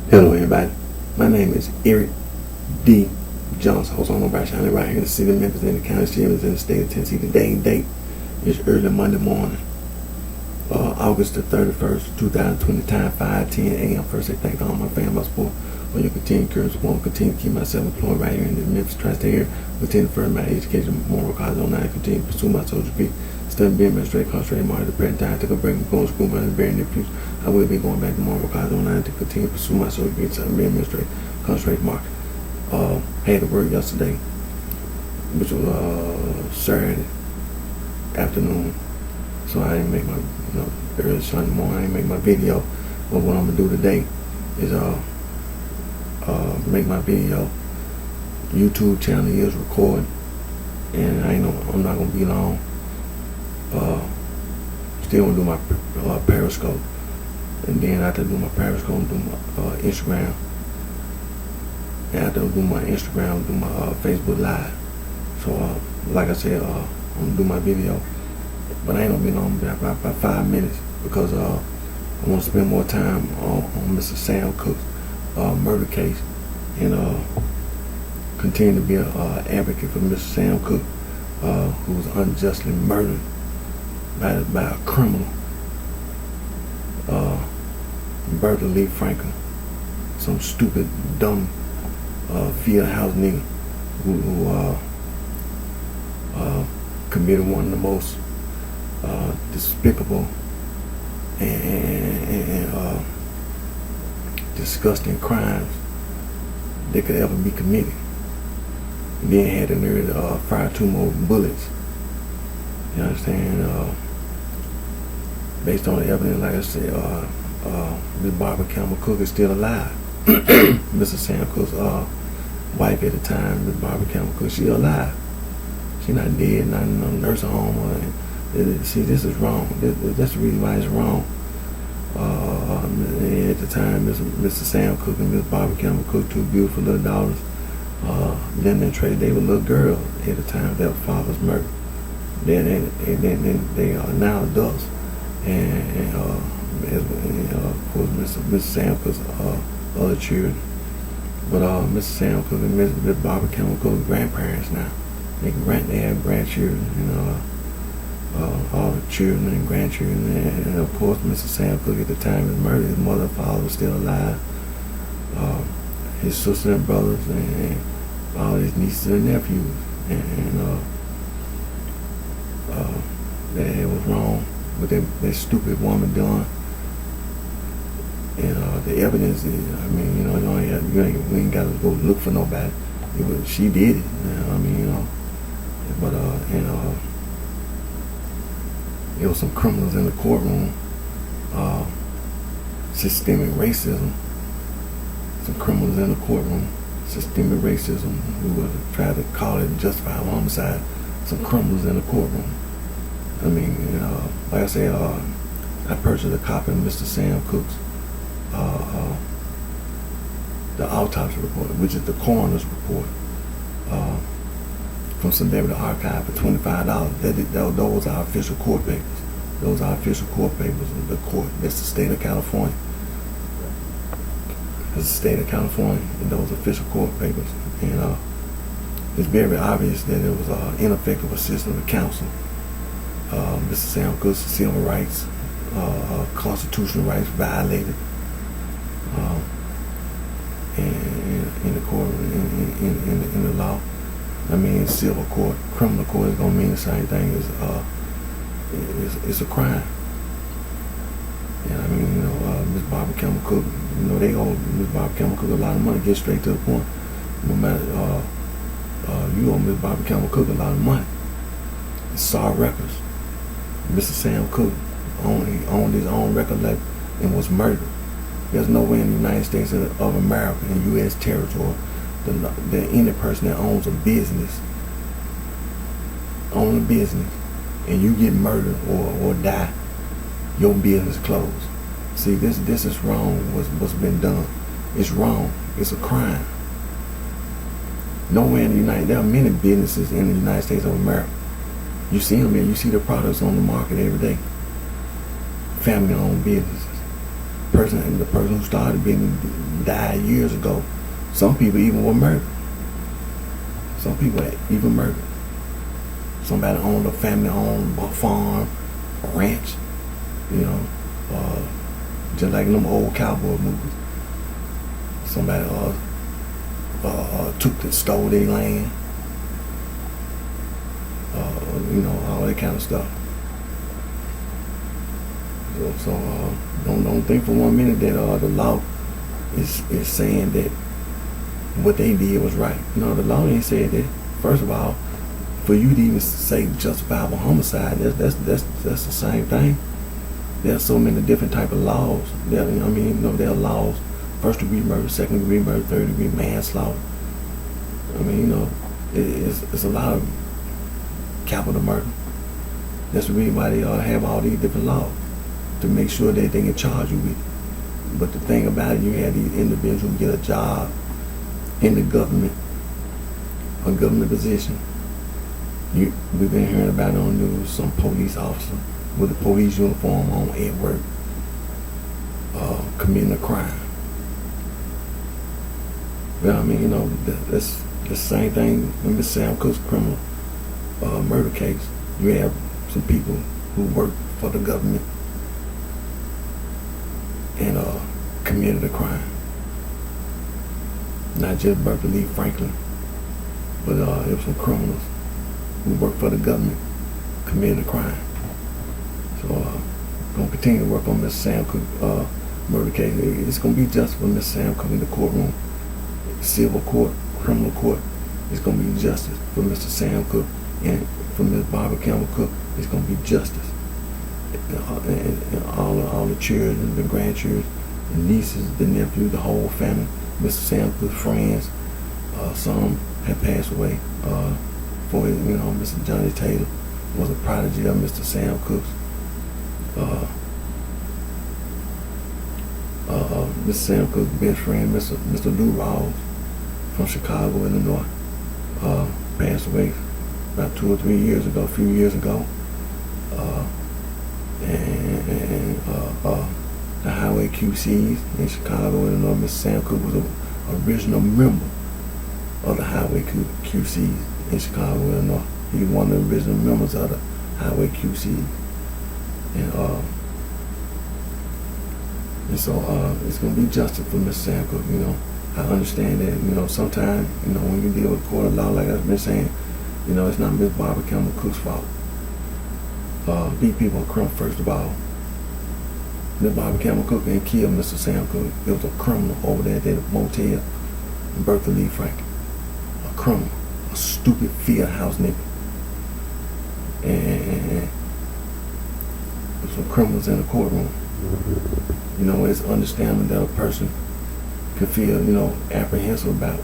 Hello everybody, my name is Eric D. Johnson, host on BrightShine right here in the city of Memphis, in the county of Stevens, in the state of Tennessee. Today's date is early Monday morning, August the 31st, 2020, time 5:10 a.m. First, I thank all my family, my support for your continued courage, support, continue to keep myself employed right here in the Memphis tri-state area, continue to further my education, moral cause online, continue to pursue my social degree, study, be administrative, concentrate, market, the present time, take a break, going to school, but in the very near future, I will be going back to moral cause online to continue to pursue my social degree, study, be administrative, concentrate, market. Had to work yesterday, which was Saturday afternoon, so I didn't make my, early Sunday morning, I didn't make my video. But what I'm gonna do today is make my video. YouTube channel is recording, and I'm not gonna be long. Still gonna do my Periscope, and then after do my Periscope, do my Instagram. And after do my Instagram, do my Facebook Live. So like I said, I'm gonna do my video, but I ain't gonna be long, about 5 minutes, because I want to spend more time on Mr. Sam Cook's murder case, and continue to be an advocate for Mr. Sam Cook, who was unjustly murdered by a criminal, Bertha Lee Franklin, some stupid, dumb field house nigga who committed one of the most despicable and disgusting crimes that could ever be committed. And then had the nerve to fire 2 more bullets. You understand? Based on the evidence, like I said, Ms. Barbara Campbell Cook is still alive. Mr. Sam Cook's wife at the time, Ms. Barbara Campbell Cook, she alive. She not dead, not in no nursing home. See, this is wrong. That's the reason why it's wrong. At the time, Mr. Sam Cook and Ms. Barbara Campbell Cook, 2 beautiful little daughters, Linda and Trey, they were little girls at the time their father's murder. Then they are now adults, and of course Mr. Sam Cook's other children. But Mr. Sam Cook and Ms. Barbara Campbell Cook grandparents now. They have grandchildren, all the children and grandchildren, and of course Mr. Sam Cook at the time of his murder, his mother and father were still alive. His sister and brothers, and all his nieces and nephews, and that was wrong what that stupid woman done. And the evidence is, we ain't got to go look for nobody. She did it. But there was some criminals in the courtroom. Systemic racism. Some criminals in the courtroom. Systemic racism. We would try to call it justified homicide. Some criminals in the courtroom. Like I said, I purchased a copy of Mr. Sam Cook's the autopsy report, which is the coroner's report, from Celebrity Archive for $25. Those are official court papers. Those are official court papers of the court. That's the state of California. That's the state of California, and those official court papers. And it's very obvious that it was ineffective assistance of counsel. Mr. Sam Cook's civil rights, constitutional rights violated. In the court, in the law. Civil court, criminal court is gonna mean the same thing. It's a crime. And Ms. Barbara Campbell Cook, they owe Ms. Barbara Campbell Cook a lot of money. Get straight to the point. No matter, you owe Ms. Barbara Campbell Cook a lot of money. It's Saw Records. Mr. Sam Cook owned his own record label and was murdered. There's nowhere in the United States of America, in U.S. territory, that any person that owns a business, and you get murdered or die, your business closed. See, this is wrong. What's been done? It's wrong. It's a crime. Nowhere in there are many businesses in the United States of America. You see them here. You see the products on the market every day. Family-owned businesses. the person who started being died years ago. Some people even were murdered. Some people even murdered. Somebody owned a family-owned farm, a ranch, just like in them old cowboy movies. Somebody stole their land, all that kind of stuff. So don't think for 1 minute that the law is saying that what they did was right. No, the law ain't said that. First of all, for you to even say justifiable homicide, that's the same thing. There's so many different type of laws. There are laws: first degree murder, second degree murder, third degree manslaughter. It's a lot of capital murder. That's the reason why they have all these different laws, to make sure that they can charge you with it. But the thing about it, you have these individuals who get a job in the government, a government position. We've been hearing about it on the news, some police officer with a police uniform on at work committing a crime. But that's the same thing in Miss Sam Cook's criminal murder case. You have some people who work for the government and committed a crime. Not just Bertha Lee Franklin, but it was some criminals who work for the government committed a crime. So gonna continue to work on Miss Sam Cook murder case. It's gonna be just for Miss Sam Cook in the courtroom, civil court, criminal court. It's gonna be justice for Mr. Sam Cook, and for Miss Barbara Campbell Cook. It's gonna be justice. And all the children, the grandchildren, the nieces, the nephews, the whole family. Mr. Sam Cook's friends, some have passed away. For Mr. Johnny Taylor was a prodigy of Mr. Sam Cook's. Mr. Sam Cook's best friend, Mr. Lou Rawls from Chicago, Illinois, passed away about 2 or 3 years ago, a few years ago. And the Highway QCs in Chicago, Illinois, Mr. Sam Cook was an original member of the Highway QCs in Chicago, Illinois. He was one of the original members of the Highway QCs. And so it's going to be justice for Mr. Sam Cook. I understand that, sometimes, when you deal with court of law, like I've been saying, it's not Miss Barbara Campbell Cook's fault. These people are criminal, first of all. Miss Barbara Campbell Cook didn't kill Mr. Sam Cook. It was a criminal over there at the motel in Bertha Lee Franklin. A criminal. A stupid field house nigga. And there's some criminals in the courtroom. It's understandable that a person can feel, apprehensive about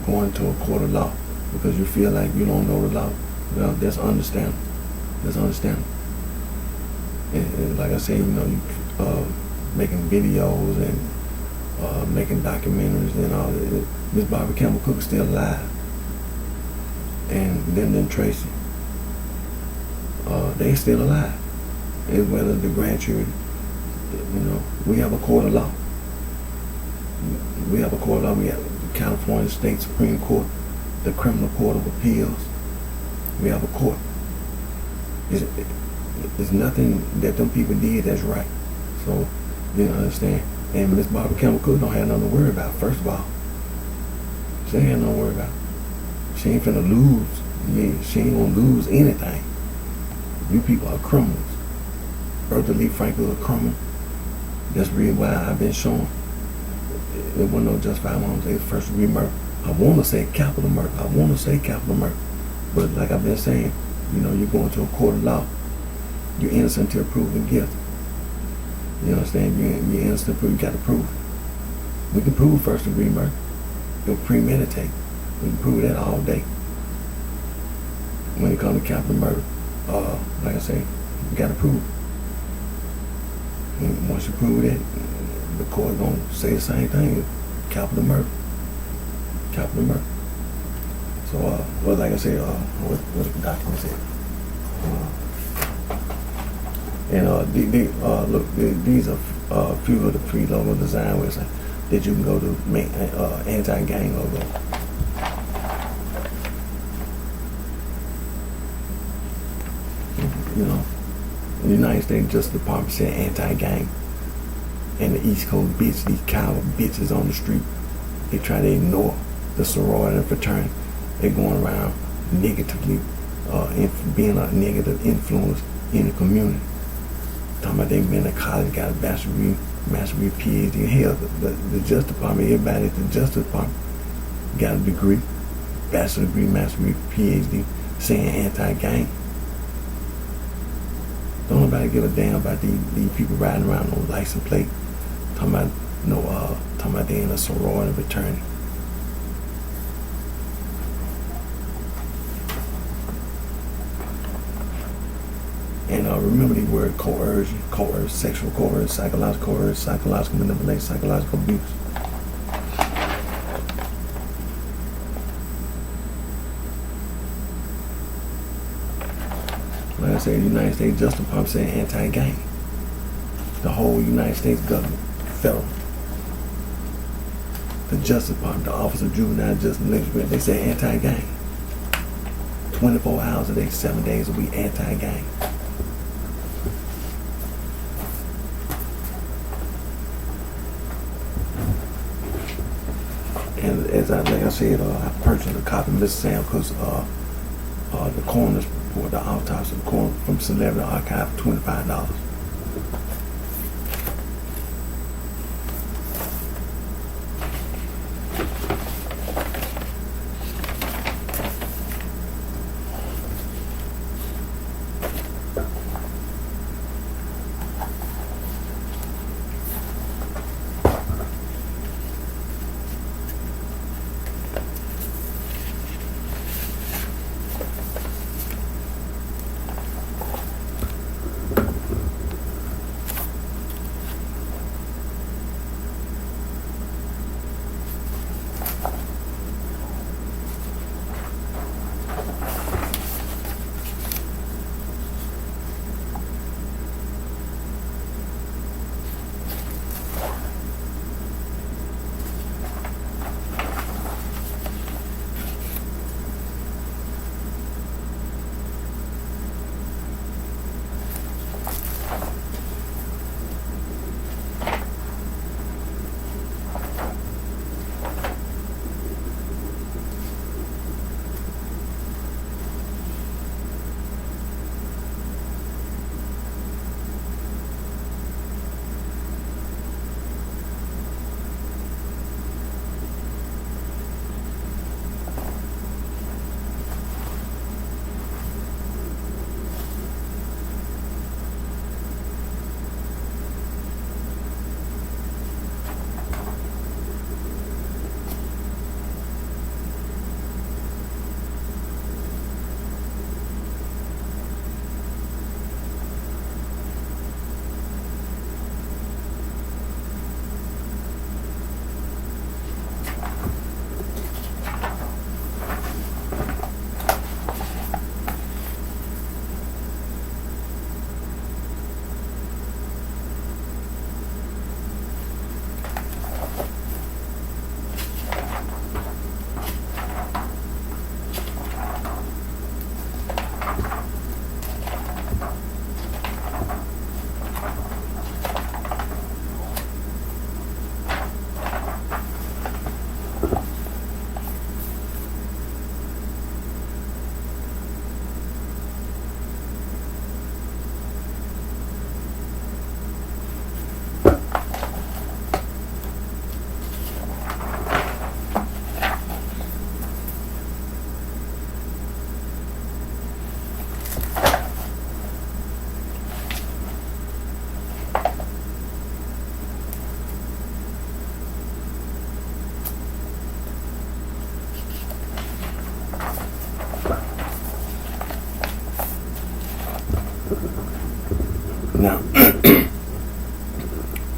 going to a court of law because you feel like you don't know the law. Well, that's understandable. That's understandable. And like I say, you making videos and making documentaries and all that. Miss Barbara Campbell Cook is still alive. And them and Tracy, they still alive. As well as the grandchildren. We have a court of law. We have a court of law. We have the California State Supreme Court, the Criminal Court of Appeals. We have a court. There's nothing that them people did that's right. So, understand. And Miss Barbara Campbell Cook don't have nothing to worry about, first of all. She ain't have nothing to worry about. She ain't finna lose. Yeah, she ain't gonna lose anything. You people are criminals. Bertha Lee Franklin was a criminal. That's really why I've been showing. There wasn't no justifiable homicide. It's first degree murder. I want to say capital murder. But like I've been saying, you're going to a court of law. You're innocent until proven guilty. You understand? You're innocent until you got to prove it. We can prove first degree murder. You'll premeditate. We can prove that all day. When it comes to capital murder, like I say, you got to prove it. And once you prove that, the court gonna say the same thing: capital murder. So, well, like I said, what the document said. And look, these are a few of the pre-logo design websites that you can go to make anti-gang logo. You know, the United States Justice Department said anti-gang, and the East Coast bitch, these coward bitches on the street, they try to ignore the sorority and fraternity. They're going around negatively, being a negative influence in the community. Talking about they been to college, got a bachelor's degree, master's degree, PhD. Hell, the Justice Department, everybody at the Justice Department got a degree, bachelor's degree, master's degree, PhD, saying anti-gang. Don't nobody give a damn about these people riding around on license plate, talking about they in a sorority fraternity. And remember the word coercion, sexual coercion, psychological manipulation, psychological abuse. Like I said, the United States Justice Department saying anti-gang. The whole United States government, federal. The Justice Department, the Office of Juvenile Justice and Legislature, they say anti-gang. 24 hours a day, 7 days a week, anti-gang. And as like I said, I purchased a copy of Mr. Sam Cook's the coroner's report, the autopsy of the coroner from Celebrity Archive for $25.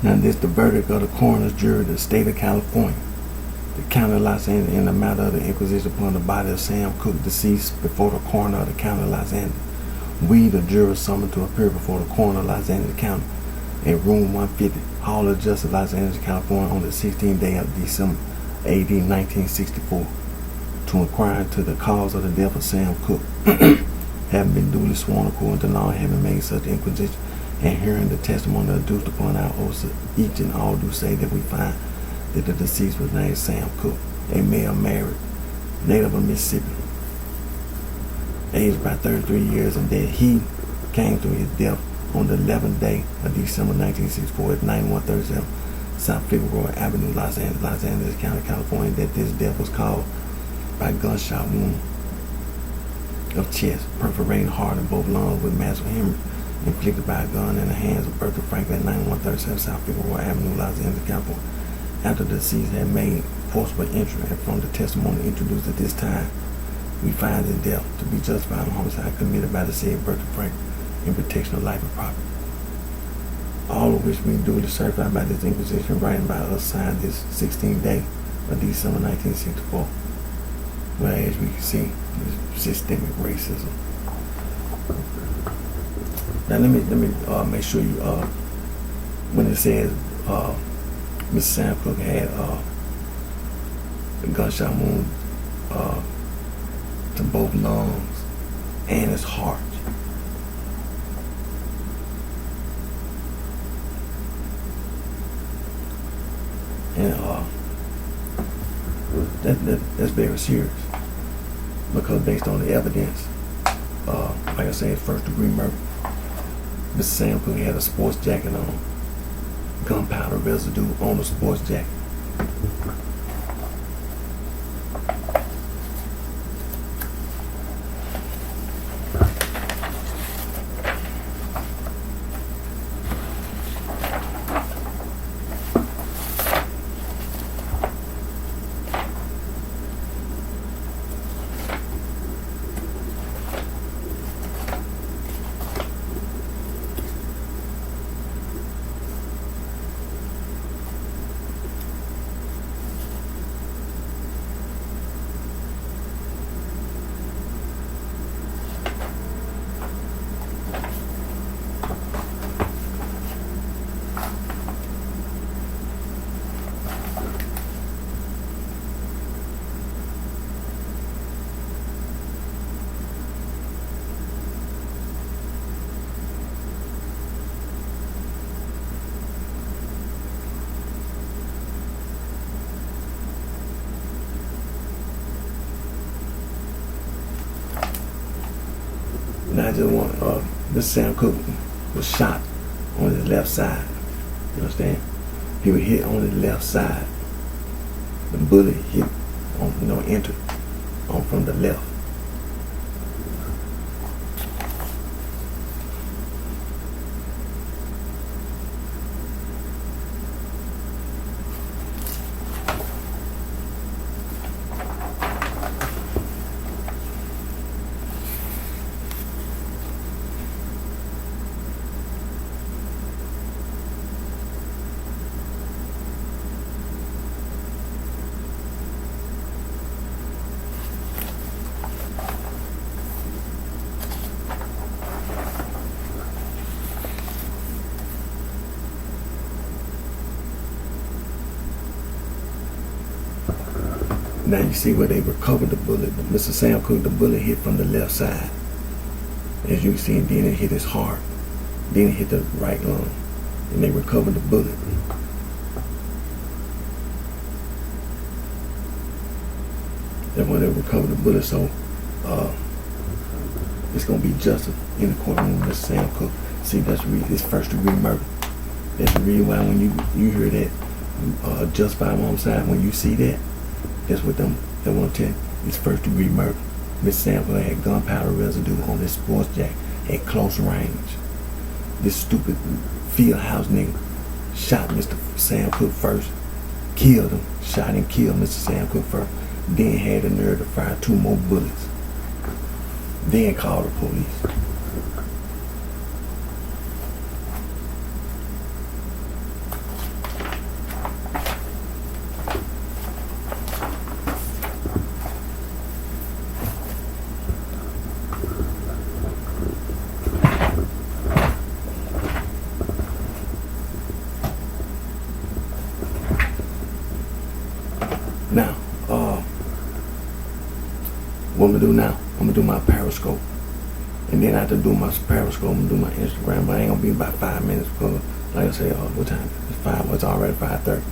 Now, this the verdict of the coroner's jury of the state of California, the county of Los Angeles, in the matter of the inquisition upon the body of Sam Cooke, deceased, before the coroner of the county of Los Angeles. We, the jurors, summoned to appear before the coroner of Los Angeles County, in room 150, Hall of Justice, Los Angeles, California, on the 16th day of December, AD 1964, to inquire into the cause of the death of Sam Cooke. Having been duly sworn according to law, having made such inquisition, and hearing the testimony adduced upon our oaths, each and all do say that we find that the deceased was named Sam Cooke, a male married, native of Mississippi, aged about 33 years, and that he came to his death on the 11th day of December 1964 at 9137 South Figueroa Avenue, Los Angeles County, California, that this death was caused by gunshot wound of chest, perforating heart and both lungs with massive hemorrhage inflicted by a gun in the hands of Bertha Franklin at 9137 South Figueroa Avenue, Los Angeles, California, after the deceased had made forcible entry. And from the testimony introduced at this time, we find his death to be justified on homicide committed by the said Bertha Franklin in protection of life and property. All of which we duly certified by this Inquisition, writing by us, signed this 16th day of December 1964. Well, as we can see, this systemic racism. Now let me make sure you when it says Mr. Sam Cooke had a gunshot wound to both lungs and his heart. And that's very serious, because based on the evidence, like I said, first degree murder. Mr. Sam Cooke had a sports jacket on, gunpowder residue on the sports jacket. And I just want, Mr. Sam Cooke was shot on his left side. You understand? He was hit on his left side. The bullet hit on, entered on from the left. Now you see where they recovered the bullet. Mr. Sam Cooke, the bullet hit from the left side. As you can see, then it hit his heart. Then it hit the right lung. And they recovered the bullet. That's when they recovered the bullet. So it's going to be justice in the courtroom with Mr. Sam Cooke. See, that's really, it's first degree murder. That's the reason why when you hear that justified homicide, when you see that, that's what they want to tell you. It's first degree murder. Mr. Sam Cooke had gunpowder residue on his sports jacket at close range. This stupid field house nigga shot Mr. Sam Cooke first, killed him, shot and killed Mr. Sam Cooke first, then had the nerve to fire 2 more bullets, then called the police. what I'm gonna do now, I'm gonna do my Periscope. And then after do my Periscope, I'm gonna do my Instagram, but I ain't gonna be about 5 minutes because, like I said, what time? It's 5. Well, it's already 5:30.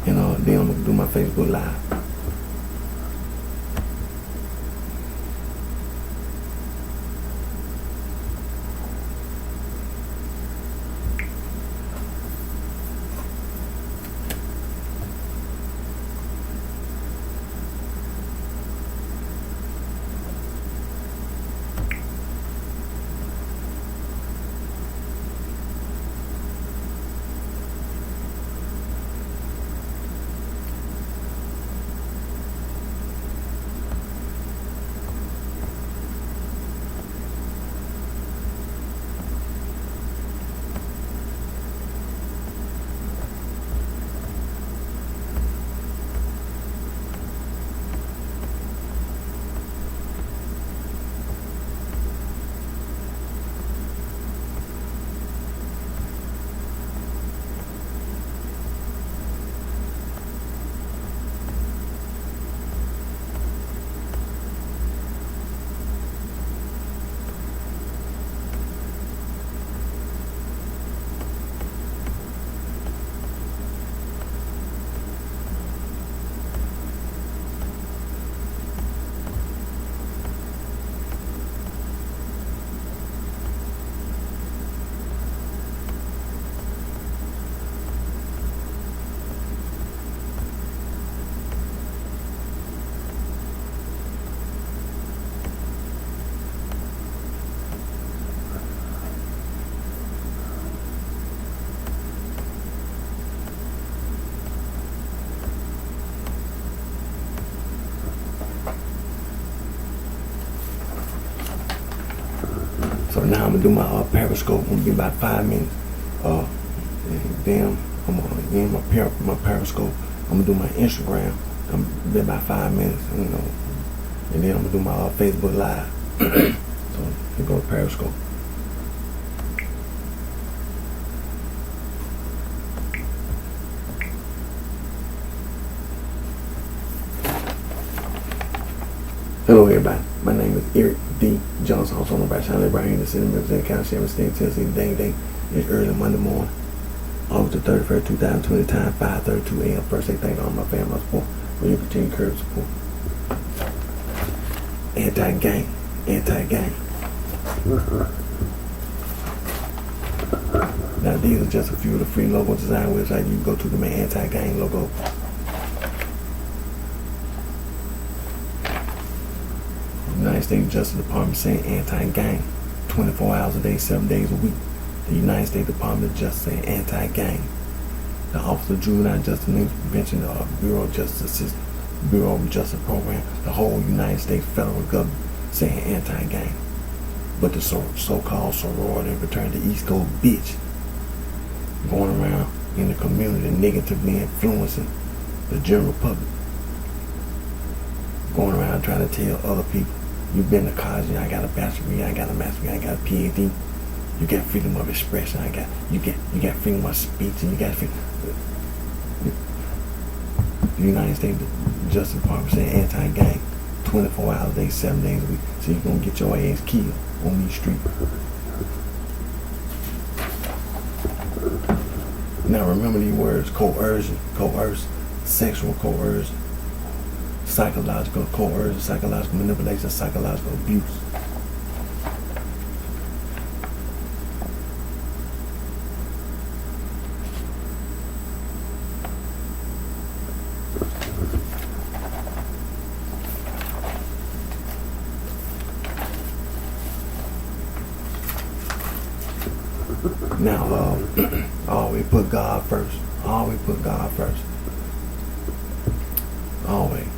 And then I'm gonna do my Facebook Live. So now I'm gonna do my Periscope. It's gonna be about 5 minutes. Then I'm gonna end my Periscope. I'm gonna do my Instagram. I'm gonna be about 5 minutes, and then I'm gonna do my Facebook Live. So you go to Periscope. Hello everybody, my name is Eric D. Johnson, also on the BrightShine right here in the city of Memphis, County, State, Tennessee. Day. It's early Monday morning, August the 31st, 2020, time 5:32 a.m. First, I thank all my family, my support, for your continued courage support. Anti-gang. Now these are just a few of the free logo design websites you can go to my anti-gang logo. United States Justice Department saying anti-gang 24 hours a day, 7 days a week. The United States Department of Justice saying anti-gang. The Office of Juvenile Justice and Prevention, the Bureau of Justice Program, the whole United States federal government saying anti-gang. But the so-called sorority fraternity East Coast bitch going around in the community negatively influencing the general public. Going around trying to tell other people, you've been to college, I got a bachelor's degree, I got a master's degree, I got a PhD. You got freedom of expression, you got freedom of speech, and you got freedom. The United States Justice Department saying anti-gang 24 hours a day, 7 days a week. So you're gonna get your ass killed on these streets. Now remember these words: coercion, sexual coercion, psychological coercion, psychological manipulation, psychological abuse. Now, always put God first. Always put God first. Always.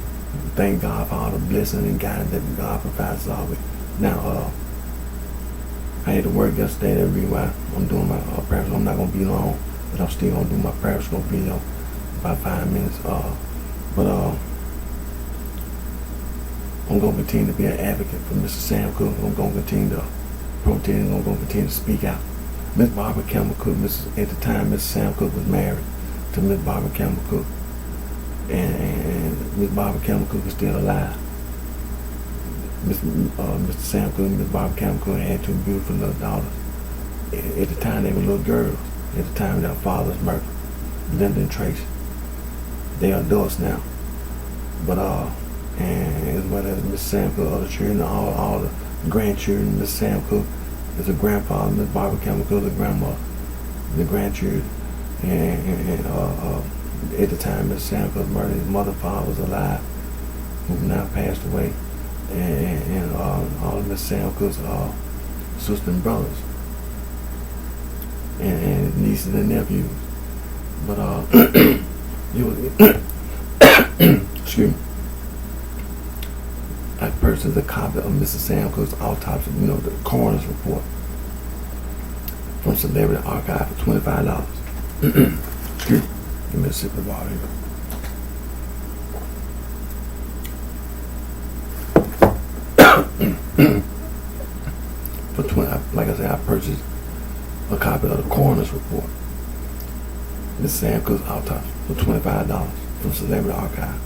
Thank God for all the blessing and guidance that God provides us always. Now, I had to work yesterday. That's the reason why I'm doing my Periscope. I'm not going to be long, but I'm still going to do my Periscope video about 5 minutes. But I'm going to continue to be an advocate for Mr. Sam Cooke. I'm going to continue to protest. I'm going to continue to speak out. Miss Barbara Campbell Cook, at the time Mr. Sam Cooke was married to Miss Barbara Campbell Cook. And Miss Barbara Campbell Cook is still alive. Mr. Sam Cook and Miss Barbara Campbell Cook had two beautiful little daughters. At the time, they were little girls. At the time, their father was murdered, Linda and Tracy. They are adults now. But and as well as Miss Sam Cook, other children, all the grandchildren. Miss Sam Cook is a grandfather. Miss Barbara Campbell Cook is a grandmother. The grandchildren, and at the time Miss Sam Cook was murdered, his mother and father was alive, who now passed away, and all of Miss Sam Cook's sisters and brothers, and nieces and nephews. But excuse me. I purchased a copy of Mrs. Sam Cook's autopsy, the coroner's report, from Celebrity Archive for $25. Excuse me. Give me a sip of water here. For like I said, I purchased a copy of the coroner's report, Mrs. Sam Cook's autopsy, for $25 from Celebrity Archive.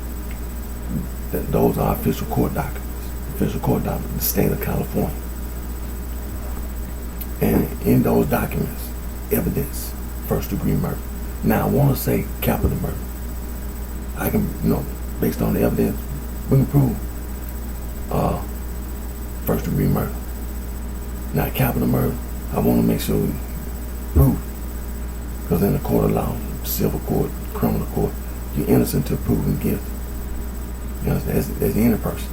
Those are official court documents in the state of California. And in those documents, evidence first degree murder. Now I want to say capital murder. I can, based on the evidence, we can prove first degree murder. Now capital murder, I want to make sure we prove it. Because in the court of law, civil court, criminal court, you're innocent until proven guilty. That's any person.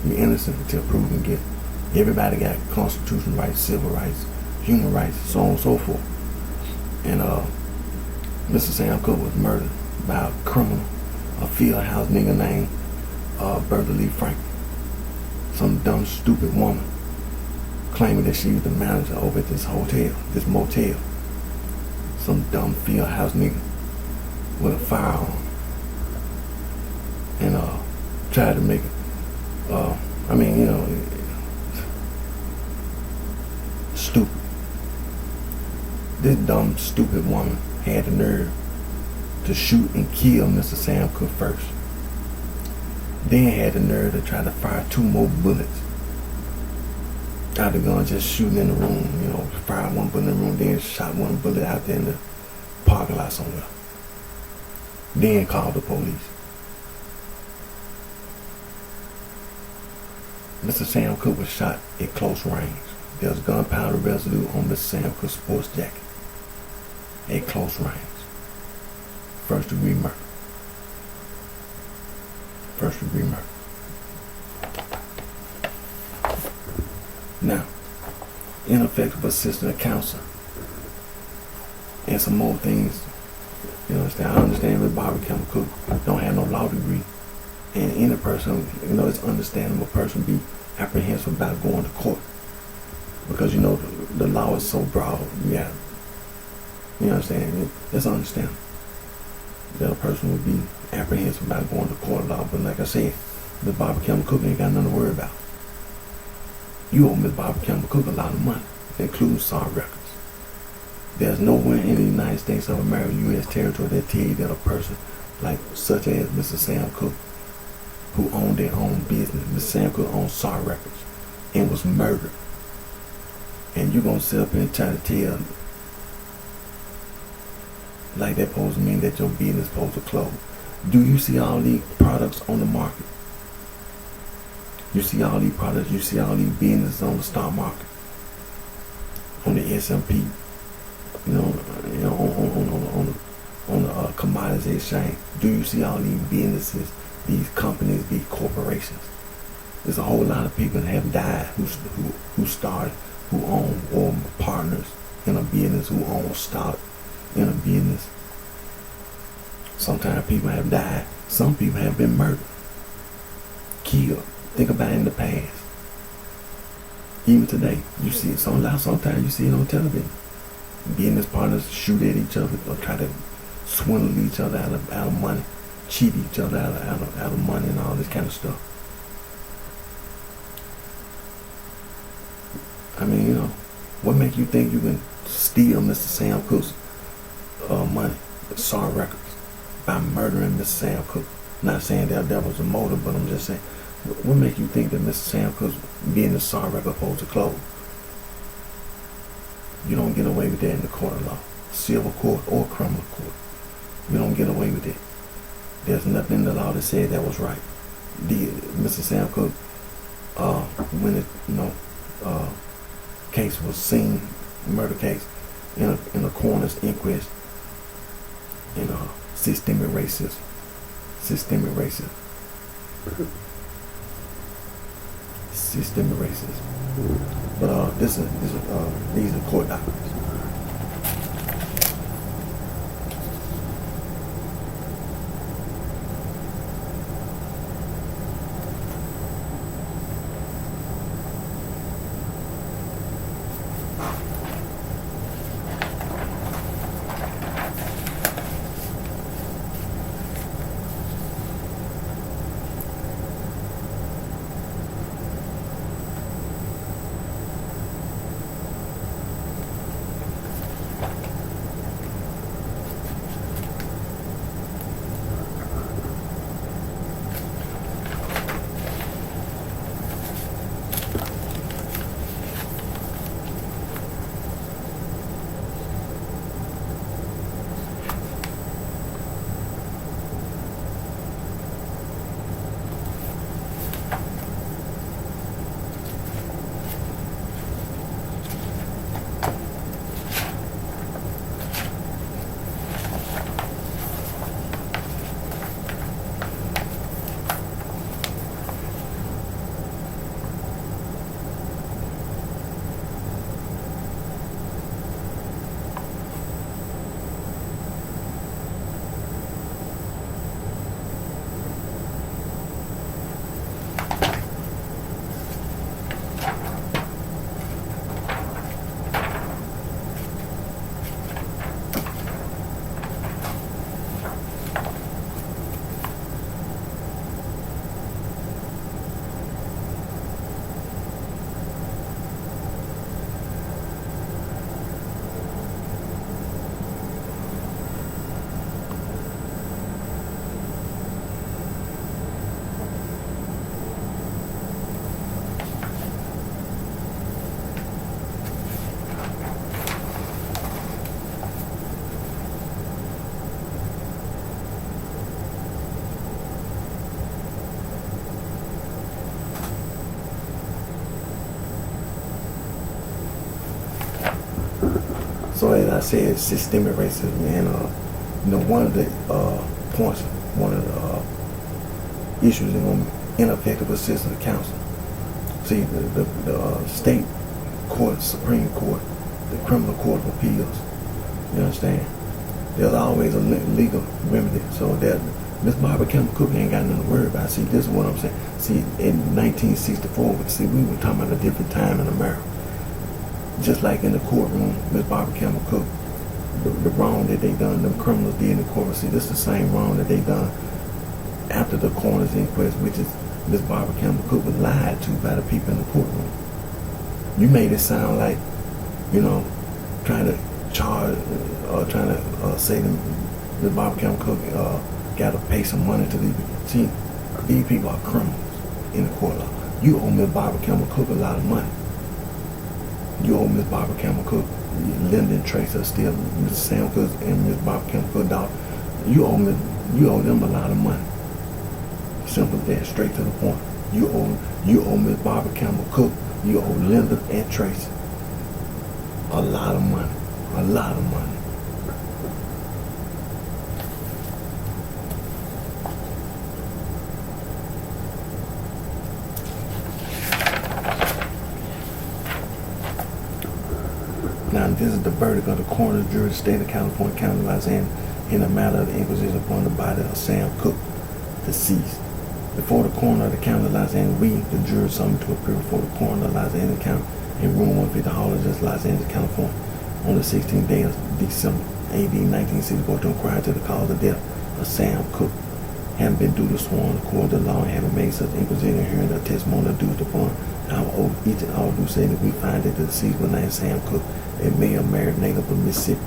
You're innocent until proven guilty. Everybody got constitutional rights, civil rights, human rights, so on and so forth. And Mr. Sam Cook was murdered by a criminal, a field house nigga named Bertha Lee Franklin. Some dumb, stupid woman claiming that she was the manager over at this hotel, this motel. Some dumb field house nigga with a firearm. And tried to make it, stupid. This dumb, stupid woman had the nerve to shoot and kill Mr. Sam Cook first. Then had the nerve to try to fire 2 more bullets out of the gun, just shooting in the room, fired 1 bullet in the room, then shot 1 bullet out there in the parking lot somewhere. Then called the police. Mr. Sam Cook was shot at close range. There was gunpowder residue on Mr. Sam Cook's sports jacket. At close range. First degree murder. First degree murder. Now, ineffective assistant counsel and some more things. I understand that Barbara Campbell Cook don't have no law degree. And any person, it's understandable a person be apprehensive about going to court. Because, the law is so broad. It's understandable that a person would be apprehensive about going to court law. But like I said, Ms. Barbara Campbell Cook ain't got nothing to worry about. You owe Ms. Barbara Campbell Cook a lot of money, including SAR records. There's nowhere in the United States of America, U.S. territory, that tell you that a person such as Mr. Sam Cook, who owned their own business, Mr. Sam Cook owned SAR records and was murdered. And you're going to sit up and try to tell like that supposed to mean that your business is supposed to close. Do you see all these products on the market? You see all these products, you see all these businesses on the stock market, on the S&P, on the commodities exchange. Do you see all these businesses, these companies, these corporations? There's a whole lot of people that have died who started, who own, or partners in a business, who own stock in a business. Sometimes people have died. Some people have been murdered, killed. Think about it in the past. Even today, you see it sometimes you see it on television. Business partners shoot at each other or try to swindle each other out of money, cheat each other out of money and all this kind of stuff. What makes you think you can steal Mr. Sam Cook's money, SAR records, by murdering Mr. Sam Cook? Not saying that was a motive, but I'm just saying, What make you think that Mr. Sam Cooke being the sovereign opposed to clothes? You don't get away with that in the court of law, civil court or criminal court. You don't get away with it. There's nothing in the law that said that was right. Mr. Sam Cooke, when the case was seen, murder case, in a coroner's inquest, systemic racism. Systemic racism. Systemic racism. But these are court documents. So as I said, systemic racism, and one of the points, one of the issues in ineffective assistance of counsel. See, the state court, Supreme Court, the criminal court of appeals. You understand? There's always a legal remedy. So that Miss Barbara Campbell Cook ain't got nothing to worry about. See, this is what I'm saying. See, in 1964, we were talking about a different time in America. Just like in the courtroom, Miss Barbara Campbell Cook, the wrong that they done, them criminals did in the courtroom. See, this is the same wrong that they done after the coroner's inquest, which is Miss Barbara Campbell Cook was lied to by the people in the courtroom. You made it sound like, trying to charge, trying to say that Miss Barbara Campbell Cook got to pay some money to these people. See, these people are criminals in the court law. You owe Miss Barbara Campbell Cook a lot of money. You owe Miss Barbara Campbell Cook, Linda and Trace are still Mr. Sam Cook and Miss Barbara Campbell Cook daughter. You owe them a lot of money. Simple as that, straight to the point. You owe Miss Barbara Campbell Cook, you owe Linda and Tracy a lot of money. A lot of money. Now, this is the verdict of the coroner's jury, state of California, county of Los Angeles, in the matter of the inquisition upon the body of Sam Cooke, deceased. Before the coroner of the county of Los Angeles, we, the jury, summoned to appear before the coroner of Los Angeles County in room 150 Hall of Justice, Los Angeles, California, on the 16th day of December, AD 1964, to inquire to the cause of death of Sam Cooke. Having been duly sworn according to law and having made such inquisition and hearing the testimony adduced upon our oath, each and all do say that we find that the deceased was named Sam Cooke, a male married native of Mississippi,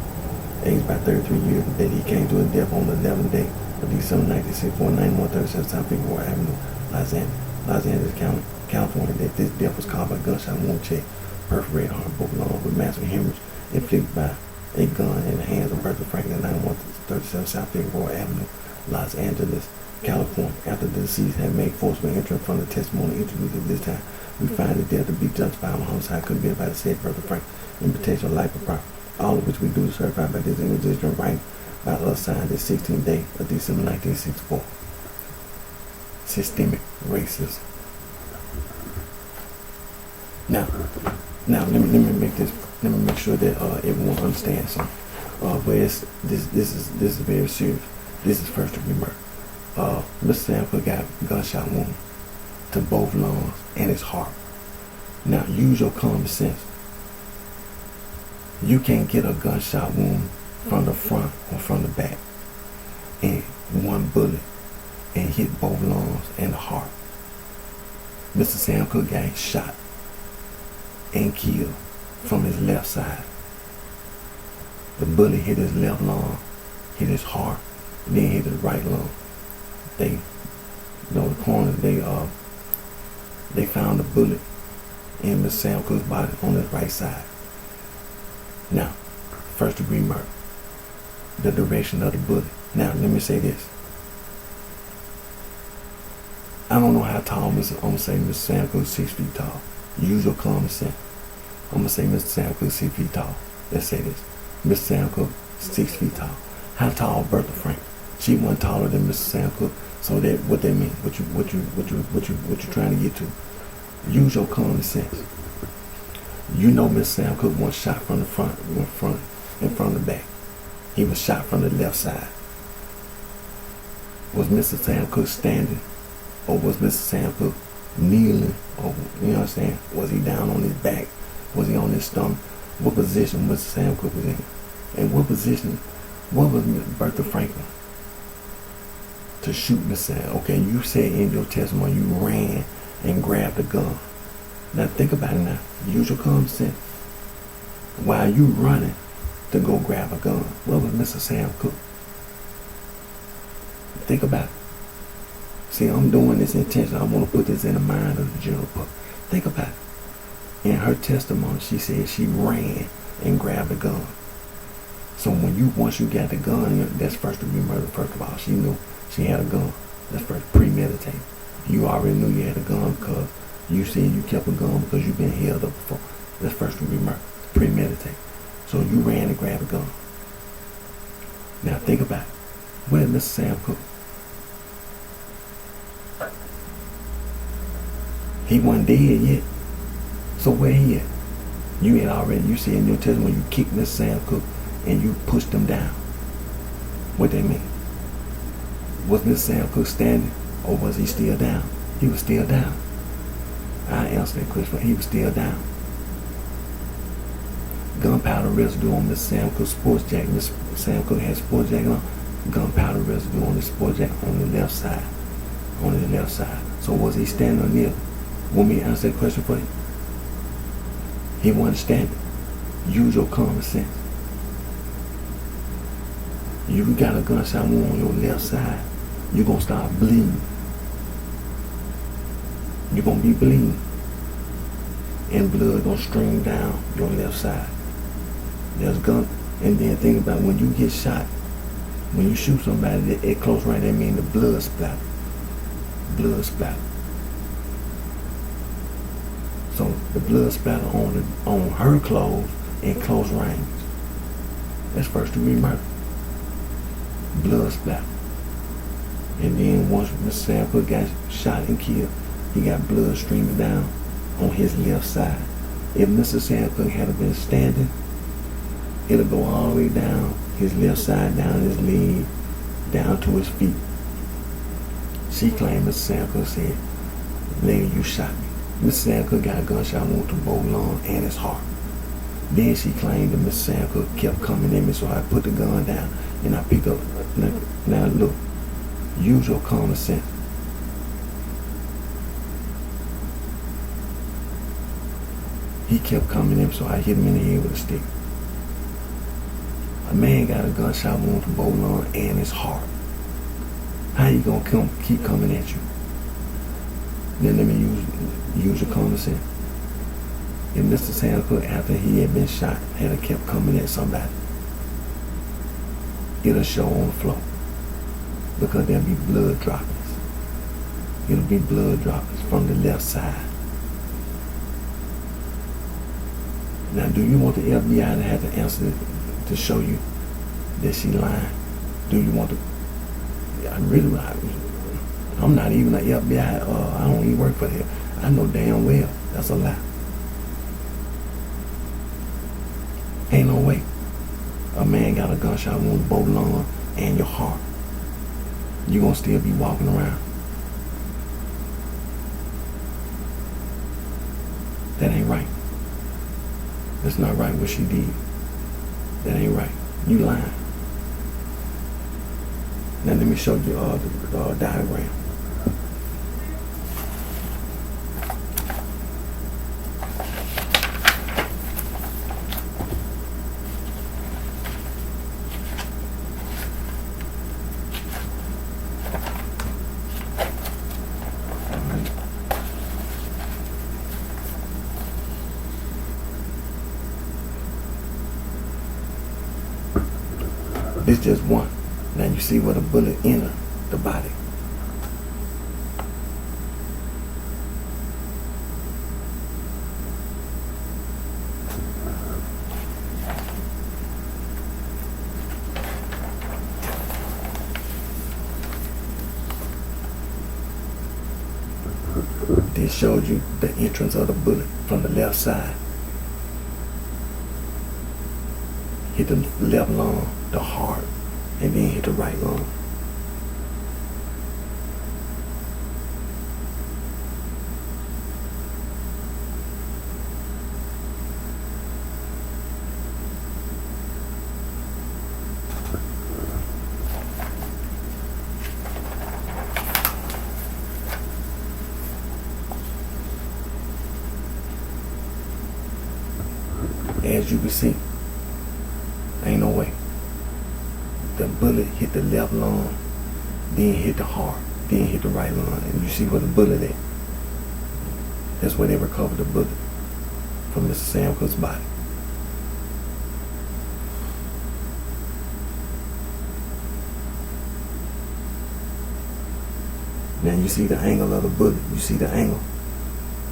aged by 33 years, that he came to his death on the 11th day of December 1964, 9137 South Figueroa Avenue, Los Angeles. Los Angeles County, California, that this death was caused by gunshot wound check, perforated heart, both lungs with massive hemorrhage inflicted by a gun in the hands of Bertha Franklin, 9137 South Figueroa Avenue, Los Angeles, California. After the deceased had made forcible entry from the testimony introduced at this time, we find the death to be justified on homicide committed by the said Bertha Franklin in protection of life and property. All of which we do certify by this individual right by us signed this 16th day of December 1964. Systemic racism. Now let me make sure that everyone understands something. Where this is very serious. This is first degree murder. Mr. Sample got gunshot wound to both lungs and his heart. Now use your common sense. You can't get a gunshot wound from the front or from the back and one bullet and hit both lungs and the heart. Mr. Sam Cooke got shot and killed from his left side. The bullet hit his left lung, hit his heart, then hit his right lung. The coroner, they found the bullet in Mr. Sam Cooke's body on his right side. Now, first degree murder. The direction of the bullet. Now, let me say this. I don't know how tall I'm gonna say Mr. Sam Cooke 6 feet tall. Use your common sense. I'm gonna say Mr. Sam Cooke 6 feet tall. Let's say this. Mr. Sam Cooke 6 feet tall. How tall Bertha Franklin? She wasn't taller than Mr. Sam Cooke. So that what that mean? What you trying to get to? Use your common sense. You know Mr. Sam Cooke wasn't shot from the front and from the back. He was shot from the left side. Was Mr. Sam Cooke standing? Or was Mr. Sam Cooke kneeling? Or, you know what I'm saying? Was he down on his back? Was he on his stomach? What position Mr. Sam Cooke was in? And what position, what was Bertha Franklin to shoot Mr. Sam? Okay, you said in your testimony you ran and grabbed a gun. Now think about it now. Use your common sense. While you running to go grab a gun, what was Mr. Sam Cooke? Think about it. See, I'm doing this intentionally. I want to put this in the mind of the general public. Think about it. In her testimony, she said she ran and grabbed a gun. So once you got the gun, that's first degree murder. First of all, she knew she had a gun. That's first premeditated. You already knew you had a gun because you said you kept a gun because you've been held up before. That's first degree murder. Premeditated. So you ran and grabbed a gun. Now think about it. Where's Mr. Sam Cooke? He wasn't dead yet. So where he at? You said in your testimony you kicked Mr. Sam Cooke and you pushed him down. What that mean? Was Mr. Sam Cooke standing or was he still down? He was still down. I answered that question, but he was still down. Gunpowder residue on Mr. Sam Cooke's sports jacket. Mr. Sam Cooke had sports jacket on. Gunpowder residue on his sports jacket on the left side. On his left side. So was he standing or kneeling? Want me to answer that question for you? He wasn't standing. Use your common sense. You got a gunshot wound on your left side. You're going to start bleeding. You're going to be bleeding. And blood going to stream down your left side. There's gun. And then think about when you get shot. When you shoot somebody at close range, that means the blood splatter. Blood splatter. So the blood splatter on her clothes in close range. That's first degree murder. Blood splatter. And then once Mr. Sam Cooke got shot and killed, he got blood streaming down on his left side. If Mr. Sam Cooke had been standing, it'll go all the way down his left side, down his leg, down to his feet. She claimed Mr. Sam Cooke said, "Lady, you shot me." Mr. Sam Cooke got a gunshot wound to both lungs and his heart. Then she claimed that Mr. Sam Cooke kept coming in me, so I put the gun down and I picked up. Now look, use your common sense. He kept coming in, so I hit him in the head with a stick. A man got a gunshot wound to both lungs and his heart. How you gonna keep coming at you? Then let me use your common sense. If Mr. Sam Cooke, after he had been shot, had kept coming at somebody, it'll show on the floor because there'll be blood droplets. It'll be blood droplets from the left side. Now, do you want the FBI to have to answer to show you that she lying? Do you want to? I'm not even an FBI. I don't even work for them. I know damn well that's a lie. Ain't no way a man got a gunshot wound both lung and your heart. You gonna still be walking around? That ain't right. That's not right what she did. That ain't right. You lying. Now let me show you the diagram. It's just one. Now you see where the bullet entered the body. This shows you the entrance of the bullet from the left side. Hit the left lung, the heart, and then hit the right lung. As you can see, ain't no way. The bullet hit the left lung, then hit the heart, then hit the right lung, and you see where the bullet at. That's where they recovered the bullet from Mr. Sam Cooke's body. Now you see the angle of the bullet. You see the angle.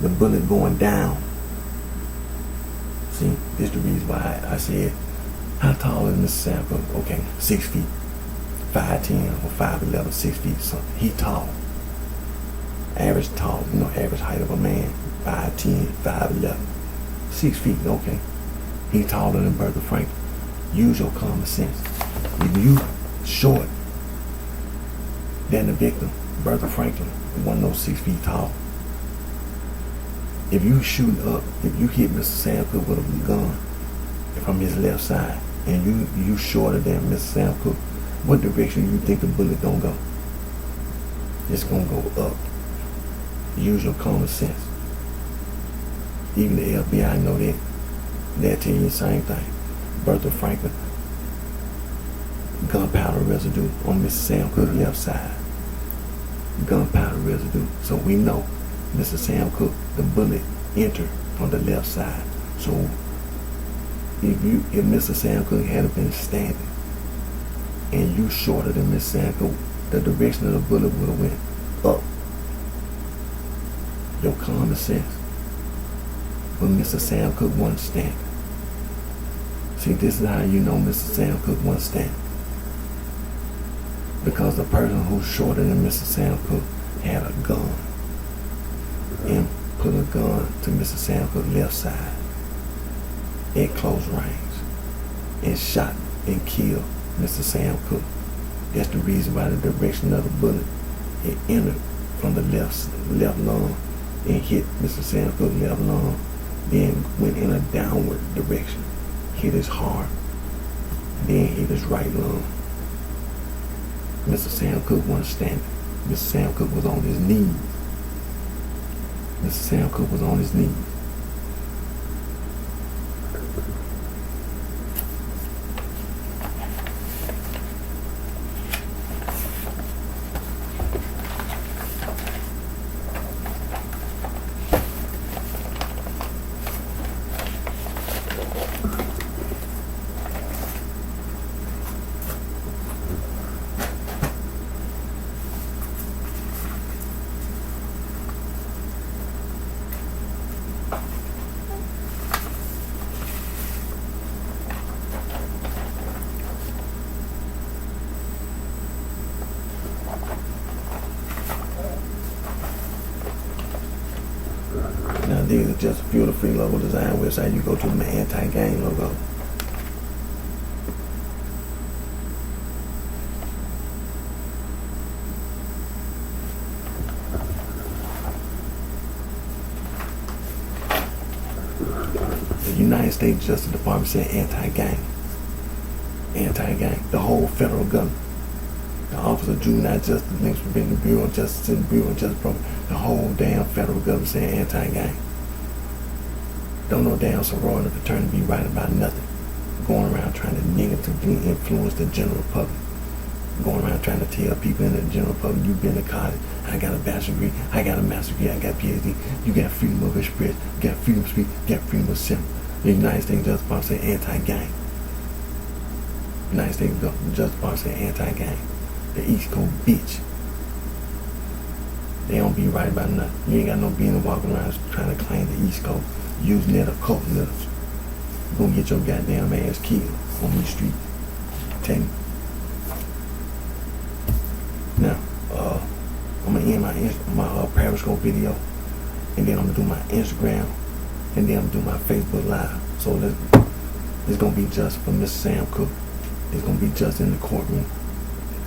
The bullet going down. See, this is the reason why I said, how tall is Mr. Sam Cooke? Okay, 6 feet, 5'10" or 5'11", 6 feet something. He tall. Average tall, average height of a man, 5'10", 5'11", 6 feet, okay. He taller than Bertha Franklin. Use your common sense. If you short than the victim, Bertha Franklin, one of those 6 feet tall. If you shoot up, if you hit Mr. Sam Cooke with a gun from his left side, and you shorter than Mr. Sam Cooke, what direction you think the bullet gonna go? It's gonna go up. Use your common sense. Even the FBI know that. They'll tell you the same thing. Bertha Franklin, gunpowder residue on Mr. Sam Cooke's left side. Gunpowder residue. So we know Mr. Sam Cooke, the bullet entered on the left side. So if Mr. Sam Cooke had been standing and you shorter than Mr. Sam Cooke, the direction of the bullet would have went up. Your common sense. But Mr. Sam Cooke wasn't standing. See, this is how you know Mr. Sam Cooke wasn't standing. Because the person who's shorter than Mr. Sam Cooke had a gun and put a gun to Mr. Sam Cooke's left side at close range and shot and killed Mr. Sam Cooke. That's the reason why the direction of the bullet, it entered from the left lung and hit Mr. Sam Cooke's left lung, then went in a downward direction, hit his heart, then hit his right lung. Mr. Sam Cooke wasn't standing. Mr. Sam Cooke was on his knees. Mr. Sam Cooke was on his knees. These are just a few of the free logo design websites you go to. My anti-gang logo. The United States Justice Department said anti-gang. Anti-gang. The whole federal government. The Office of Juvenile Justice links within the Bureau of Justice and the Bureau of Justice Program. The whole damn federal government saying anti-gang. Don't no damn sorority fraternity be right about nothing. Going around trying to negatively influence the general public. Going around trying to tell people in the general public, you've been to college, I got a bachelor's degree, I got a master's degree, I got a PhD, you got freedom of express, you got freedom of speech, you got freedom of assembly. The United States Justice Department say anti-gang. United States Justice Department say anti-gang. The East Coast bitch. They don't be right about nothing. You ain't got no business walking around trying to claim the East Coast, using it or quoting it. You're gonna get your goddamn ass killed on these streets. Tell you. Now, I'm gonna end my Periscope video, and then I'm gonna do my Instagram, and then I'm gonna do my Facebook Live. So it's gonna be just for Mr. Sam Cooke. It's gonna be just in the courtroom,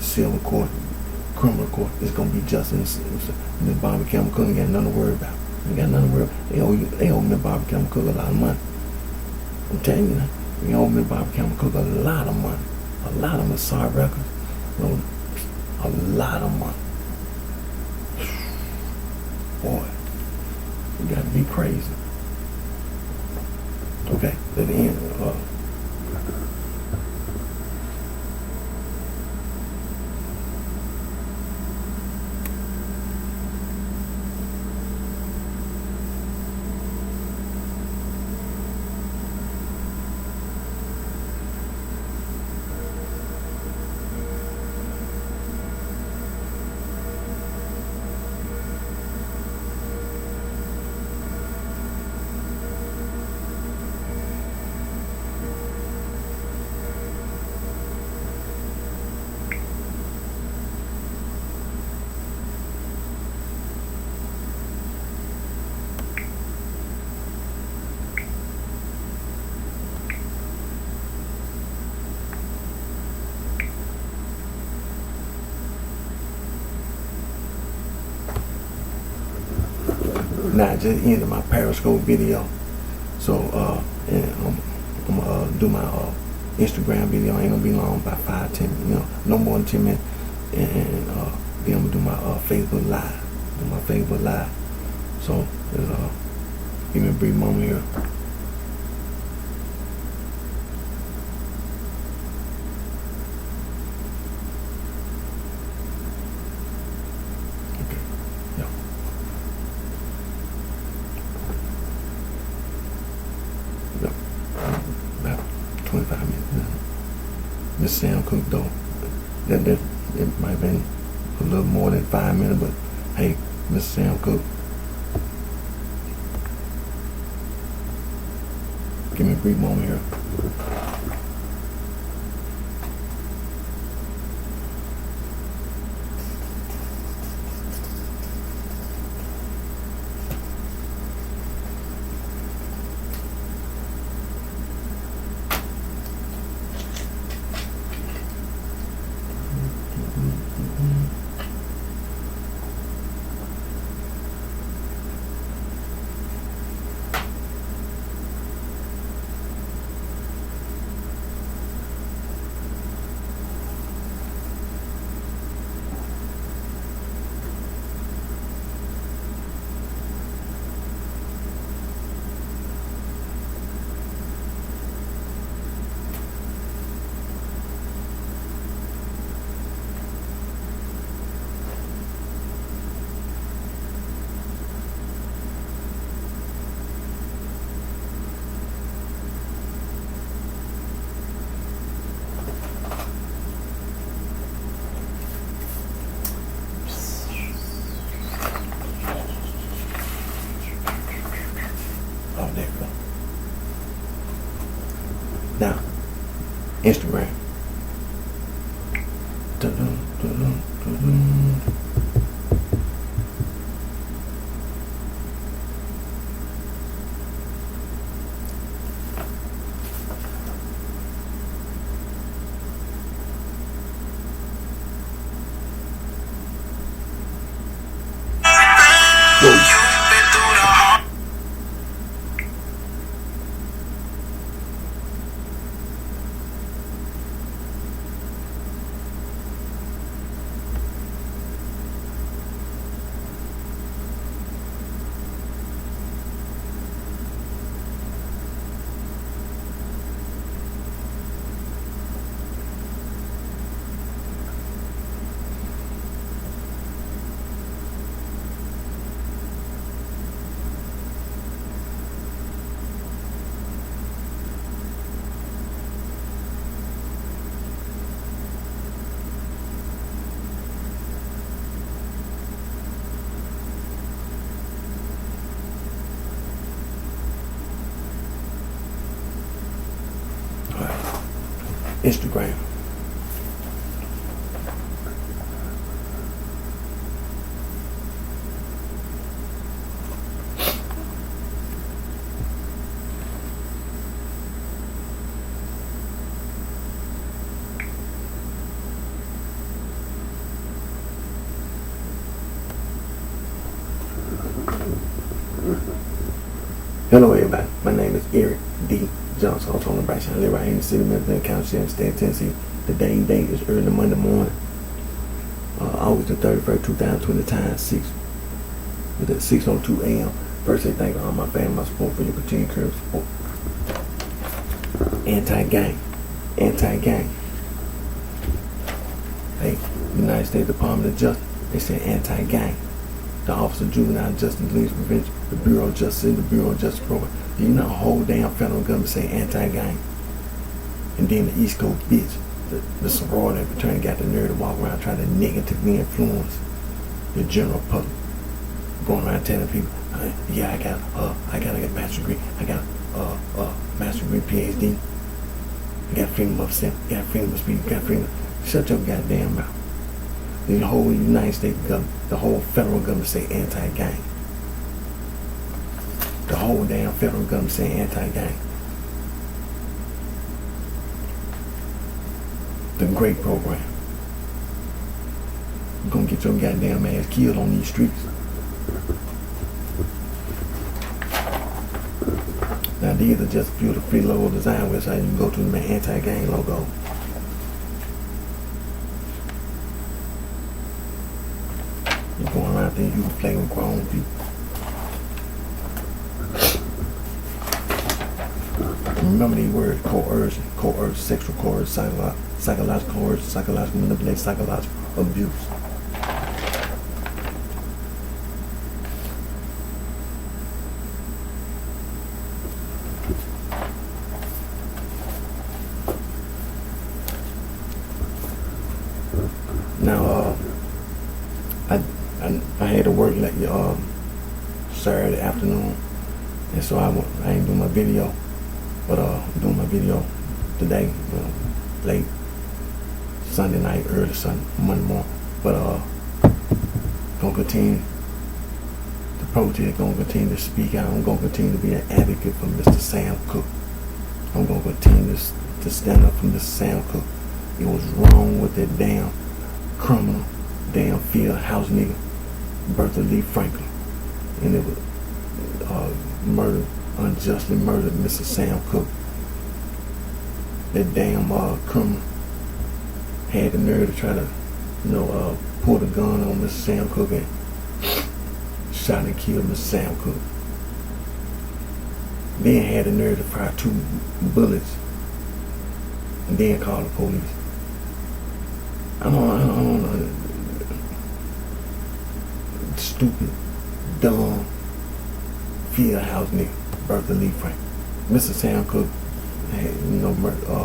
civil court, criminal court. It's gonna be just in the Bobby Campbell Cook. Ain't got nothing to worry about. Ain't got nothing to worry about. They owe me Bobby Campbell Cook a lot of money. I'm telling you now. They owe me Bobby Campbell Cook a lot of money. A lot of Messiah records. A lot of money. Boy, you gotta be crazy. Okay, at the end. Now I just ended my Periscope video, so and I'm gonna do my Instagram video. Ain't gonna be long, about 5-10, no more than 10 minutes, and then I'm gonna do my Facebook Live. So give me a brief moment here. About 25 minutes now. This Sam Cooke though, it might have been a little more than 5 minutes, but hey, Mr. Sam Cooke, give me a brief moment here. There we go. Now, Instagram. Dun-dun, dun-dun, dun-dun. 1 Instagram. Hello everybody, my name is Eric D. Johnson. I'm on the BrightShine. I live right here in the city of Memphis, County Sheriff, State of Tennessee. The date is early Monday morning, August the 31st, 2020. Time 6:02 a.m. First, I thank all my family, my support for your continued current support. Anti-gang. Hey, United States Department of Justice, they say anti-gang. The Office of Juvenile Justice Leads Prevention, the Bureau of Justice, and the Bureau of Justice Program. Do you know the whole damn federal government say anti-gang? And then the East Coast bitch, the sorority fraternity got the nerve to walk around trying to negatively influence the general public. Going around telling people, yeah, I got a master's degree. I got a master's degree, PhD. I got freedom of assembly, got freedom of speech, got freedom. Shut your goddamn mouth. The whole United States government, the whole federal government say anti-gang. The whole damn federal government say anti-gang. The great program. You're gonna get your goddamn ass killed on these streets. Now these are just a few of the free logo design websites you can go to the anti-gang logo. You're going around thinking you can play with grown people. Remember these words: coercion, sexual coercion, psychological coercion, psychological manipulation, psychological abuse. Now, I had to work like Saturday afternoon, and so I ain't doing my video, but doing my video today, late Sunday night, early Monday morning. But gonna continue the protest, gonna continue to speak out. I'm gonna continue to be an advocate for Mr. Sam Cooke. I'm gonna continue to stand up for Mr. Sam Cooke. It was wrong with that damn criminal, damn field house nigga, Bertha Lee Franklin, and it was unjustly murdered Mr. Sam Cooke. That damn criminal had the nerve to try to, pull the gun on Mr. Sam Cooke and shot and killed Mr. Sam Cooke. Then had the nerve to fire 2 bullets and then call the police. I don't know. Stupid, dumb, field house nigga, Bertha Lee Franklin. Mr. Sam Cooke had,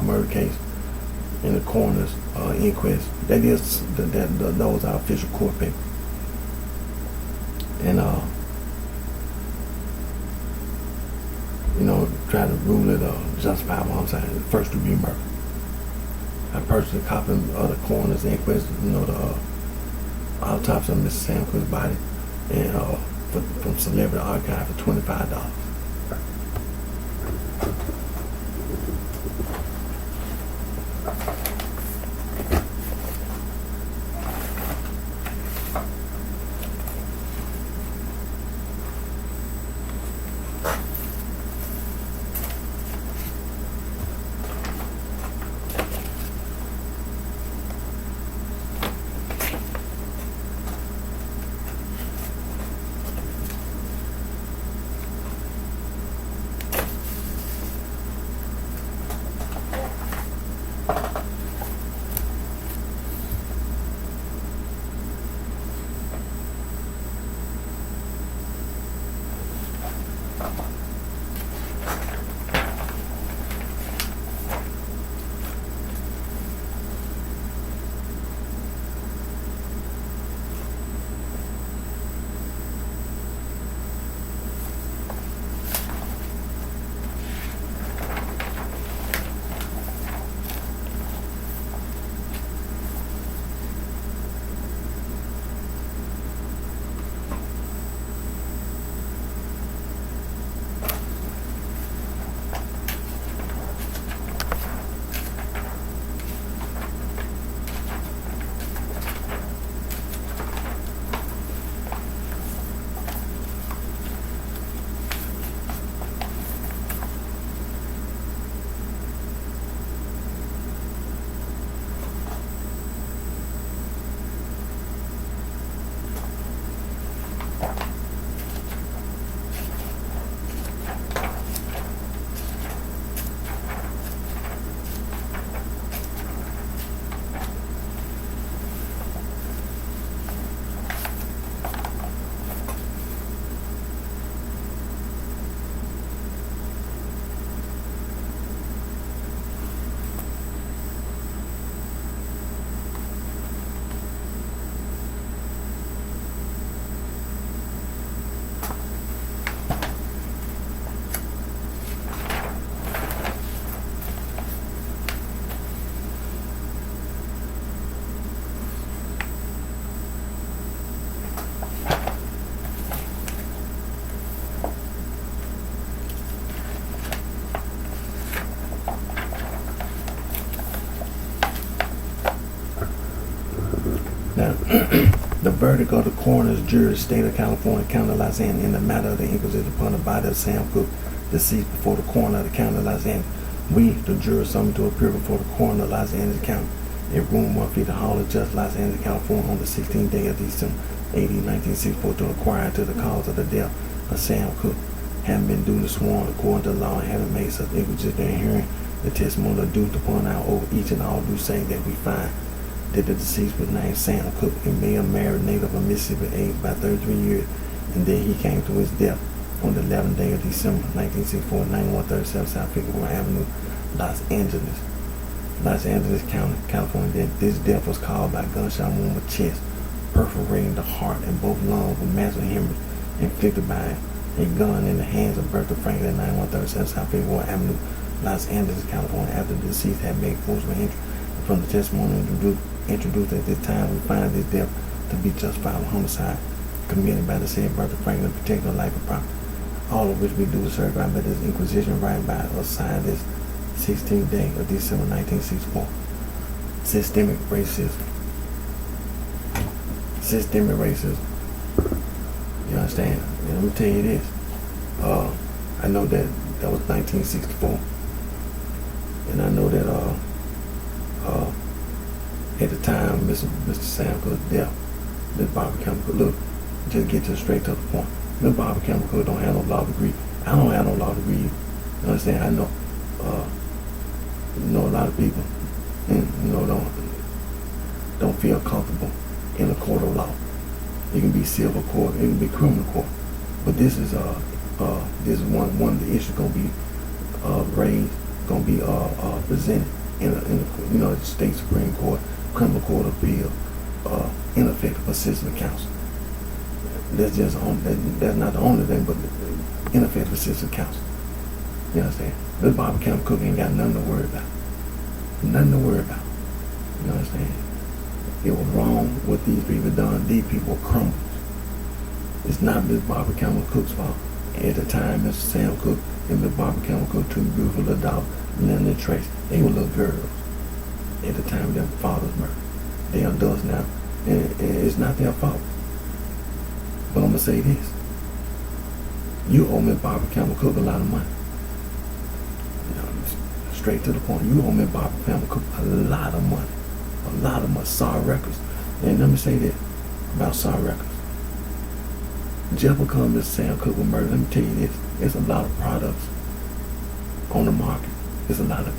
murder case in the coroner's inquest. Those are official court papers. And try to rule it justifiable homicide, first degree murder. I purchased a copy of the coroner's inquest, the autopsy of Mr. Sam Cooke's body, and from Celebrity Archive for $25. The verdict of the coroner's jury, State of California, County of Los Angeles, in the matter of the inquisition upon the body of Sam Cooke, deceased, before the coroner of the County of Los Angeles. We, the jury, summoned to appear before the coroner of Los Angeles County in room 150, Hall of Justice, Los Angeles, California, on the 16th day of December 18, 1964, to inquire into the cause of the death of Sam Cooke, having been duly sworn according to law and having made such inquisition and hearing the testimony of due upon our oath, each and all do say that we find that the deceased was named Sam Cooke, a male married native of Mississippi, aged about 33 years, and that he came to his death on the 11th day of December 1964 at 9137 South Figueroa Avenue, Los Angeles County, California. That this death was caused by a gunshot wound to the chest, perforating the heart and both lungs with massive hemorrhage inflicted by a gun in the hands of Bertha Franklin at 9137 South Figueroa Avenue, Los Angeles, California, after the deceased had made forcible entry. From the testimony introduced at this time, we find this death to be justifiable homicide committed by the said Bertha Franklin, protecting her life and property. All of which we do certified by this Inquisition right by us signed this 16th day of December 1964. Systemic racism. Systemic racism. You understand? And let me tell you this. I know that was 1964. And I know that at the time Mr. Sam Cooke's death, Miss Barbara Campbell, look, just get straight to the point. Miss Barbara Campbell don't have no law degree. I don't have no law degree. You understand? I know a lot of people and don't feel comfortable in a court of law. It can be civil court, it can be criminal court. But this is one of the issues gonna be raised, gonna be presented in the state Supreme Court, criminal court of appeal, ineffective assistance counsel. That's not the only thing, but ineffective assistance counsel. You understand? Miss Barbara Campbell Cooke ain't got nothing to worry about. Nothing to worry about. You understand? It was wrong what these people done. These people were criminals. It's not Miss Barbara Campbell Cooke's fault. At the time, Mr. Sam Cooke and Miss Barbara Campbell Cooke, two beautiful little daughters, Linda and Tracy, they were little girls at the time of their father's murder. They are adults now, and it's not their fault. But I'm gonna say this: you owe Miss Barbara Campbell Cooke a lot of money. Straight to the point. You owe Miss Barbara Campbell Cooke a lot of money. A lot of money. Sorry Records. And let me say this about Sorry Records. Just because Mr. Sam Cooke was murdered, let me tell you this: there's a lot of products on the market. There's a lot of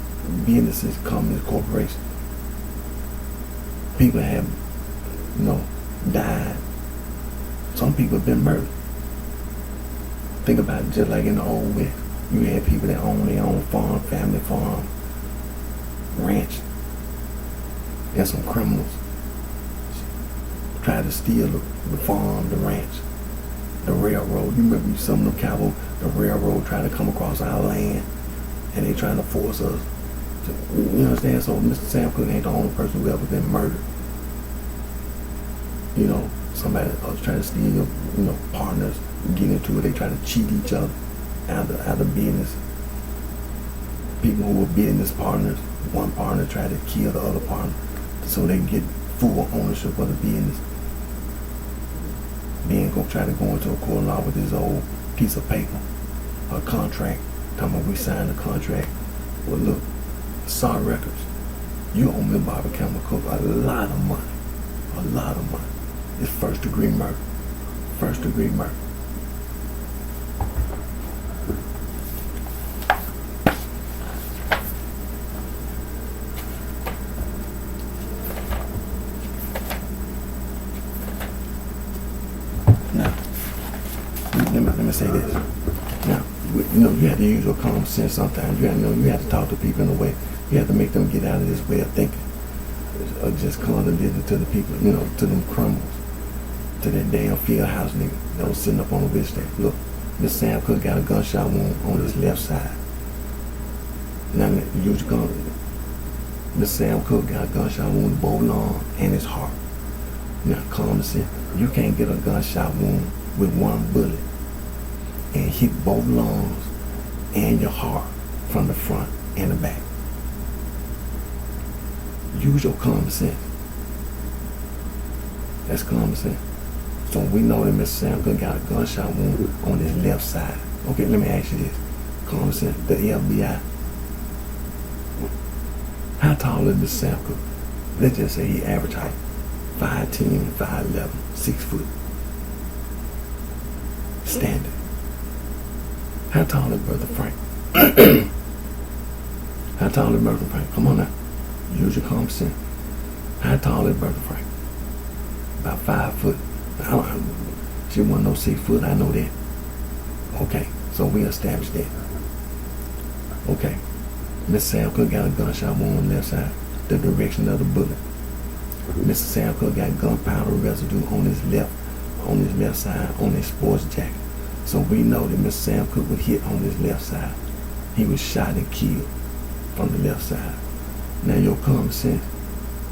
businesses, companies, corporations. People have, died. Some people have been murdered. Think about it, just like in the old West. You had people that own their own farm, family farm, ranch. And some criminals tried to steal the farm, the ranch, the railroad. You remember some of them cowboys, the railroad trying to come across our land, and they trying to force us to, you understand? So Mr. Sam Cooke ain't the only person who ever been murdered. Somebody else trying to steal your, partners, get into it. They try to cheat each other out of business. People who were business partners, one partner tried to kill the other partner so they can get full ownership of the business. Then go try to go into a court of law with this old piece of paper, a contract, talking about we signed a contract. Well, look, Sorry Records, you owe Miss Barbara Campbell Cooke a lot of money. A lot of money. It's first degree murder. First degree murder. Now, let me say this. Now, you have to use your common sense sometimes. You have to talk to people in a way. You have to make them get out of this way of thinking. Or just condemn to the people, to them criminals, to that damn field house nigga that was sitting up on the witness stand. Look, Miss Sam Cooke got a gunshot wound on his left side. Now, use your gun. Miss Sam Cooke got a gunshot wound in both lungs and his heart. Now, common sense, you can't get a gunshot wound with one bullet and hit both lungs and your heart from the front and the back. Use your common sense. That's common sense. So we know that Mr. Sam Cook got a gunshot wound on his left side. Okay, let me ask you this. Common sense, the FBI. How tall is Mr. Sam Cook? Let's just say he average height. 5'10 and 5'11, 6 foot. Standard. How tall is Brother Frank? How tall is Brother Frank? Come on now. Use your common sense. How tall is Brother Frank? About 5 foot. She wasn't no 6 foot, I know that. Okay, so we established that. Okay. Mr. Sam Cook got a gunshot wound on the left side, the direction of the bullet. Mr. Sam Cook got gunpowder residue on his left side, on his sports jacket. So we know that Mr. Sam Cook was hit on his left side. He was shot and killed from the left side. Now your common sense,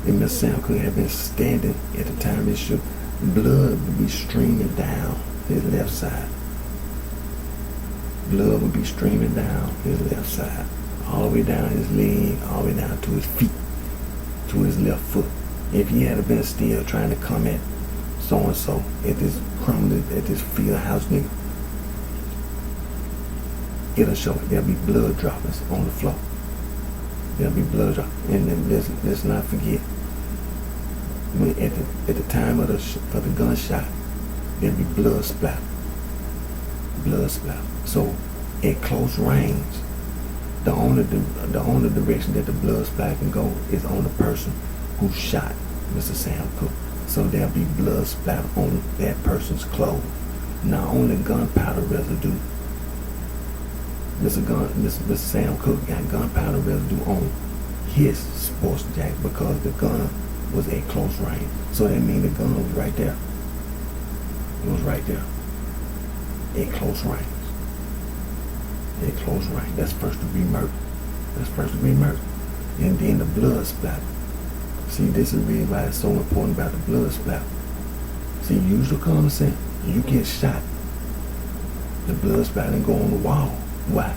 if Mr. Sam Cook had been standing at the time of his shoot, blood would be streaming down his left side. Blood would be streaming down his left side, all the way down his leg, all the way down to his feet, to his left foot. If he had been still trying to come at so-and-so at this criminal, at this field house nigga, it'll show it. There'll be blood droplets on the floor. There'll be blood droplets. And then let's not forget, when at the time of the gunshot, there'll be blood splatter. Blood splatter. So at close range, the only direction that the blood splatter can go is on the person who shot Mr. Sam Cook. So there'll be blood splatter on that person's clothes. Not only gunpowder residue. Mr. Sam Cook got gunpowder residue on his sports jacket because the gun was at close range. So that means the gun was right there. It was right there. At close range. At close range. That's first degree murder. That's first degree murder. And then the blood splatter. See, this is really why it's so important about the blood splatter. See, use your common sense. You get shot, the blood splatter and go on the wall. Why?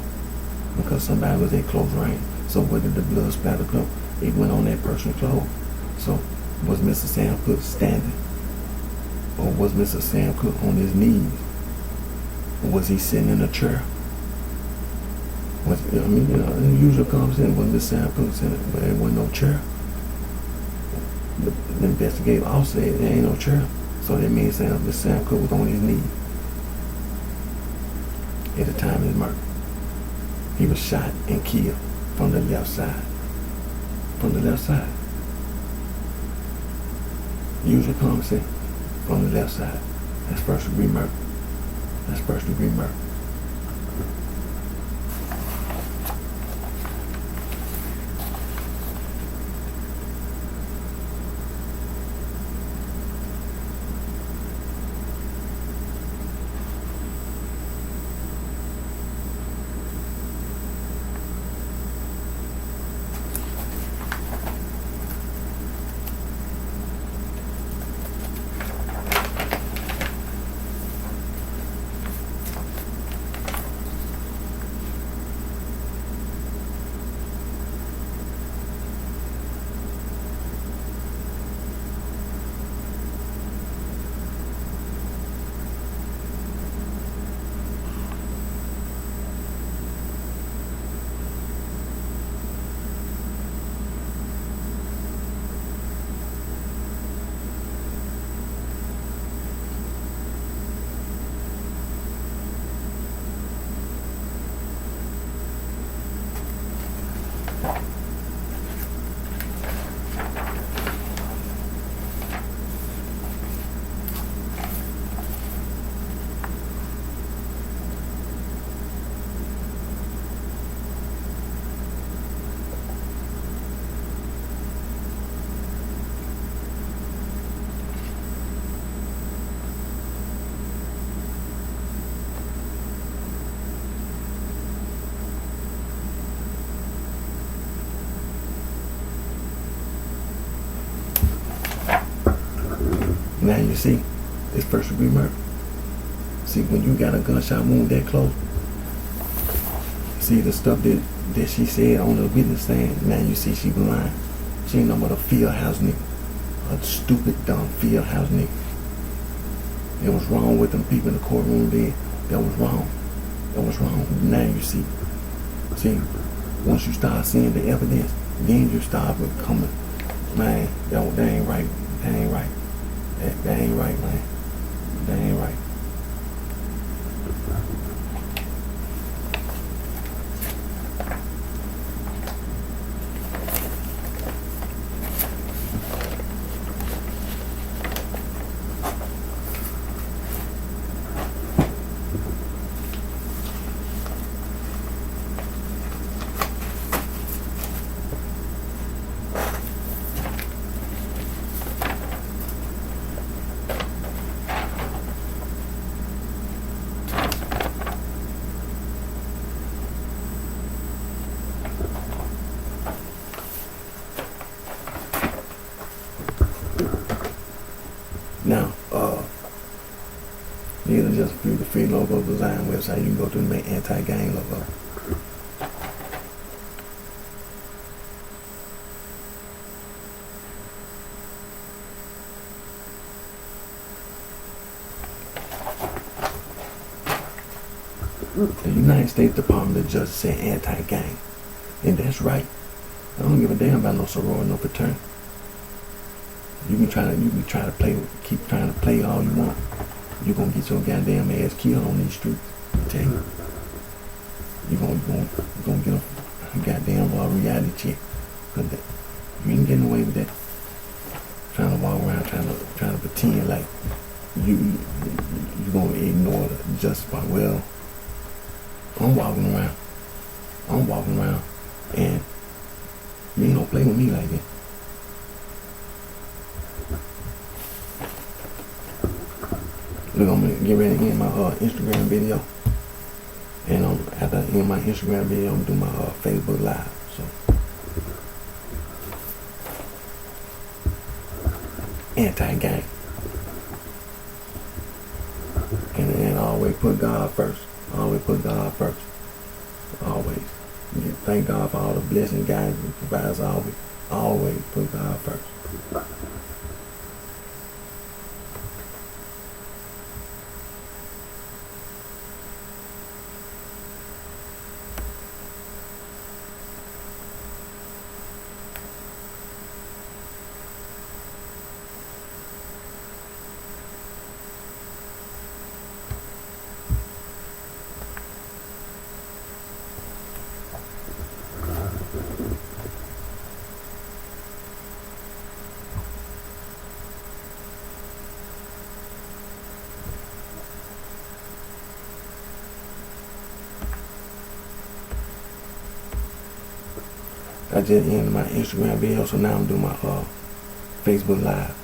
Because somebody was at close range. So where did the blood splatter go? It went on that person's clothes. So was Mr. Sam Cook standing? Or was Mr. Sam Cook on his knees? Or was he sitting in a chair? Use your common sense. Was Mr. Sam Cook sitting, but there wasn't no chair. The investigator also said there ain't no chair. So that means that Mr. Sam Cook was on his knees at the time of his murder. He was shot and killed from the left side. From the left side. Use your common sense. From the left side. That's first degree murder. That's first degree murder. Now you see, it's first degree murder. See, when you got a gunshot wound that close, see the stuff that she said on the witness stand, now you see she was lying. She ain't no but a field house nigga. a stupid, dumb field house nigga. It was wrong with them people in the courtroom then. That was wrong. That was wrong. Now you see. See, once you start seeing the evidence, then you start becoming, man, that ain't right. That ain't right. That ain't right, man. That ain't right. Now, these are just a few of the free logo design websites you can go to and make anti-gang logo. The United States Department of Justice said anti-gang, and that's right. I don't give a damn about no sorority, no fraternity. You can try to play, keep trying to play all you want. You're gonna get your goddamn ass killed on these streets. I tell you, you're gonna get a goddamn reality check. Cause you ain't getting away with that. Trying to walk around, trying to pretend like you gonna ignore the justice part. Well, I'm walking around, and you ain't gonna play with me like that. Look, I'm gonna get ready to end my Instagram video, and after I end my Instagram video, I'm gonna do my Facebook Live. So, anti-gang, and always put God first. Always put God first. Always. Thank God for all the blessings God provides. Always put God first. I just ended my Instagram video, so now I'm doing my Facebook Live.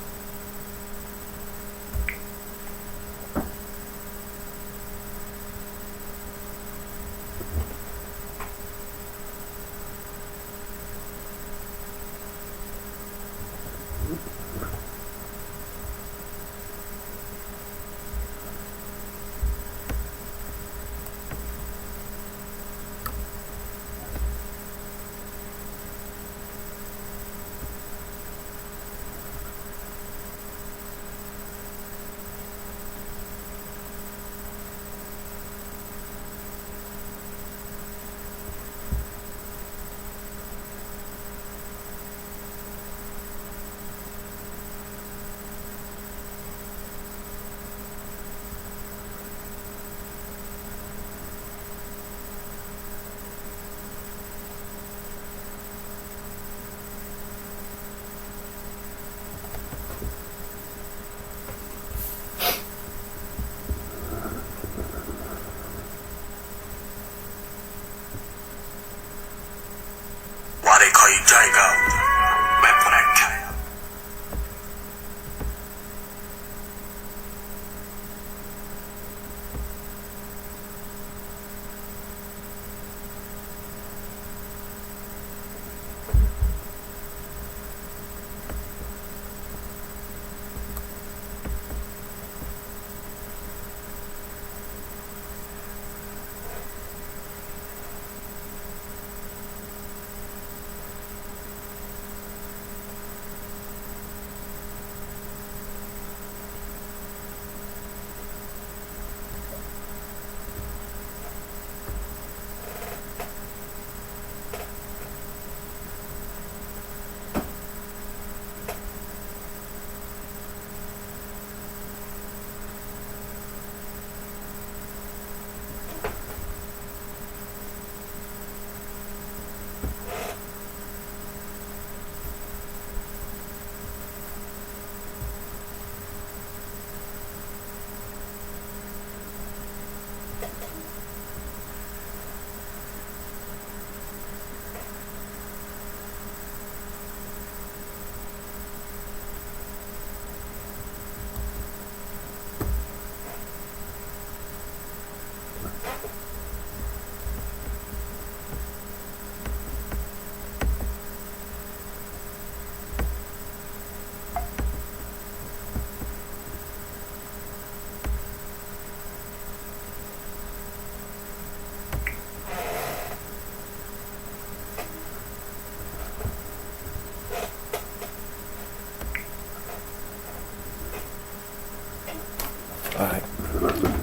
Alright.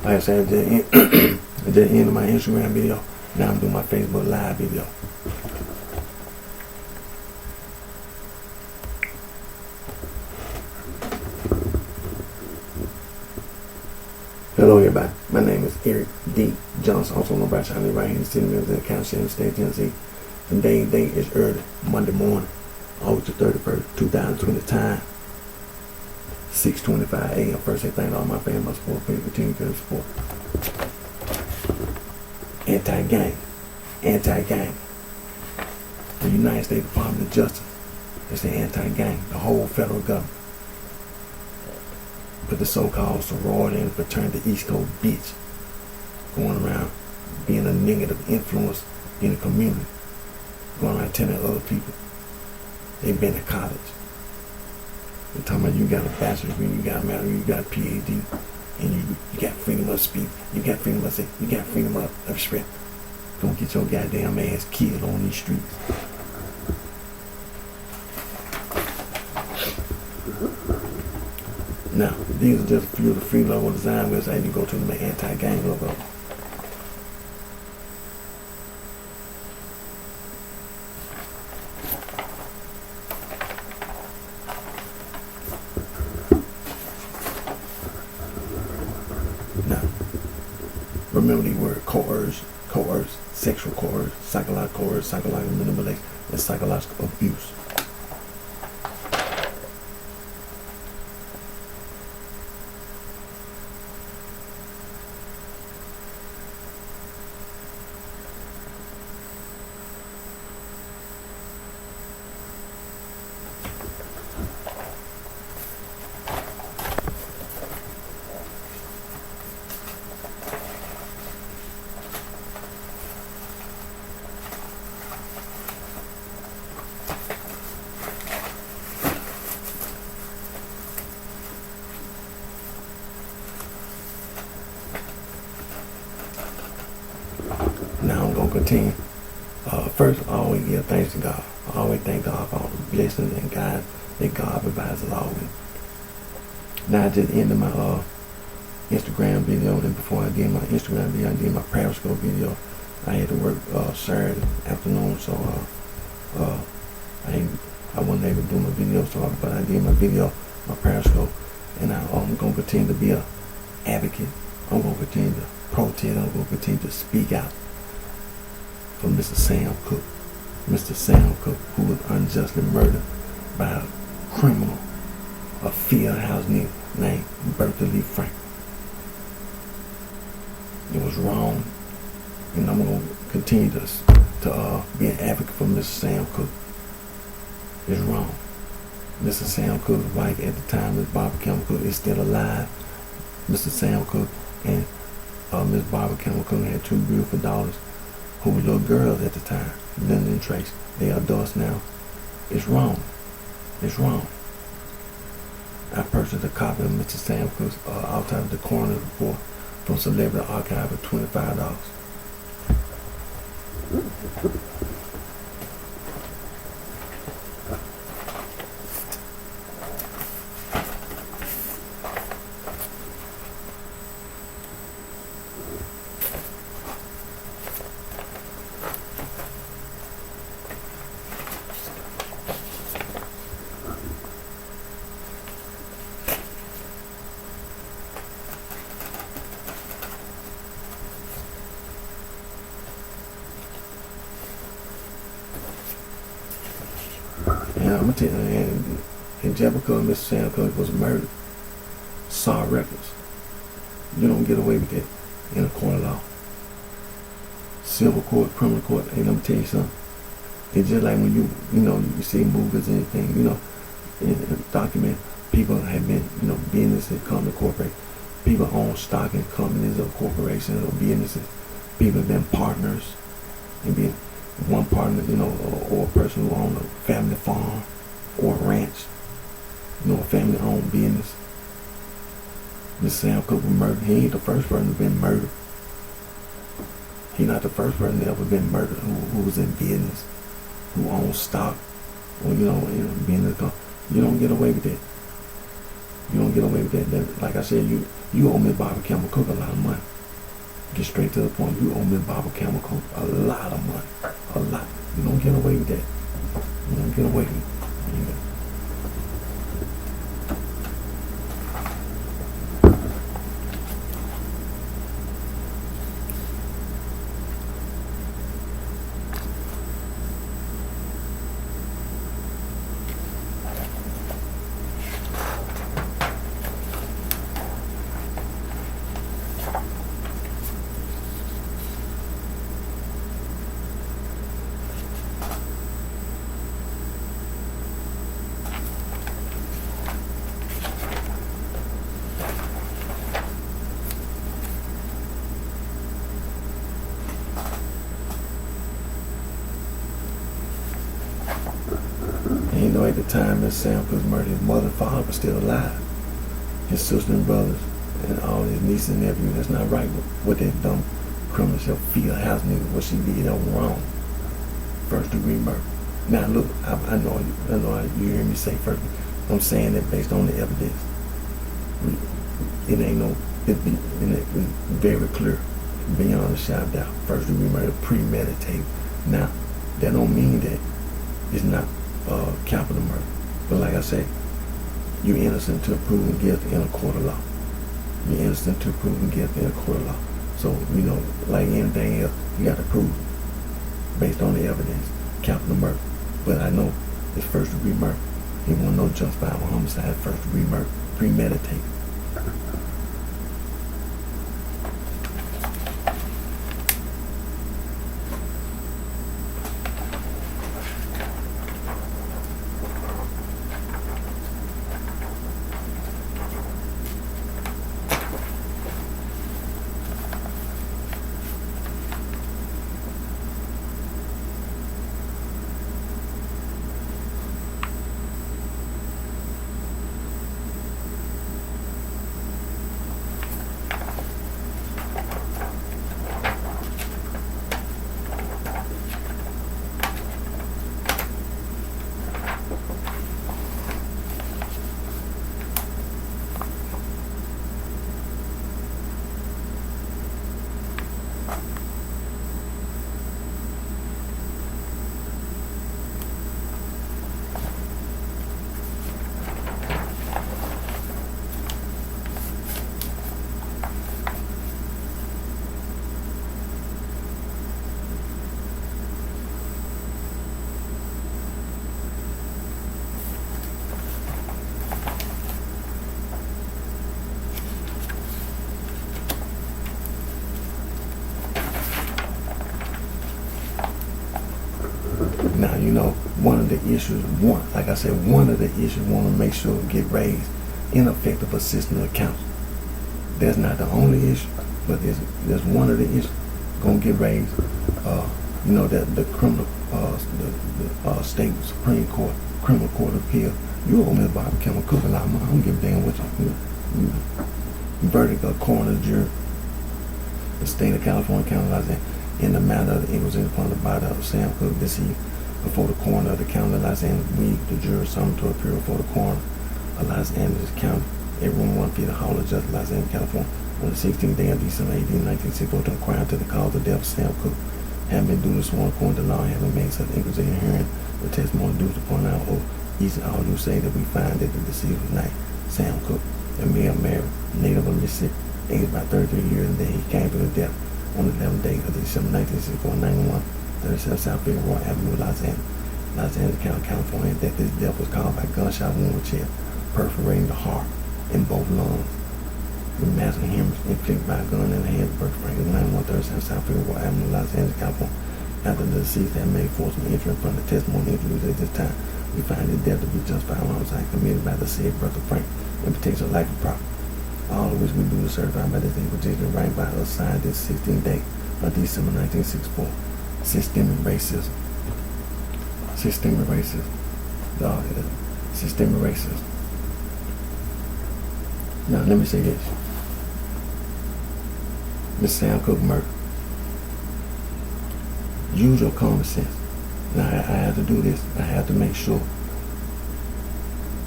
Like I said, at the end of my Instagram video, now I'm doing my Facebook Live video. Hello everybody, my name is Eric D. Johnson, also known by BrightShine, right here in the city of the county, state of Tennessee. Today's date is early, Monday morning, August the 31st, 2020 time, 6:25 a.m. First, I thank all my family, my support, people continue to support. Anti-gang. The United States Department of Justice is the anti-gang, the whole federal government. But the so-called sorority and fraternity East Coast bitch going around being a negative influence in the community, going around telling other people they've been to college. They're talking about you got a bachelor's degree, you got a master's, you got a PhD, and you got freedom of speech, you got freedom of sex, you got freedom of expression. Don't get your goddamn ass killed on these streets. Now, these are just a few of the free logo design websites you go to make anti-gang logo. Now, remember the word coerce, sexual coerce, psychological manipulation, and psychological abuse. Now I'm going to continue. First, I always give thanks to God. I always thank God for all the blessings and guidance that God provides us always. Now I just ended my Instagram video, and before I did my Instagram video, I did my Periscope video. I had to work Saturday afternoon, so I wasn't able to do my video, but I did my video, my Periscope, and I'm going to continue to be an advocate. I'm going to continue to protest. I'm going to continue to speak out for Mr. Sam Cooke. Mr. Sam Cooke, who was unjustly murdered by a criminal, a field house nigga named Bertha Lee Franklin. It was wrong, and I'm going to continue to be an advocate for Mr. Sam Cooke. It's wrong. Mr. Sam Cooke's wife at the time, Ms. Barbara Campbell Cooke, is still alive. Mr. Sam Cooke and Ms. Barbara Campbell Cooke had two beautiful daughters who were little girls at the time, Linda and Trace. They are adults now. It's wrong. It's wrong. I purchased a copy of Mr. Sam Cooke's outside of the coroner's report from Celebrity Archive for $25. And I'm going to tell you, and Jericho and Mr. Sam Cooke was murdered. Saw records. You don't get away with that in a court of law. Civil court, criminal court, and let me tell you something. It's just like when you see movies and anything, in a document, people have been, businesses come to corporate. People own stock in companies or corporations or businesses. People have been partners and been one partner, or a person who owns a family farm or a ranch, a family-owned business. Mr. Sam Cooke was murdered. He ain't the first person to been murdered. He not the first person that ever been murdered who was in business, who owns stock, or in business. You don't get away with that. You don't get away with that. Like I said, you owe me Barbara Campbell Cook a lot of money. Get straight to the point. You owe me Barbara Campbell Cook a lot of money. A lot. You don't get away with that. You don't get away with it. Yeah. And you know, at the time that Sam Cooke murdered, his mother and father were still alive. His sister and brothers and all his nieces and nephews. That's not right. What that dumb criminal shall feel house nigga, what she did that was wrong. First degree murder. Now look, I know you hear me say first. I'm saying that based on the evidence. It ain't no, it's very clear, beyond a shadow of doubt. First degree murder, premeditated. Now, that don't mean that it's not capital murder. But like I say, you're innocent to proven guilty in a court of law. You're innocent to proven guilty in a court of law. So, you know, like anything else, you got to prove based on the evidence, capital murder. But I know it's first degree murder. He won't know justifiable homicide, first degree murder, premeditated. Now, you know, one of the issues, one of the issues want to make sure get raised, ineffective assistance of counsel. That's not the only issue, but there's one of the issues going to get raised. You know, that the criminal, the state Supreme Court, criminal court of appeal, you owe me Barbara Campbell Cook a lot of money. I don't give a damn what you know. Verdict of coroner's jury, the state of California, County of Los Angeles, in the matter of the inquisition upon the body of Sam Cooke deceased before the coroner of the county of Los Angeles, we, the jury, summoned to appear before the coroner of Los Angeles County, at room 1 feet of Hall of Justice, Los Angeles, California, on the 16th day of December 18, 1964, to inquire to the cause of death of Sam Cooke, having been duly sworn according to law, having made such inquisition hearing the testimony due upon our oath. Each and all do say that we find that the deceased was not Sam Cooke, a male married, native of Mississippi, aged about 33 years, and that he came to his death on the 11th day of December 1964, 9137 South Figueroa Avenue, Los Angeles County, California, that this death was caused by gunshot wound which had perforating the heart in both lungs. The massive hemorrhage inflicted by a gun in the head of Berkeley Franklin, 9137 South Figueroa Avenue, Los Angeles, California. After the deceased had made forcible entry from the testimony introduced at this time, we find his death to be justified homicide committed by the said Berkeley Franklin in protection of life and property. All of which we do certified by this inquisition right by us signed this 16th day of December 1964. Systemic racism. Systemic racism. Systemic racism. Now let me say this. Miss Sam Cooke murder. Use your common sense. Now I have to do this. I have to make sure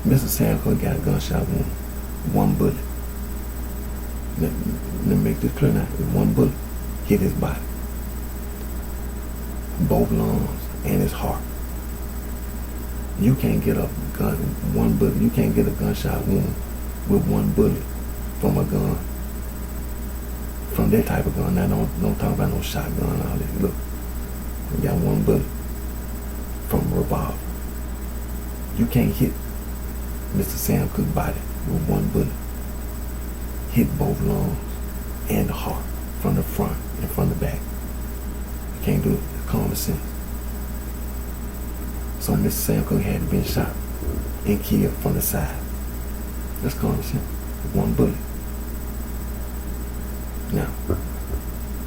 Mr. Sam Cooke got a gunshot wound One bullet. Let me make this clear now. One bullet hit his body, both lungs and his heart. You can't get a gun, one bullet. You can't get a gunshot wound with one bullet from a gun, from that type of gun. Now don't talk about no shotgun and all this. Look, you got one bullet from a revolver. You can't hit Mr. Sam Cooke's body with one bullet. Hit both lungs and the heart from the front and from the back. You can't do it. It's common sense. So Mr. Sam Cooke had to be shot and killed from the side. That's common sense. One bullet. Now,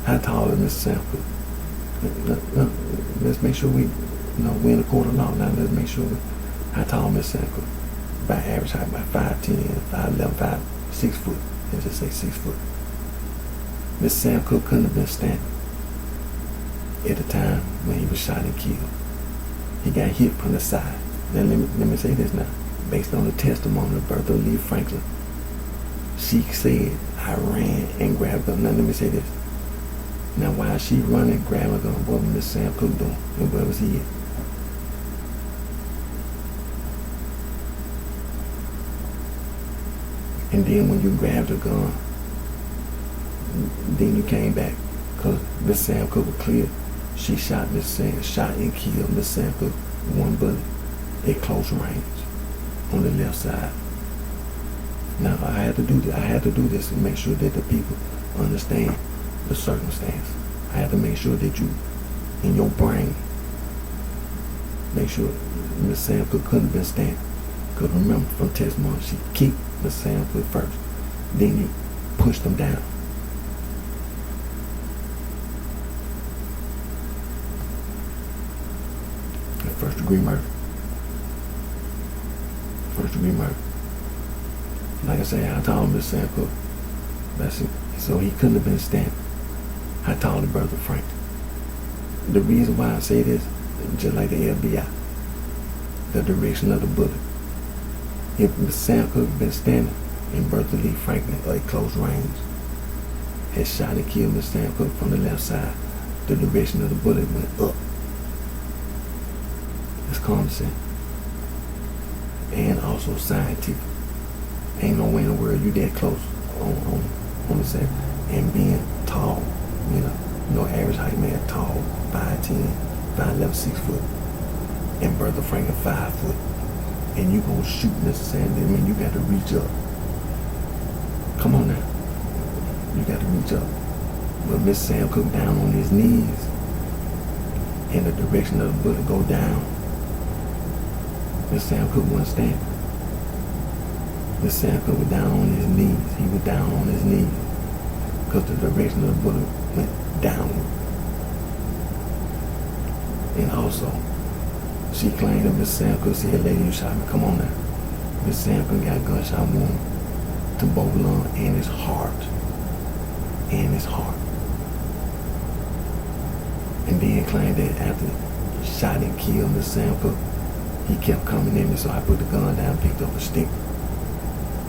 how tall is Mr. Sam Cooke? Let's make sure we're in a court of law. Now let's make sure how tall Mr. Sam Cooke. By average height, about 5'10", 5'11", 6 foot. Let's just say 6 foot. Mr. Sam Cooke couldn't have been standing at the time when he was shot and killed. He got hit from the side. Now let me say this now. Based on the testimony of Bertha Lee Franklin, she said, I ran and grabbed a gun. Now let me say this. Now while she running, grabbing a gun, what was Mr. Sam Cooke doing? And where was he at? And then when you grabbed a gun, then you came back, because Miss Sam Cooke was clear. She shot and killed Miss Sam Cooke with one bullet at close range on the left side. Now I had to do this to make sure that the people understand the circumstance. I had to make sure that you, in your brain, make sure Miss Sam Cooke couldn't have been standing. Because remember from testimony, she kicked Miss Sam Cooke first, then you pushed them down. First degree murder. First degree murder. Like I say, how tall Miss Sam Cooke? That's it. So he couldn't have been standing. How tall is Bertha Franklin? The reason why I say this, just like the FBI, the direction of the bullet. If Miss Sam Cooke had been standing and Bertha Lee Franklin at close range had shot and killed Miss Sam Cooke from the left side, the direction of the bullet went up. It's common sense. And also scientific. Ain't no way in the world you that close on the set. And being tall, no average height man, tall, 5'10", 5'11", 6 foot. And Bertha Franklin 5 foot. And you gonna shoot Mr. Sam, I mean you got to reach up. Come on now. You got to reach up. But Mr. Sam Cooke down on his knees. And the direction of the bullet go down. Mr. Sam Cooke wasn't standing. Mr. Sam Cooke was down on his knees. He was down on his knees. Because the direction of the bullet went downward. And also, she claimed that Mr. Sam Cooke said, lady, you shot me. Come on now. Mr. Sam Cooke got a gunshot wound to both lungs and his heart. And his heart. And then claimed that after he shot and killed Mr. Sam Cooke, he kept coming in me, so I put the gun down, picked up a stick.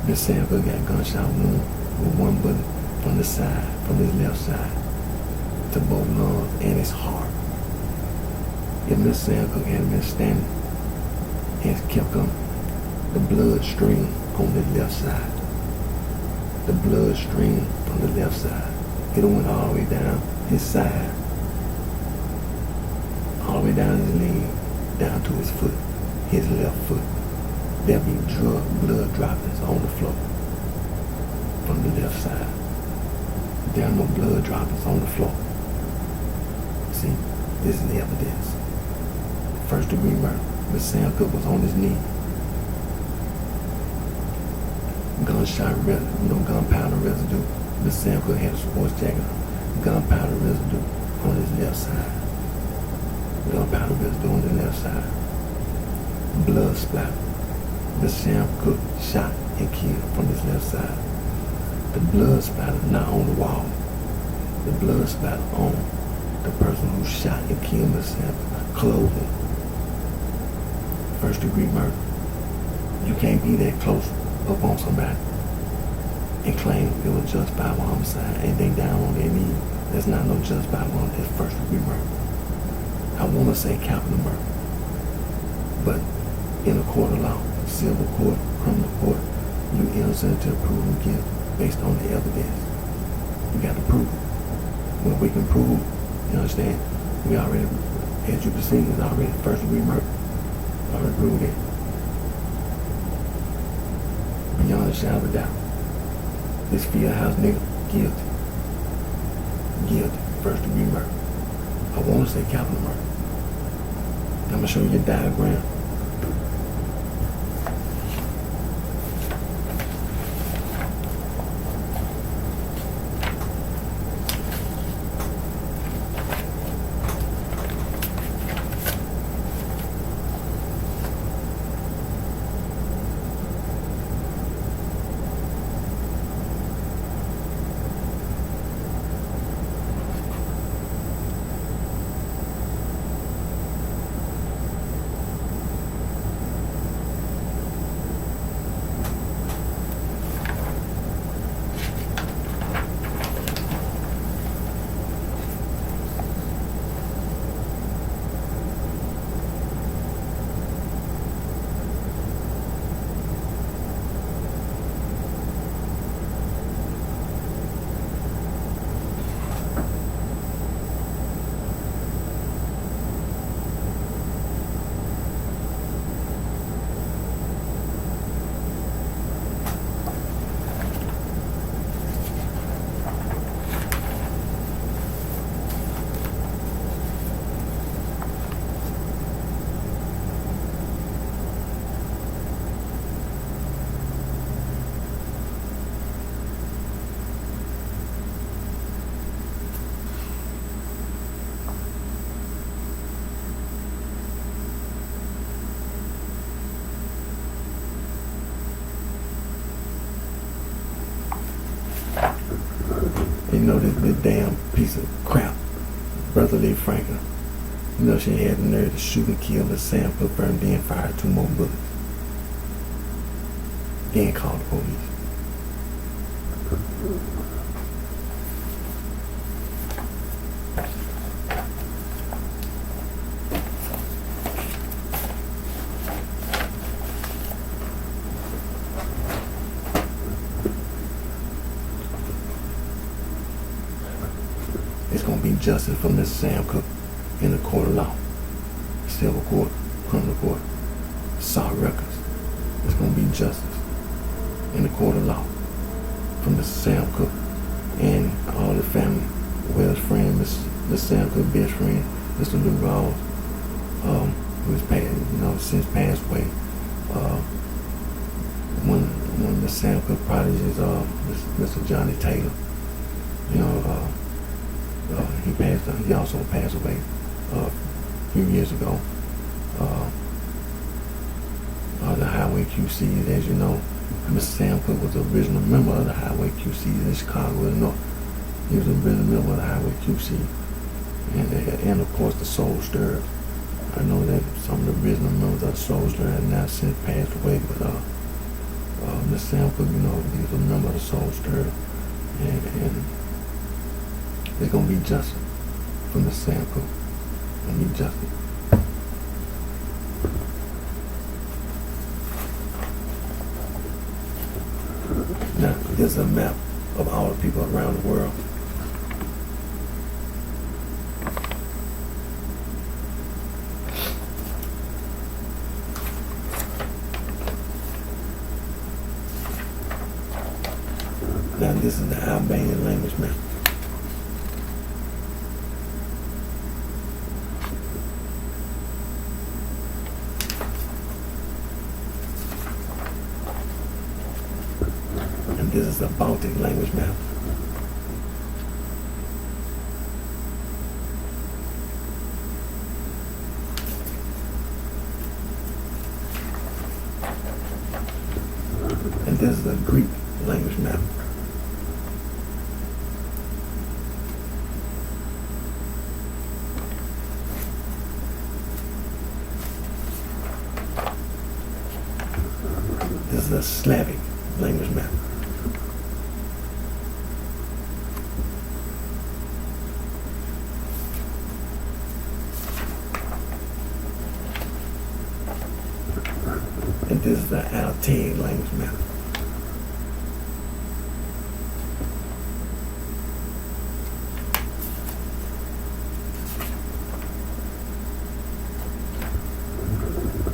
Mr. Sam Cooke got a gunshot wound with one bullet from the side, from his left side, to both lungs and his heart. If Mr. Sam Cooke had been standing and kept coming, the blood stream on the left side, the blood stream from the left side, it went all the way down his side, all the way down his leg, down to his foot, his left foot. There'll be blood droplets on the floor from the left side. There are no blood droplets on the floor. See, this is the evidence. First degree murder. Mr. Sam Cooke was on his knee. Gunshot residue, gunpowder residue. Mr. Sam Cooke had a sports jacket on. Gunpowder residue on his left side. Gunpowder residue on the left side. Blood splatter. Mr. Sam Cooke shot and killed from his left side. The blood splatter not on the wall. The blood splatter on the person who shot and killed Mr. Sam Cooke. Clothing. First degree murder. You can't be that close up on somebody and claim it was justifiable homicide and they down on their knees. That's not no justifiable, that's first degree murder. I want to say capital murder, but in a court of law, civil court, criminal court, you innocent until proven guilty based on the evidence. You got to prove it. When we can prove, you understand, we already, as you can see, it's already first degree murder. Already proved it. Beyond a shadow of a doubt. This field house nigga, guilty. Guilty, first degree murder. I want to say capital murder. I'm going to show you a diagram. You know, this damn piece of crap, Brother Lee Franklin. You know, she had the nerve to shoot and kill the Sam Cooper and then fire 2 more bullets. Then call the police. It's going to be justice for Mr. Sam Cooper in the court of law, civil court, criminal court, Salt records. It's going to be justice in the court of law for Mr. Sam Cooper and all the family, well, his friend, Mr. Sam Cooper's best friend, Mr. Lou Rawls, who's since passed away. One of Mr. Sam Cooper prodigies, Mr. Johnny Taylor. He also passed away a few years ago. The Highway QC, as you know, Mr. Sam Cooke was the original member of the Highway QC in Chicago, Illinois. He was the original member of the Highway QC, and of course the Soul Stirrers. I know that some of the original members of the Soul Stirrers have now since passed away, but Mr. Sam Cooke, he was a member of the Soul Stirrers, and there's gonna be justice for Mr. Sam Cooke. Gonna be justice. Now, this is a map of all the people around the world. Now, this is the Albanian language map. This is the Baltic language map. And this is the Greek language map. This is the Slavic language map. this is the Altaic language map.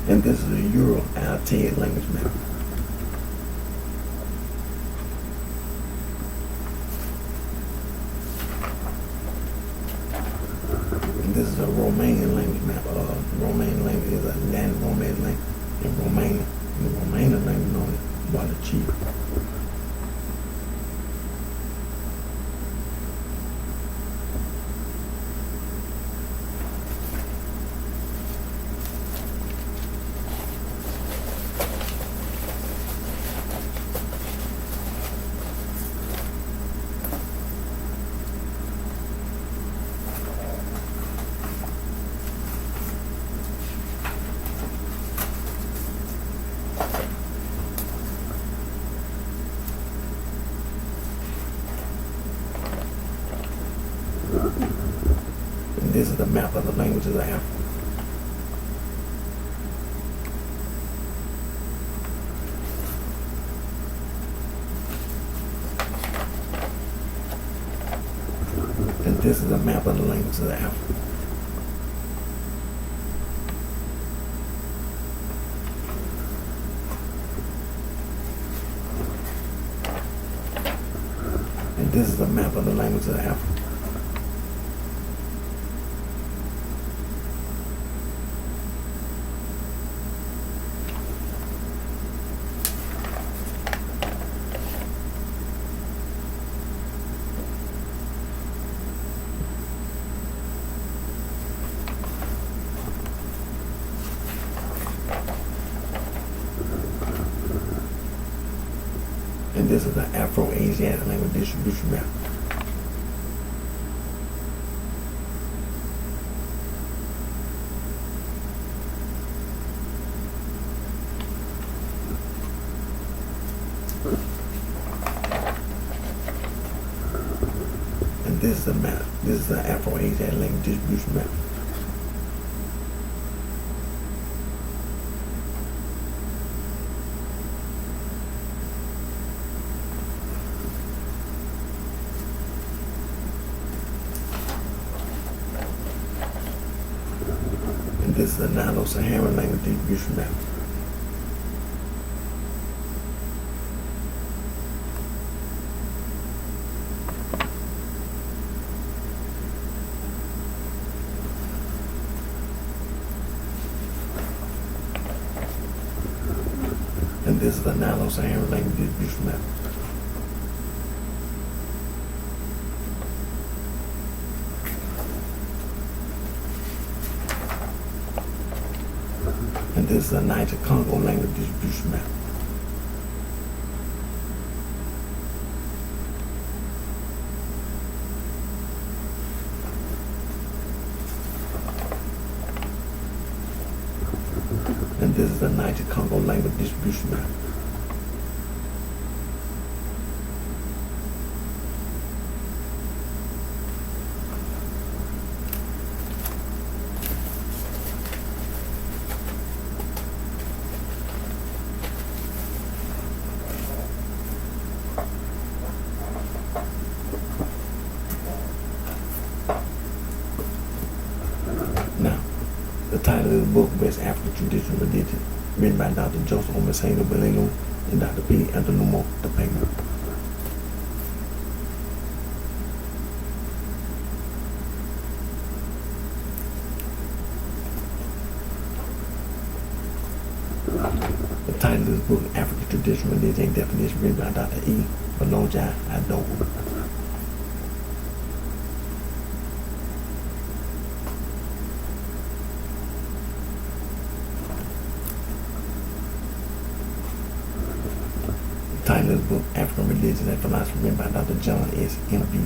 And this is a Euro-Altaic language map. And this is a Romanian language map. Romanian language is a Latin Romanian language in Romania. The Romanian language known as Wallachia. And this is the map of the languages of Africa. And this is a map of the languages of Africa. And this is a map of the languages of Africa. And this is the Afro-Asiatic language distribution map. And this is the map. This is the Afro-Asiatic language distribution map. This is the Nilo-Saharan language distribution map. And this is the Nilo-Saharan language distribution map. And this is the Niger-Congo language distribution map. And this is the Niger-Congo language distribution map. Now, the title of the book, West African Traditional Religion, written by Dr. Joseph Omaseno Belelo and Dr. P. Antonumo Topanga. The title of this book, African Traditional Religion, definition, written by Dr. E. Baloja Adobu. Title of the book, African Religion and Philosophy, written by Dr. John S. M.B.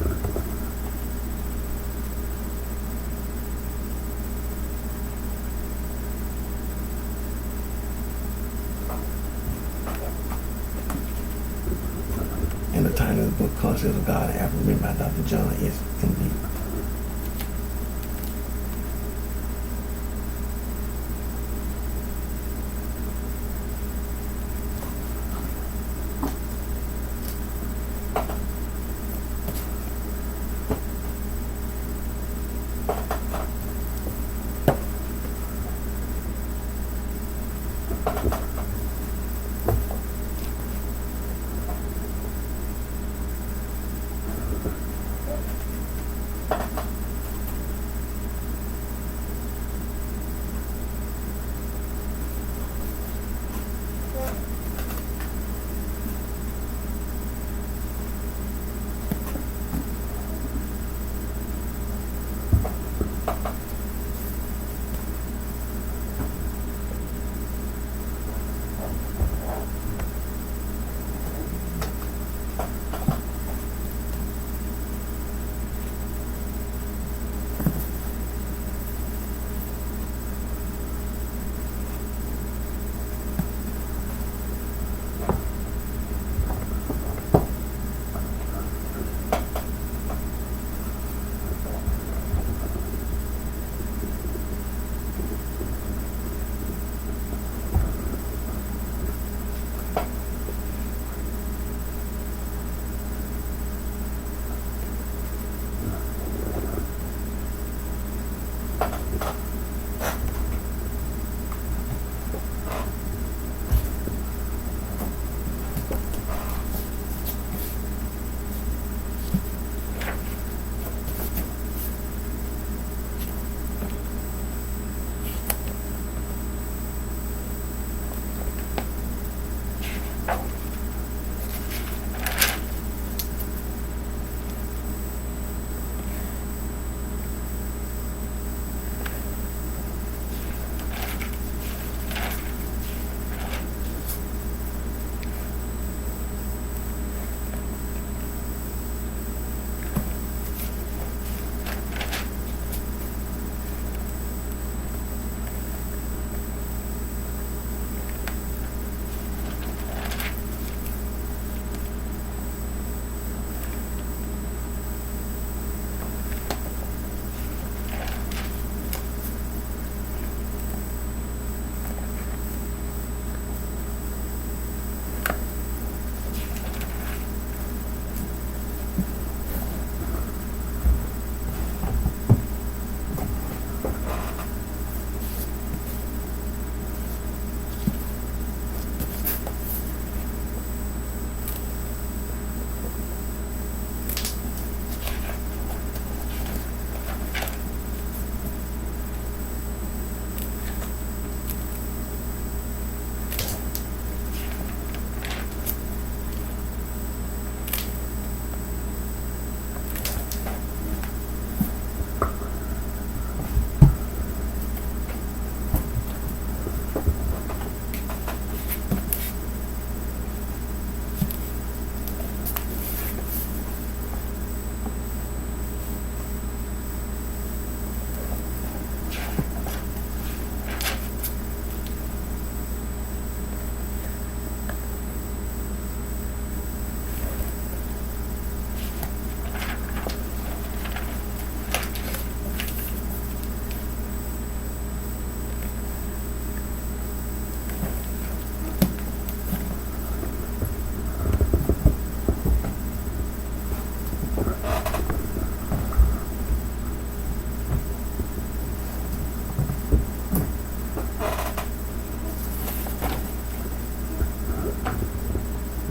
And the title of the book, Concepts of God in Africa, written by Dr. John S. M.B.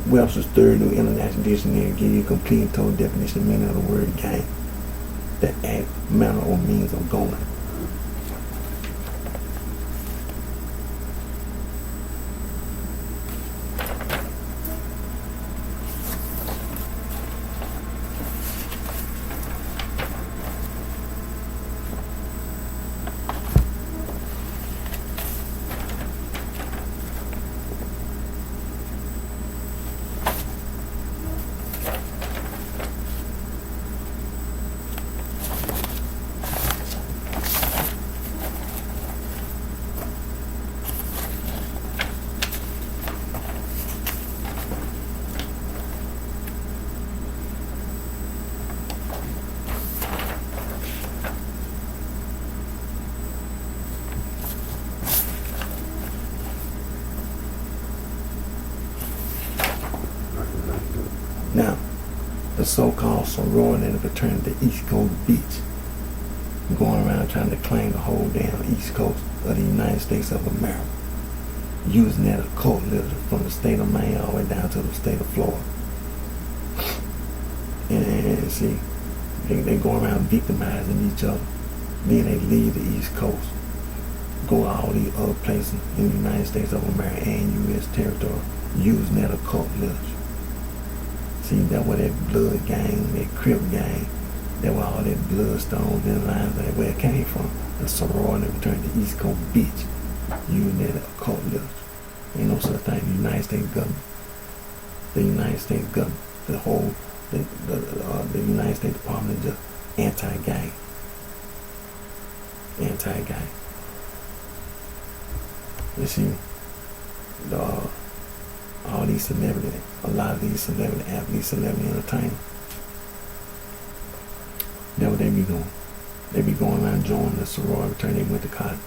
Webster's Third New International Dictionary give you a complete and total definition and meaning of the word game. The act, manner, or means of going. Now, the so-called sorority and fraternity East Coast Beach, going around trying to claim the whole damn East Coast of the United States of America, using that occult literature from the state of Maine all the way down to the state of Florida. And see, they go around victimizing each other. Then they leave the East Coast, go to all these other places in the United States of America and U.S. territory, using that occult literature. See, that where that blood gang, that Crip gang, that where all that bloodstones and lines, that where it came from. The sorority and fraternity East Coast Beach, using that occult literature. Ain't no such thing. The United States government, the United States government, the whole, the United States Department is just anti-gang. Anti-gang. You see, all these celebrities, a lot of these celebrity athletes, celebrity entertainers, that's what they be doing. They be going around joining the sorority fraternity. They went to college.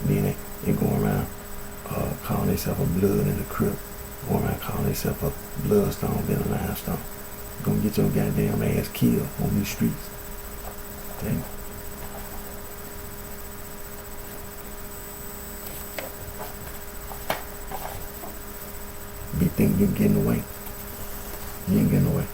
Then they go around calling themselves a blood in the Crip. Go around calling themselves a bloodstone in a limestone. Gonna get your goddamn ass killed on these streets. Okay? Be thinking you're getting away. You ain't getting away.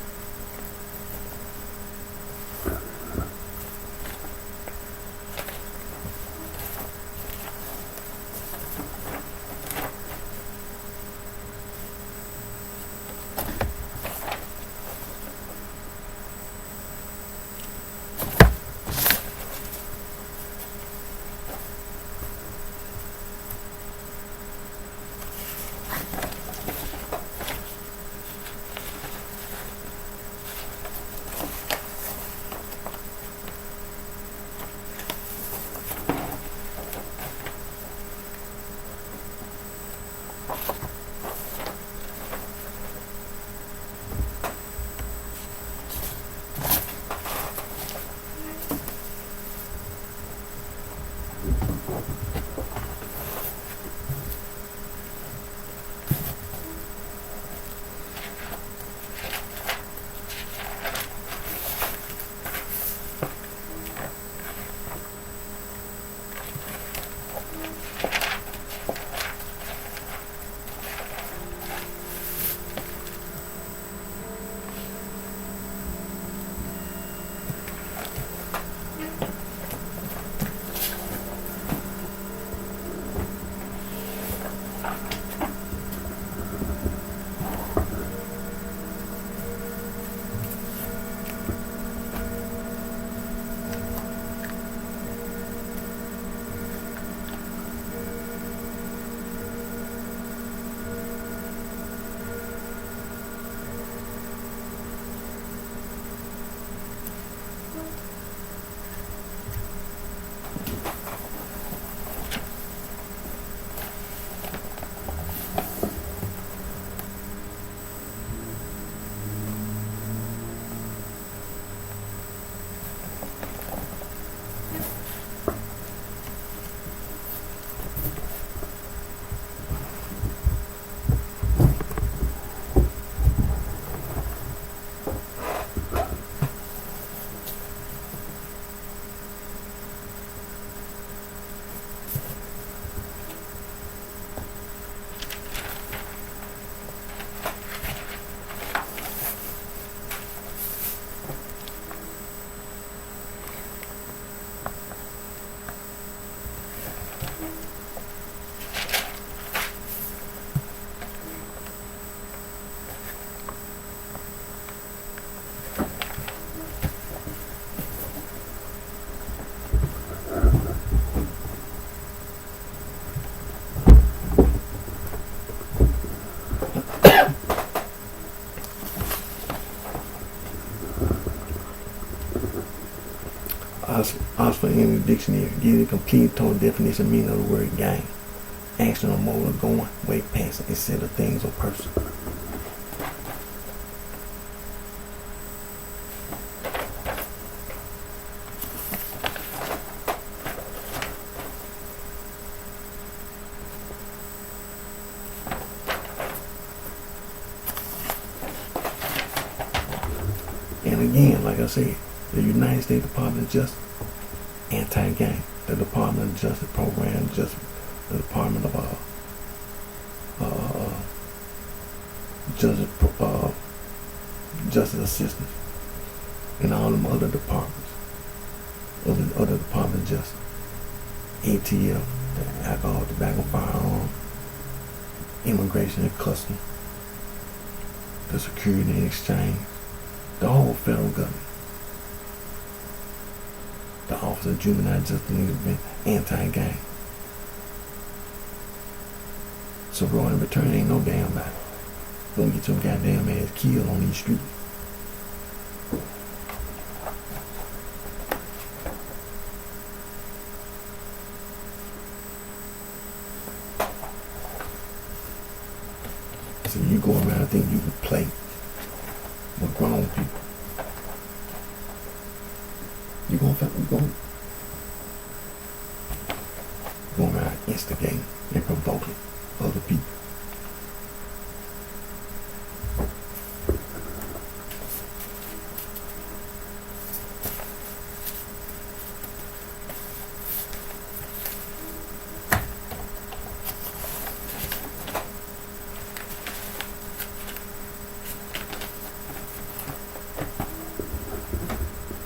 Oxford English Dictionary gives a complete total definition and meaning of the word gang. Action or mode of going, way past a set of things or person. And again, like I said, the United States Department of Justice, anti-gang. The Department of Justice Program Justice, the Department of Justice Assistance, and all them other departments, other Department of Justice, ATF, the Alcohol, Tobacco, Firearm, Immigration and Customs, the Security and Exchange, the whole federal government, the Office of Juvenile Justice and Legal, anti-gang. So roll in return ain't no damn battle. Gonna get your goddamn ass killed on these streets. So you go around and think you can play with grown people. You go around instigating and provoking other people.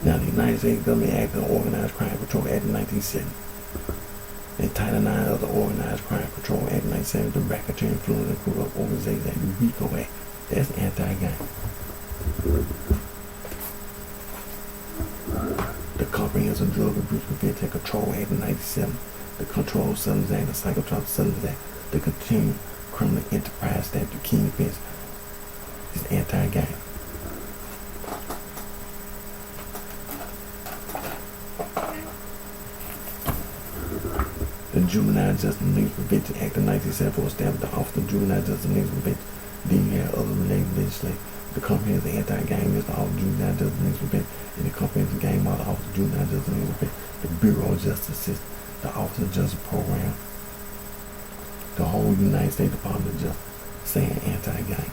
Now, the United States Government Act of Organized Crime Control Act of 1970 and Title IX of the Organized Crime Control Act of 1970, the Racketeer Influence and Corrupt Organization Act, the RICO Act. That's anti-gang. The Comprehensive Drug Abuse Prevention and Control Act of 1970, the Controlled Substances Act, the Psychotropic Substances Act, the Continuing Criminal Enterprise Statute, the Kingpins is anti-gang. The Juvenile Justice and Legal Prevention Act of 1974 established the Office of Juvenile Justice and Legal Prevention. Then you have other related legislation. The Comprehensive Anti-Gang List, the Office of Juvenile Justice and Legal Prevention, and the Comprehensive Gang Law, the Office of Juvenile Justice and Legal Prevention, the Bureau of Justice System, the Office of Justice Program, the whole United States Department of Justice saying anti-gang.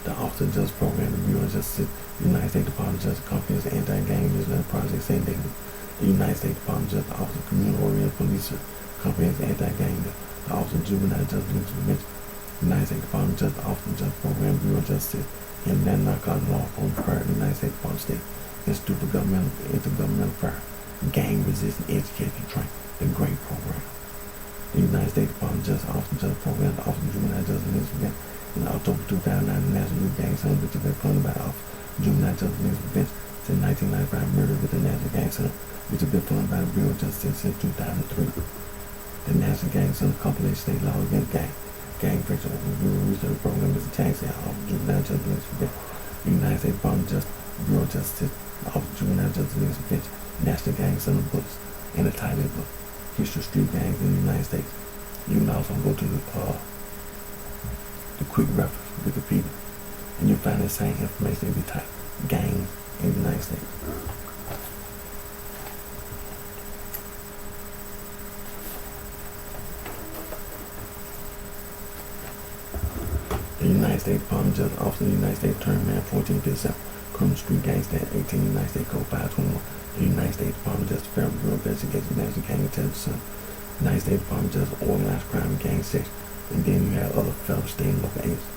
The Office of Justice Program, the Bureau of Justice System, the United States Department of Justice, Comprehensive Anti-Gang Legislative Project saying they do. The United States Department of Justice, the Office of Community-Oriented Police, Comprehensive Anti-Gang List, the Office of Juvenile Justice and Legal Prevention, the United States Department of Justice, the Office of Justice Program, Bureau of Justice, and Land Narcotics Law Enforcement Prior to the United States Department of State, Institute for Intergovernmental Affairs, Gang Resistance Education Training, the GREAT Program. The United States Department of Justice, Office of Justice Program, the Office of Juvenile Justice and Legal Prevention, in October 2009, the National Youth Gang Center, which has been funded by the Office of Juvenile Justice and Legal Prevention since 1995, murder with the National Gang Center, which has been funded by the Bureau of Justice since 2003. The National Gang Center compilation state laws against gang friction over the Bureau of Research Program is a tax out of Juvenile Justice and Legal Prevention. The United States Department of Justice, Bureau of Justice, the Office of Juvenile Justice and Legal Prevention, National Gang Center books, and the title book, History of Street Gangs in the United States. You can also go to the quick reference, Wikipedia, and you'll find the same information if you type gangs in the United States. The United States Department of Justice, Office of the United States Attorney, Man 1457, Criminal Street Gang Statute 18, United States Code 521, the United States Department of Justice, Federal Bureau of Investigation, National Gang Intelligence Center, United States Department of Justice, Organized Crime and Gang Section, and then you have other federal, state, and local agencies.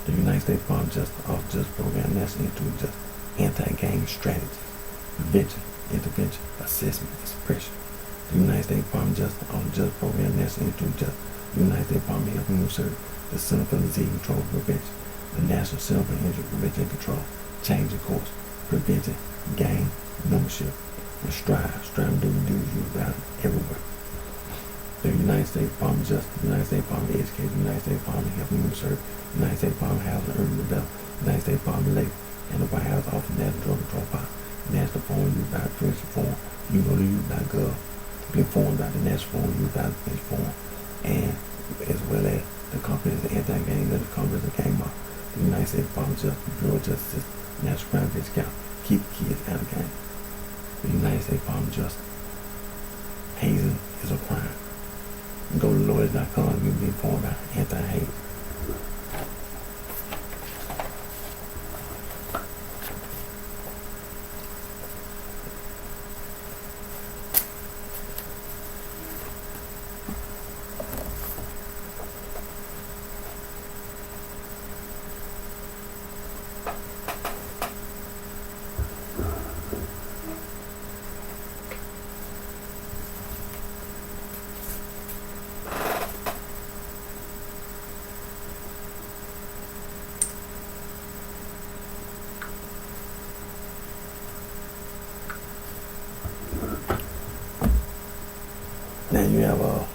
The United States Department of Justice, Office of Justice Program, National Institute of Justice, Anti-Gang Strategies, Prevention, Intervention, Assessment, and Suppression. The United States Department of Justice, Office of Justice Program, National Institute of Justice, the United States Department of Health and Human Services, the Center for Disease Control and Prevention, the National Center for Injury Prevention and Control, Change of Course, Preventing Gang Membership, and Strive to do the duties used out everywhere. The United States Department of Justice, the United States Department of Education, the United States Department of Health and Human Services, the United States Department of Housing and Urban Development, the United States Department of Labor, and the White House Office of National Drug Control Policy, National Foreign Youth Violence Prevention Forum, You go to youth.gov, inform.thenationalforum, and as well as the comprehensive anti-gang legislation that came out. The United States Department of Justice, Bureau of Justice, National Crime Prevention Council, keep kids out of gang. The United States Department of Justice. Hazing is a crime. Go to lawyers.com, you'll be informed about anti-hate. Now you have a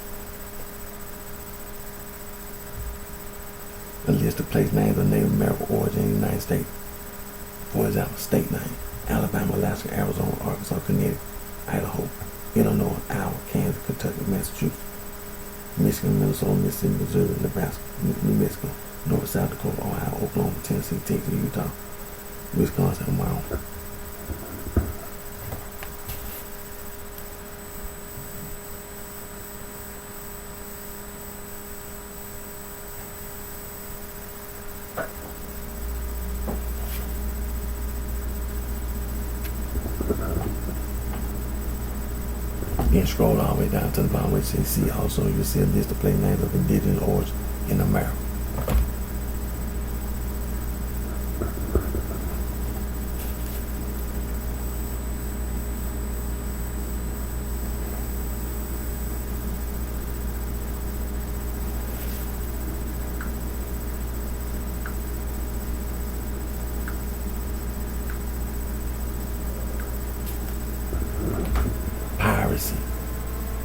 list of place names of Native American origin in the United States. For example, state name: Alabama, Alaska, Arizona, Arkansas, Connecticut, Idaho, Illinois, Iowa, Kansas, Kentucky, Massachusetts, Michigan, Minnesota, Mississippi, Missouri, Nebraska, New Mexico, North and South Dakota, Ohio, Oklahoma, Tennessee, Texas, Utah, Wisconsin, and Wyoming. Then scroll all the way down to the bottom where you see also you'll see a list of place names of indigenous origin in America.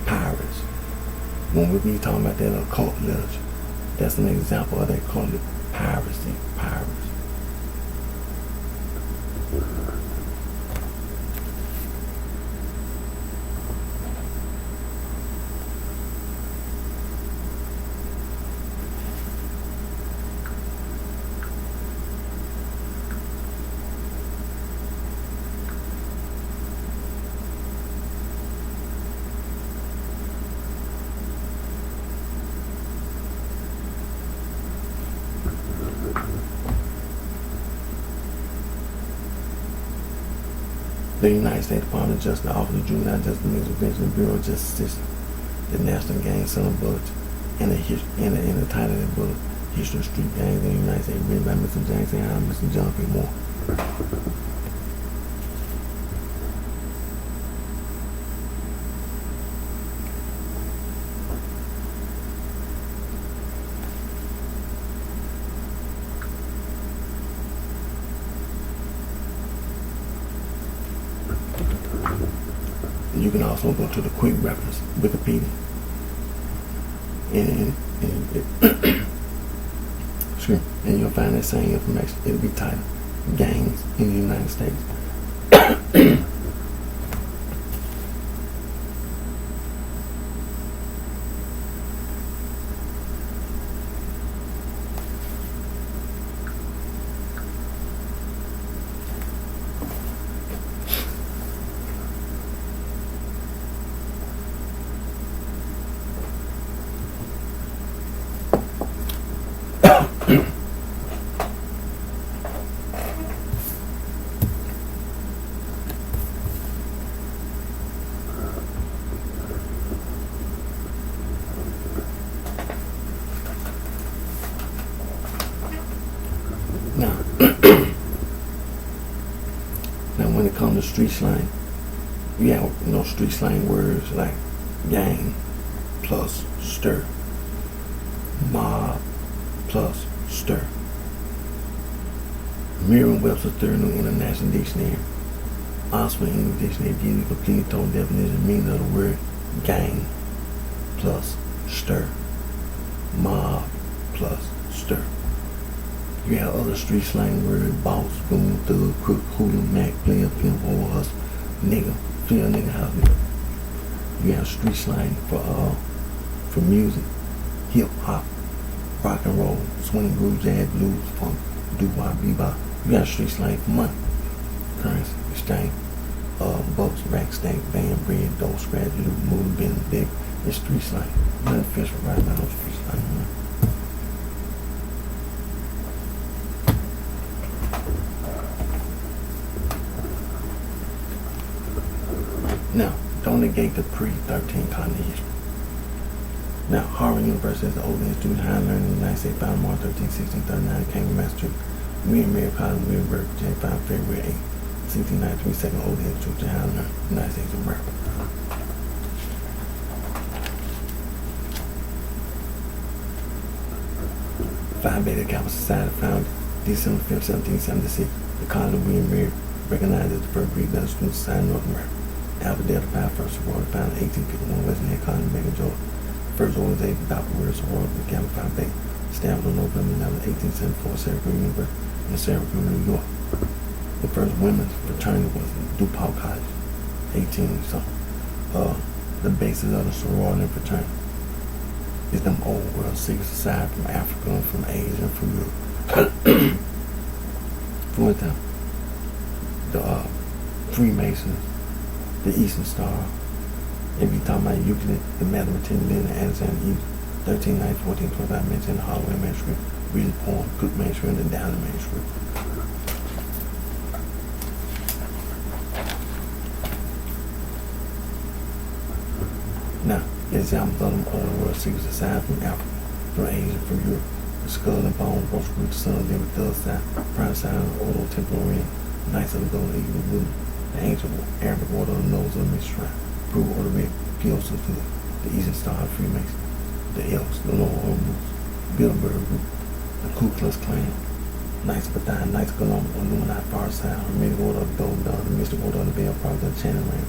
Pirates. When we be talking about that occult literature, that's an example of that called it piracy. Pirates. The United States Department of Justice, the Office of Juvenile Justice, the Prevention, the Bureau of Justice, the National Gang Center Bullet, and the title of that bullet, History of Street Gangs in the United States, written by Mr. James A. and Mr. John P. Moore. You can also go to the quick reference, Wikipedia, and you'll find that same information. It'll be titled Gangs in the United States. Now, when it comes to street slang, you have street slang words like gang plus stir, mob plus stir. Merriam-Webster's Third New International Dictionary, Oxford English Dictionary gives you a complete total definition meaning of the word gang plus stir, mob plus stir. You have other street slang words: boss, goon, thug, crook, hooligan, mac, player, pimp, whore, hustler, nigga, Tell a nigga how to do it. You have street slang for music, hip hop, rock and roll, swing, groove, jazz, blues, funk, doo-wop, bebop. You got street slang for money, currency, exchange, boats, rack, stank, band, bread, dough, scratch, loot, move, bend, dick. It's street slang. Nothing official right now. Street slang. Now, don't negate the pre-13 continent history. Now, Harvard University is the oldest institute of higher learning in the United States, founded March 13, 1639, Cambridge, Massachusetts. William Mary Collins Williamsburg, James 5, February 8, 1693, second oldest institute of higher learning in the United States of America. Phi Beta Kappa Society, founded December 5, 1776. The College of William Mary, recognized as the first Greek medical student society in North America. Alpha Delta Pi First Sorority, founded in 1851, Western Head College, Macon, Georgia. First organization, Dr. Weir Sorority, the Kappa Phi Beta, established on November 11, 1874, Syracuse University in Syracuse, New York. The first women's fraternity was DuPont College, 18 something. The basis of the sorority and fraternity is them old world secret society from Africa, from Asia, and from Europe. For example, the Freemasons, the Eastern Star. If you talking about Euclid, the mathematician living in Alexander East, 1390, 1425, mentioned the Holloway manuscript, Reader's poem, Cook manuscript, and the Downing manuscript. Now, examples of them old world secret society from Africa, from Asia, from Europe. The skull and bone, both group the sun, live with the other side, prime side of the Ordo Temporarium, Knights of the Golden Eagle Blue, the ancient Arabic order of the nose of the Mistral, Peru order of Pio Sisters, the Eastern Star Freemason, the Elks, the Lower Order, Bilderberg Group, the Ku Klux Klan, Knights of Bethlehem, Knights of Columbus, Illuminati, Far Side, Hermetic Order of the Golden Dawn, the Mystic Order of the Veil, Prophet of the Chanting Ring,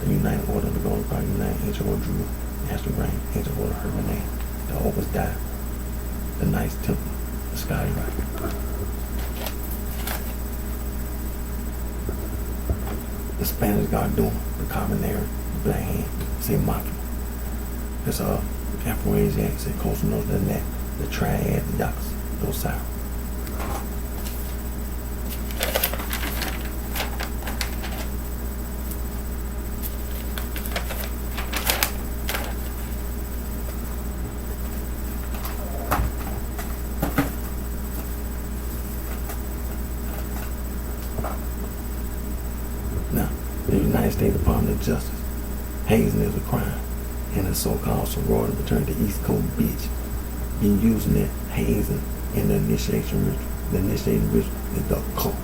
the United Order of the Golden Cross, United Ancient Order of Druid, National Grain, Ancient Order of Herman, the Opus Dei, the Knights Temple, the Scotty Rite. The Spanish Guardian, the Carbonary, the Black Hand, St. Mafia. There's Afroasiatic, say Coastal North, the Net, the Triad, the Yachts, the Osiris. Now, the United States Department of Justice, hazing is a crime, and the so-called sorority fraternity, the East Coast Beach, been using that hazing in the initiation ritual. The initiation ritual is the occult.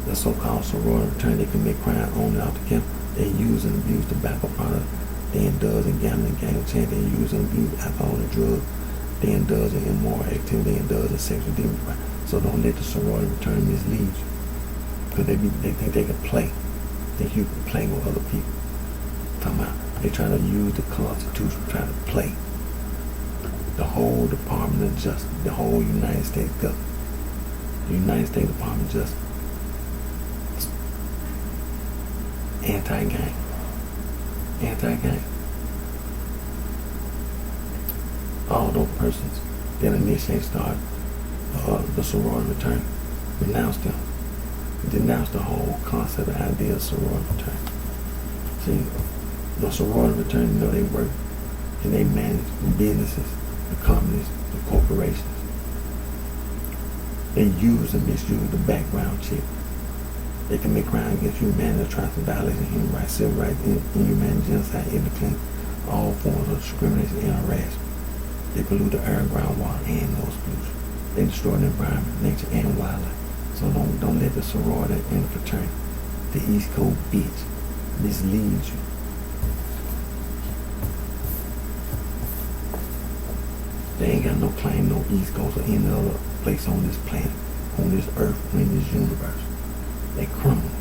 The so-called sorority fraternity commit crime on and off the campus. They use and abuse tobacco products. They indulge in gambling, gang chant. They use and abuse alcohol and drugs. They indulge in immoral activity. They indulge in sexual deviance. So don't let the sorority fraternity mislead you. Because they think they can play. They think you can play with other people. Talking about they try to use the Constitution, try to play the whole Department of Justice, the whole United States government, the United States Department of Justice, anti-gang, anti-gang. All those persons that initiate start the sorority fraternity, renounce them. Denounce the whole concept and idea of sorority fraternity. See, the sorority fraternity, you know, they work and they manage the businesses, the companies, the corporations. They use and misuse the background check. They commit crime against humanity, atrocity, violation of human rights, civil rights, inhumanity, genocide, everything, all forms of discrimination and harassment. They pollute the air, groundwater, and noise pollution. They destroy the environment, nature, and wildlife. So don't let the sorority and the fraternity, the East Coast Beach, mislead you. They ain't got no claim, no East Coast or any other place on this planet, on this earth, or in this universe. They criminals.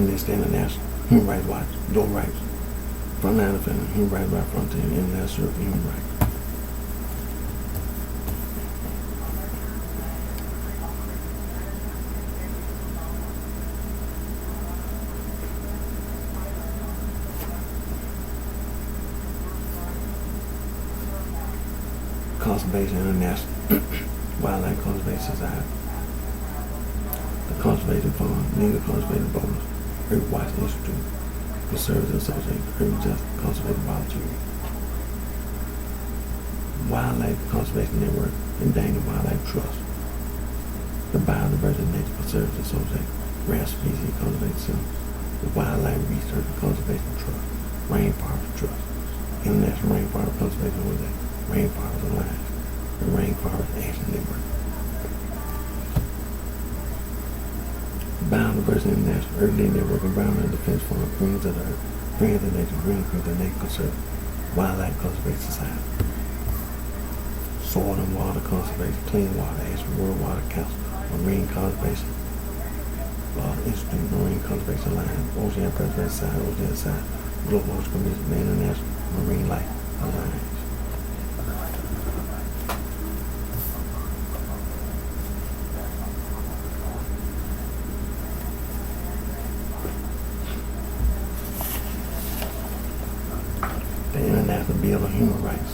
Amnesty International, Human Rights Watch, Joe Rights, Frontline Defender, Human Rights Watch Frontier, International for Human Rights. Conservation International, Wildlife Conservation Society, the Conservation Fund, Legal Conservation Bonus, Earth Watch Institute, Conservative Association, Earth Justice Conservation Volunteer, Wildlife Conservation Network, Endangered Wildlife Trust, the Biodiversity Nature Conservation Association, Rare Species Conservation Center, the Wildlife Research and Conservation Trust, Rainforest Trust, International Rainforest Conservation Organization, Rainforest Alliance, the Rainforest Action Network, Biodiversity International, Earth Day Network, Environmental Defense Fund, Friends of the Earth, Friends of Nature, Green Friends of Nature Conservation, Wildlife Conservation Society, Soil and Water Conservation, Clean Water Action, World Water Council, Marine Conservation Institute, Marine Conservation Alliance, Ocean Preservation Society, Ocean Society, Global Ocean Commission, the International Marine Life Alliance. The International Bill of Human Rights.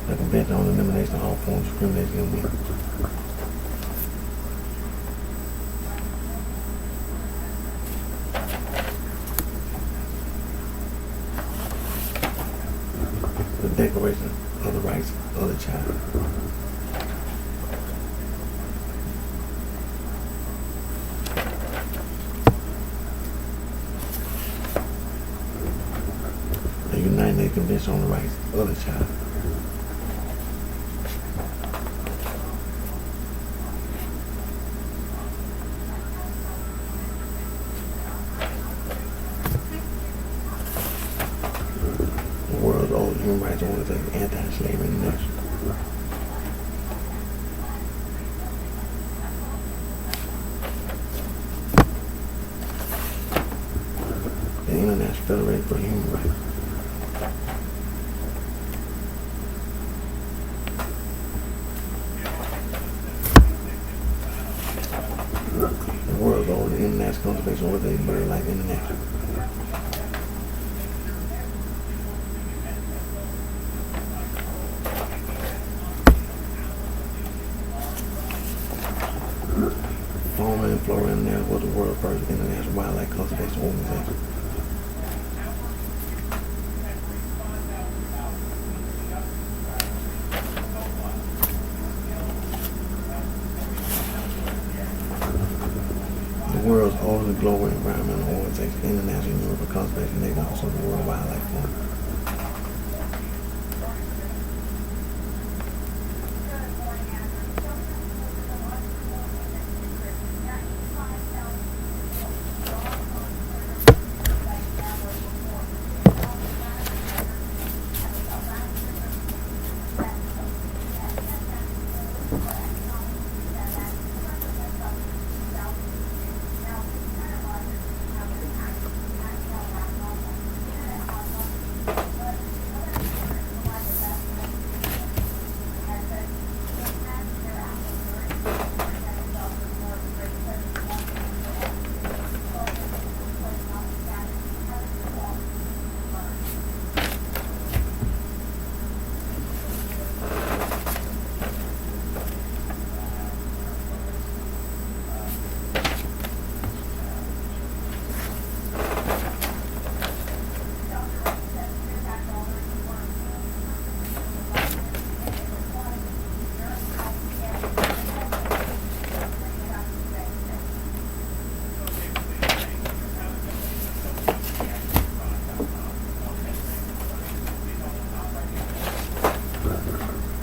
The Convention on the Elimination of All Forms of Discrimination Against Women. The Declaration of the Rights of the Child. The United Nations Convention on the Rights of the Child. The world's oldest human rights organization, Anti-Slavery International. The International Federation for Human Rights. The world's oldest international conservation organization, BirdLife International. Fauna and Flora International was the world's first international wildlife conservation organization. The world's oldest global environmental organization, International Union for Conservation, they also the World Wildlife Fund.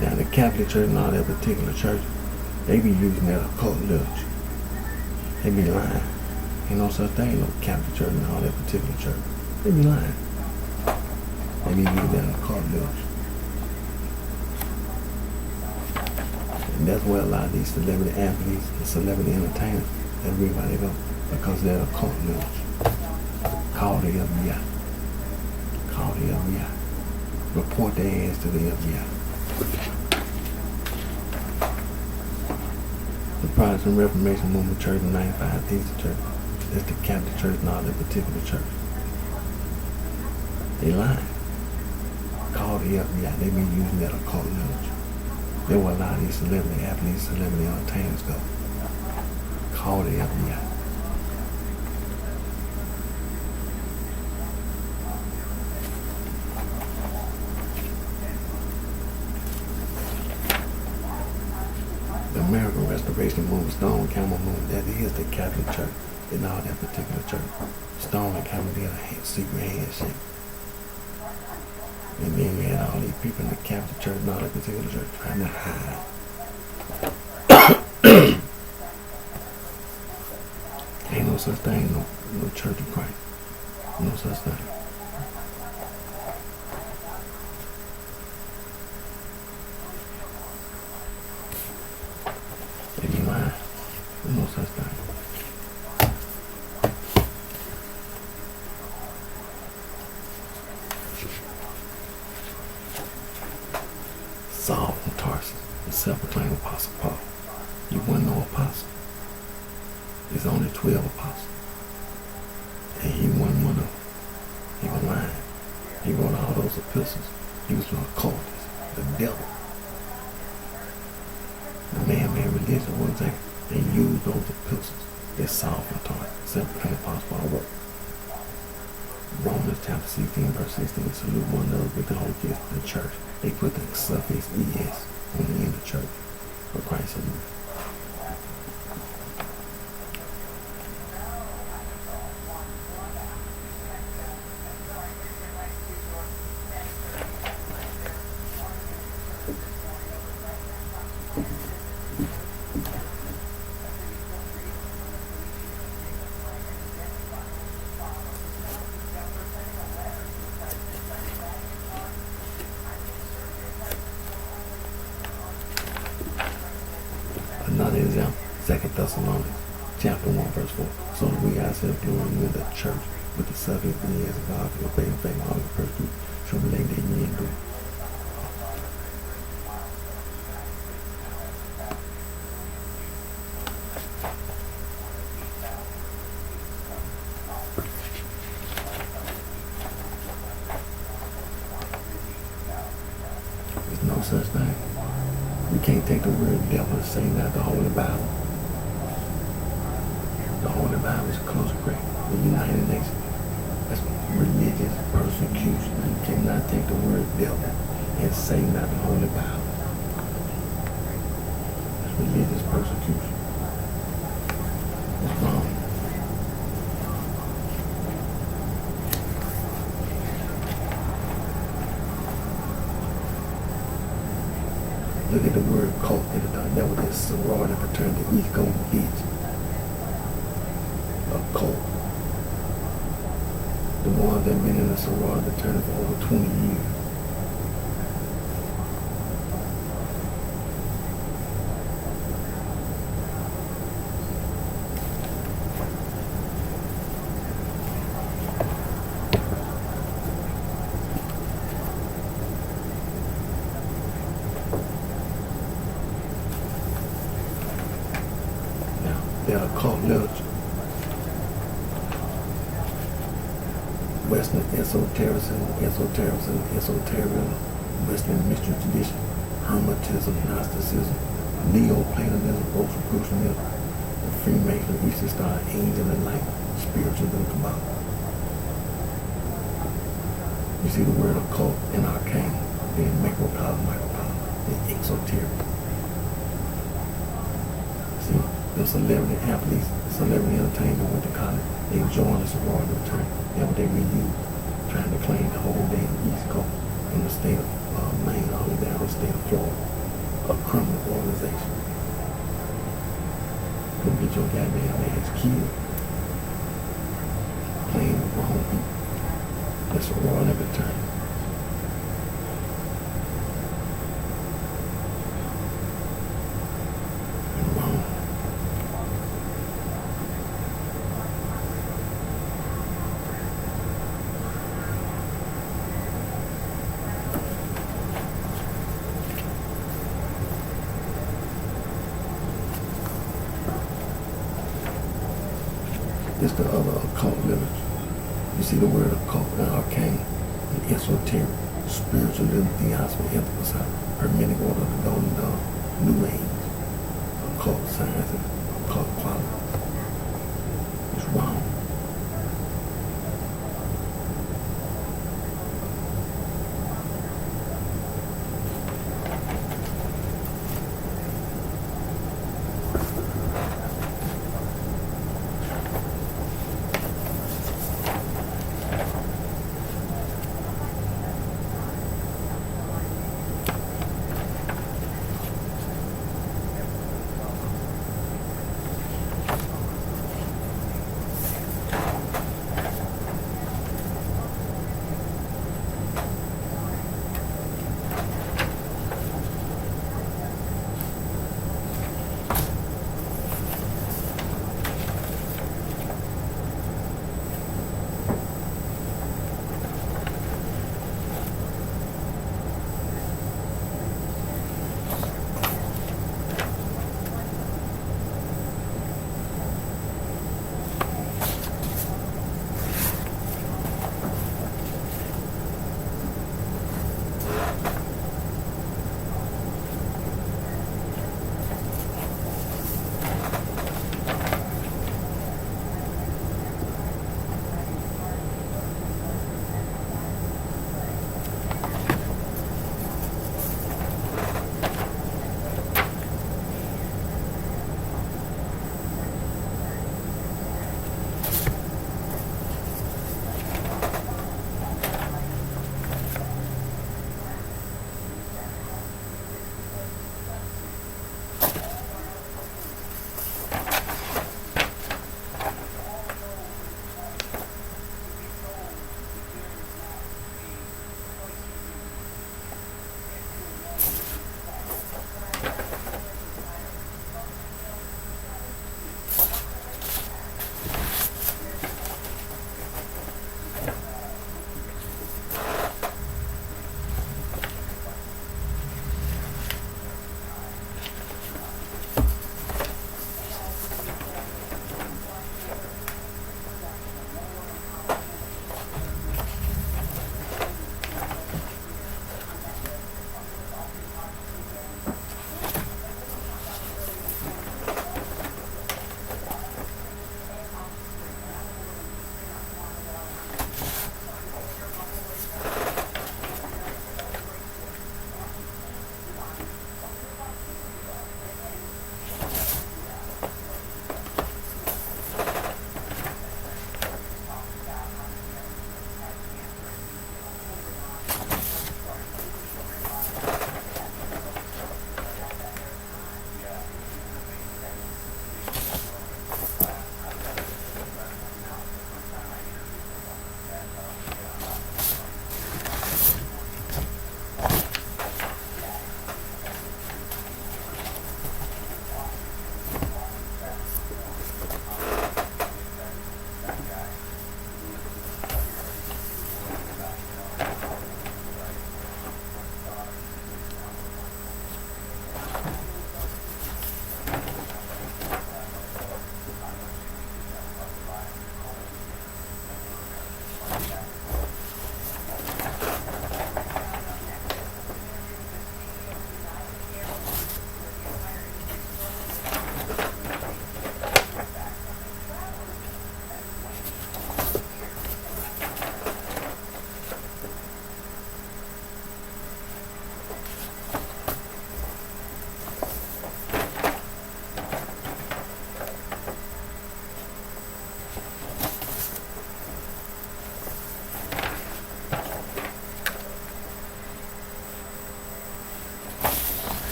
Now the Catholic Church and all that particular church, they be using that occult literature. They be lying. Ain't no such thing, no Catholic Church and all that particular church. They be lying. They be using that occult literature. And that's where a lot of these celebrity athletes and celebrity entertainers, that's really why they go, because they're occult literature. Call the FBI. Call the FBI. Report their ass to the FBI. The Protestant Reformation Movement Church in 95 Eastern Church. That's the Catholic Church, not that particular church. They lying. Call the FBI. They be using that occult literature. That's where a lot of these celebrity athletes, celebrity entertainers go. Call the FBI. The American Restoration Movement, Stone Camel Movement, that is the Catholic Church in all that particular church. Stone and Camel did a secret handshake. And then we had all these people in the Catholic Church and all that particular church trying to hide. Ain't no such thing, no Church of Christ. No such thing. They be lying. No such thing. Saul from Tarsus, the self-proclaimed Apostle Paul. He wasn't no apostle. There's only 12 apostles. And he wasn't one of them. He was lying. He wrote all those epistles. He was an occultist, the devil. The man-made religion was there. They used those epistles that Saul from Tarsus, self-proclaimed Apostle Paul wrote. Romans chapter 16, verse 16, salute one another with the whole kiss of the church. They put the suffix ES on the end of the church for Christ salute. Another example, 2 Thessalonians chapter 1, verse 4. So that we ourselves glory in the church with the suffix ES of God for your faith and faith, all the persecuted shall relate that ye endure. There's no such thing. You can't take the word devil and say that the Holy Bible. The Holy Bible is consecrated. The United Nations. That's religious persecution. You cannot take the word devil and say that the Holy Bible. That's religious persecution. It's wrong. Look at the word cult in the that was this sorority fraternity, East Coast Beach. A cult. The ones that been in the sorority fraternity for over 20 years. They're occult literature. Western esotericism, Western mystery tradition, Hermetism, Gnosticism, Neoplatonism, Rosicrucianism, the Freemasonry, Eastern Star, Angel and Light, Spiritualism, Kabbalah. You see the word occult and arcane, then macrocosm, microcosm, and exoteric. See? The celebrity athletes, celebrity entertainment went to college. They joined the sorority fraternity. That's what they reused, trying to claim the whole damn East Coast from the state of Maine all the way down to the state of Florida. A criminal organization. Go get your goddamn ass killed. Playing with wrong people. The sorority fraternity. It's the other occult literature. You see the word occult and arcane, and esoteric, spiritualism, theosophy, emphasize, hermetic order, the golden dawn, new age, occult science, and occult quality. It's wrong.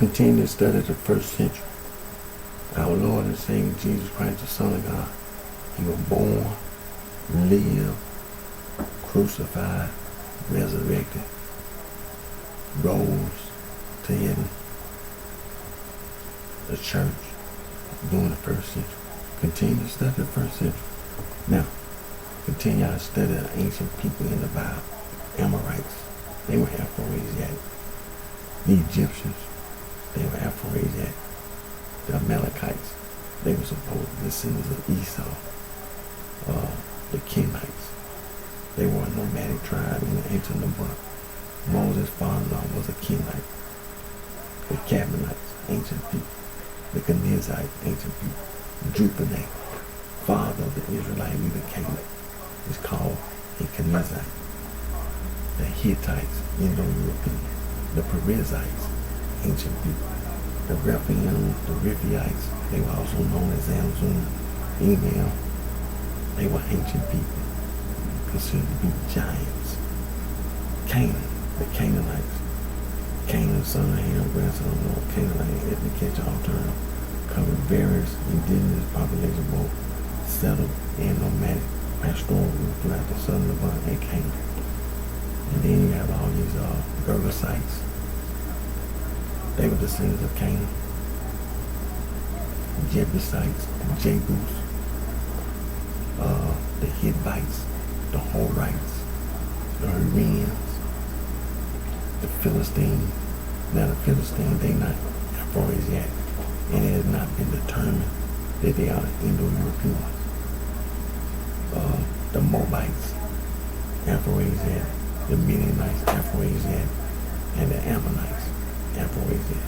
Continue to study the first century. Our Lord and Savior Jesus Christ, the Son of God. He was born, lived, crucified, resurrected, rose to heaven. The church during the first century. Continue to study the first century. Now, continue to study the ancient people in the Bible. Amorites, they were Aphrodisiac. The Egyptians, they were Aphrodisiac. The Amalekites, they were supposed to be descendants of Esau. The Kenites, they were a nomadic tribe in the ancient Levant. Moses' father-in-law was a Kenite. The Canaanites, ancient people. The Kenizzites, ancient people. Jupiter, father of the Israelite leader Caleb, is called a Kenizzite. The Hittites, Indo-European. The Perizzites, ancient people. The Rephaim, the Riphaites, they were also known as Zamzum, Emil. They were ancient people, considered to be giants. Canaan, the Canaanites. Canaan, son of Ham, grandson of Noah. Canaanite ethnic catch-all term, covered various indigenous populations, both settled and nomadic pastoral groups throughout the southern Levant and Canaan. And then you have all these Gergesites. They were descendants of Canaan. Jebusites, Jebus, the Hittites, the Horites, the Hurrians, the Philistines. Now the Philistines, they not Aphrodisiac, and it has not been determined that they are Indo-Europeans. The Moabites, Aphrodisiac, the Midianites, Aphrodisiac, and the Ammonites, Aphrodisiac.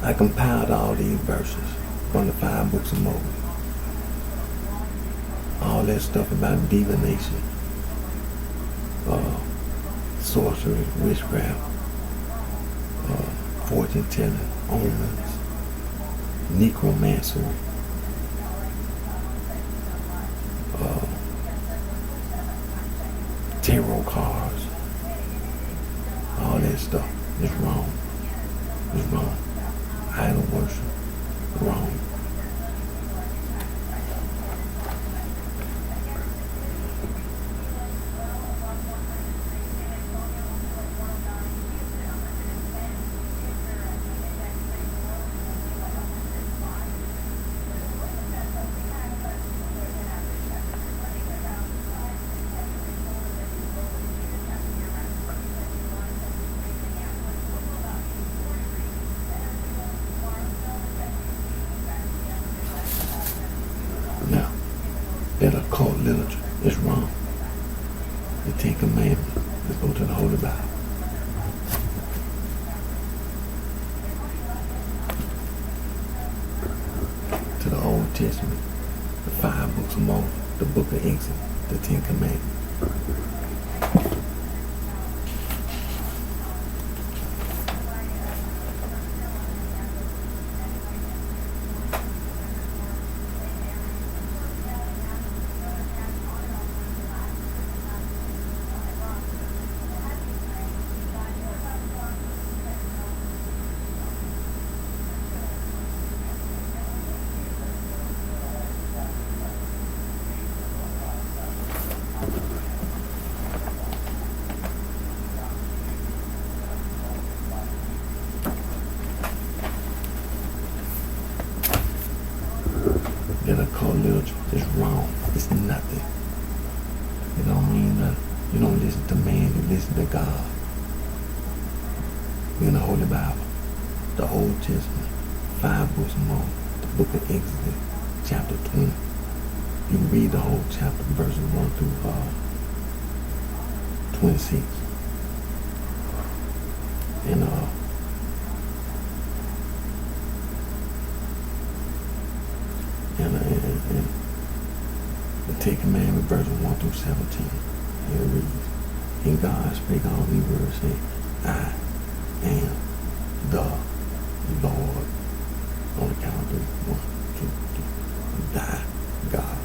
I compiled all these verses from the 5 books of Moses. All that stuff about divination, sorcery, witchcraft, fortune telling, omens, necromancy, tarot cards, all that stuff is wrong. It's wrong. Idol worship, wrong. Now, that occult literature is wrong. The 10 Commandments, let's go to the Holy Bible. To the Old Testament, the 5 books of Moses, the book of Exodus, the 10 Commandments. That occult literature is wrong. It's nothing. It don't mean nothing. You don't listen to man, you listen to God. In the Holy Bible, the Old Testament, 5 books of Moses, the book of Exodus, chapter 20. You can read the whole chapter, verses 1 through 26. And the 10 Commandments, verses 1 through 17. It reads, and God spake all these words, saying, I am the Lord. On the count of 3. 1, 2, 3. Thy God.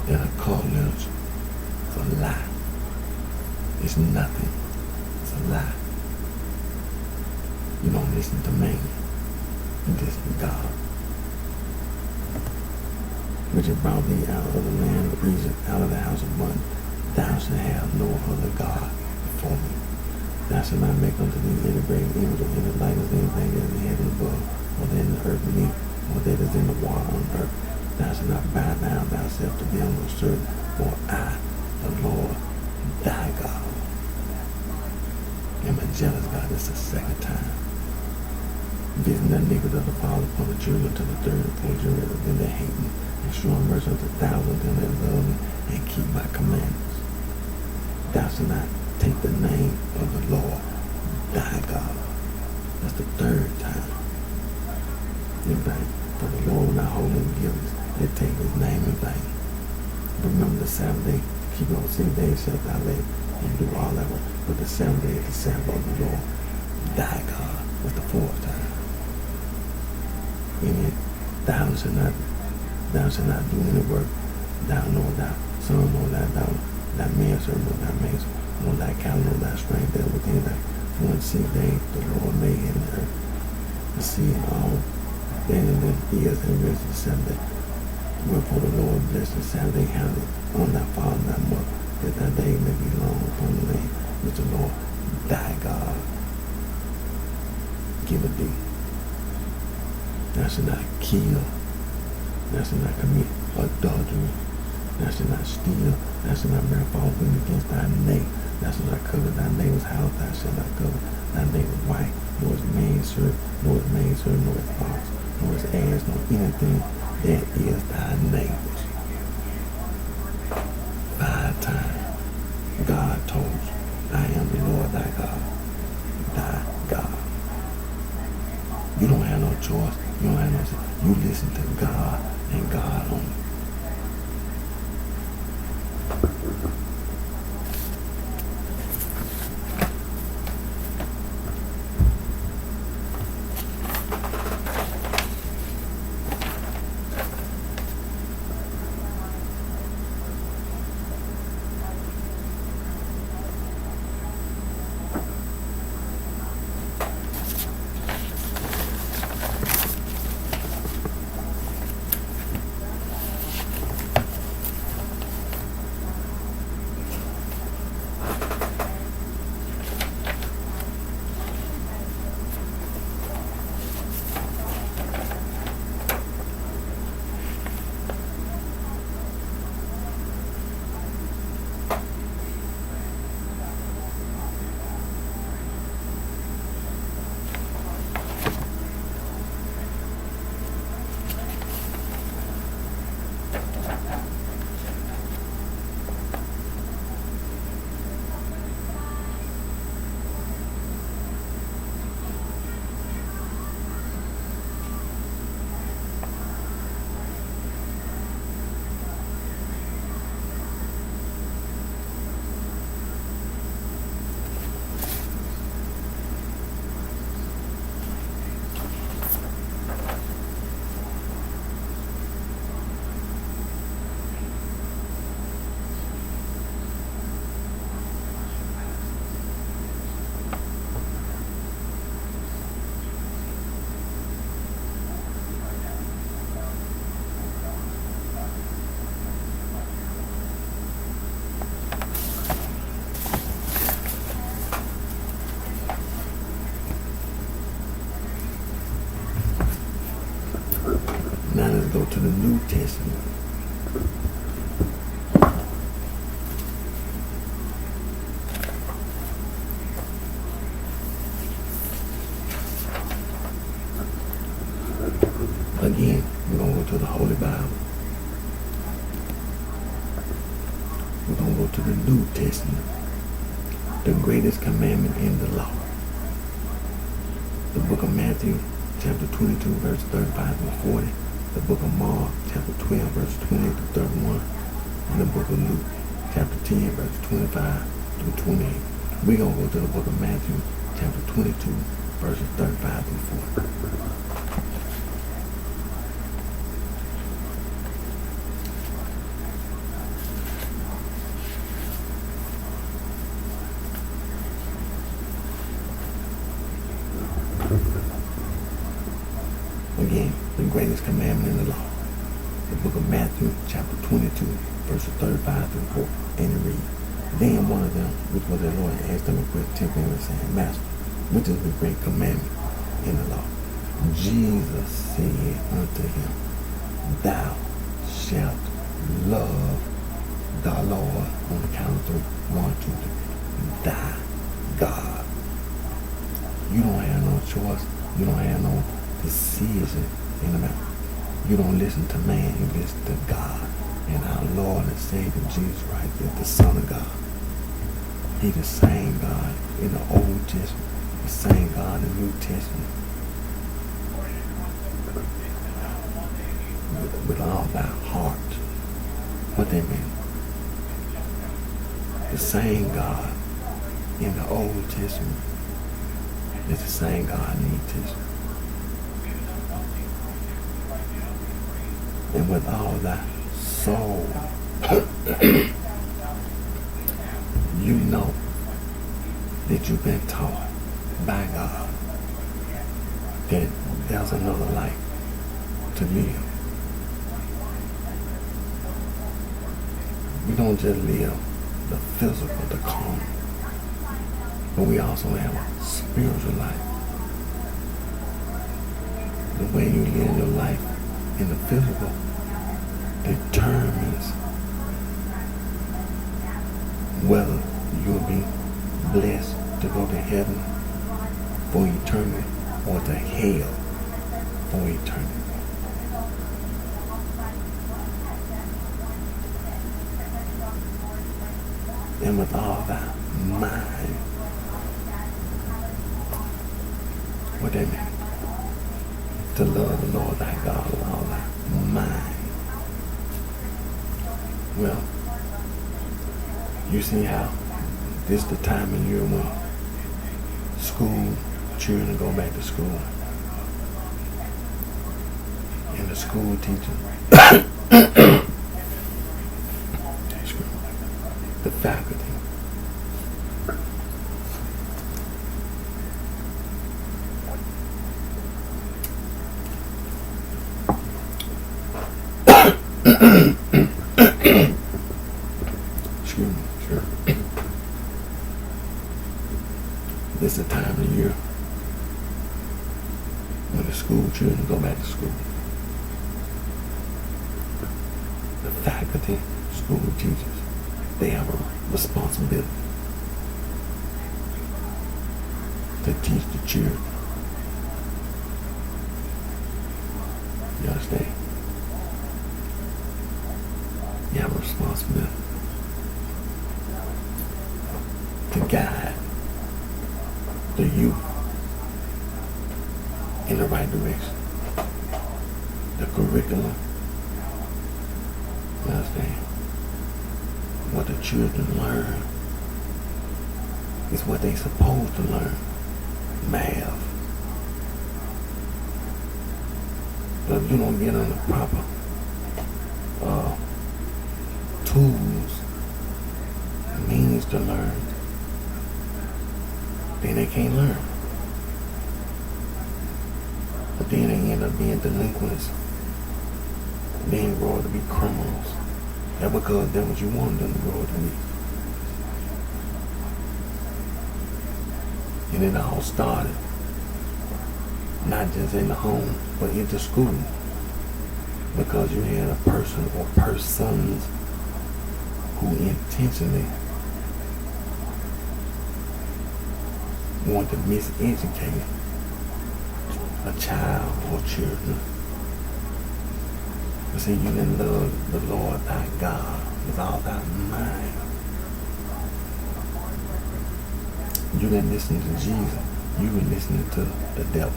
That occult literature, it's a lie. It's nothing. It's a lie. You don't listen to man. You listen to God. Which have brought thee out of the land of Egypt, out of the house of bondage. Thou shalt have no other God before me. Thou shalt not make unto thee any graven image or any likeness of anything that is in heaven above, or that is in the earth beneath, or that is in the water on earth. Thou shalt not bow down thyself to them nor serve, for I, the Lord, thy God, am a jealous God. This is the second time. Visiting the iniquity of the father upon the children to the third and fourth generation, then they hate me, and showing mercy unto thousands of them that love me and keep my commandments. Thou shalt not take the name of the Lord thy God. That's the third time. In vain. For the Lord will not hold him guilty that take his name in vain. Remember the Sabbath day, keep it on 6 days shalt thou labor and do all that work. But the 7th day is the Sabbath of the Lord thy God. That's the 4th time. In it, thou shalt not do any work, thou nor thy son, nor thy daughter, thy manservant, nor thy maidservant, nor thy cattle, nor thy stranger that within thy. For in 6 days the Lord made heaven and earth, the sea and all that in them is, and rest of the 7th day. Wherefore the Lord blessed the Sabbath day, have it on thy father and thy mother, that thy day may be long upon the land which the Lord thy God giveth thee. Thou shalt not kill. Thou shalt not commit adultery. Thou shalt not steal. Thou shalt not bear false witness against thy neighbor. Thou shalt not covet thy neighbor's house. Thou shalt not covet thy neighbor's wife, nor his maidservant, nor his maidservant, nor his ox, nor his ass, nor anything that is thy neighbor's. 5 times God told you, I am the Lord thy God. You don't have no choice. You don't have no choice. You listen to God and God only. Now let's go to the New Testament. Again, we're going to go to the Holy Bible. We're going to go to the New Testament. The greatest commandment in the law. The book of Matthew, chapter 22, verse 35 through 40. The book of Mark, chapter 12, verse 28 to 31. And the book of Luke, chapter 10, verse 25 through 28. We're going to go to the book of Matthew, chapter 22, verses 35 through 40. Again, the greatest commandment in the law. The book of Matthew, chapter 22, verses 35 through 4. And it reads, Then one of them, which was their Lord, asked them a quick tempting and saying, Master, which is the great commandment in the law? Jesus said unto him, Thou shalt love thy Lord on the count of three. 1, 2, 3. Thy God. You don't have no choice. You don't have no decision in the matter. You don't listen to man, you listen to God. And our Lord and Savior Jesus Christ is the Son of God. He's the same God in the Old Testament, the same God in the New Testament. With all thy heart. What that mean? The same God in the Old Testament is the same God in the New Testament. And with all thy soul, you know that you've been taught by God that there's another life to live. We don't just live the physical, the carnal, but we also have a spiritual life. The way you live your life in the physical determines whether you'll be blessed to go to heaven for eternity or to hell for eternity. And with all thy mind, what that mean? to love the Lord thy God with all thy mind. Well, you see how this is the time of year when children go back to school. And the school teacher, the faculty, excuse me, sure. This is the time of year when the school children go back to school. The faculty, school teachers, they have a responsibility to teach the children. You understand? You have a responsibility to guide the youth in the right direction. The curriculum. You understand? What the children learn is what they supposed to learn. Math. But if you don't get on the proper tools, means to learn, then they can't learn. But then they end up being delinquents. Being grow to be criminals. That's because that's what you want them to grow to be. And it all started not just in the home, but into school. Because you had a person or persons who intentionally want to miseducate a child or children. You see, you didn't love the Lord thy God with all thy mind. You didn't listen to Jesus. You were listening to the devil.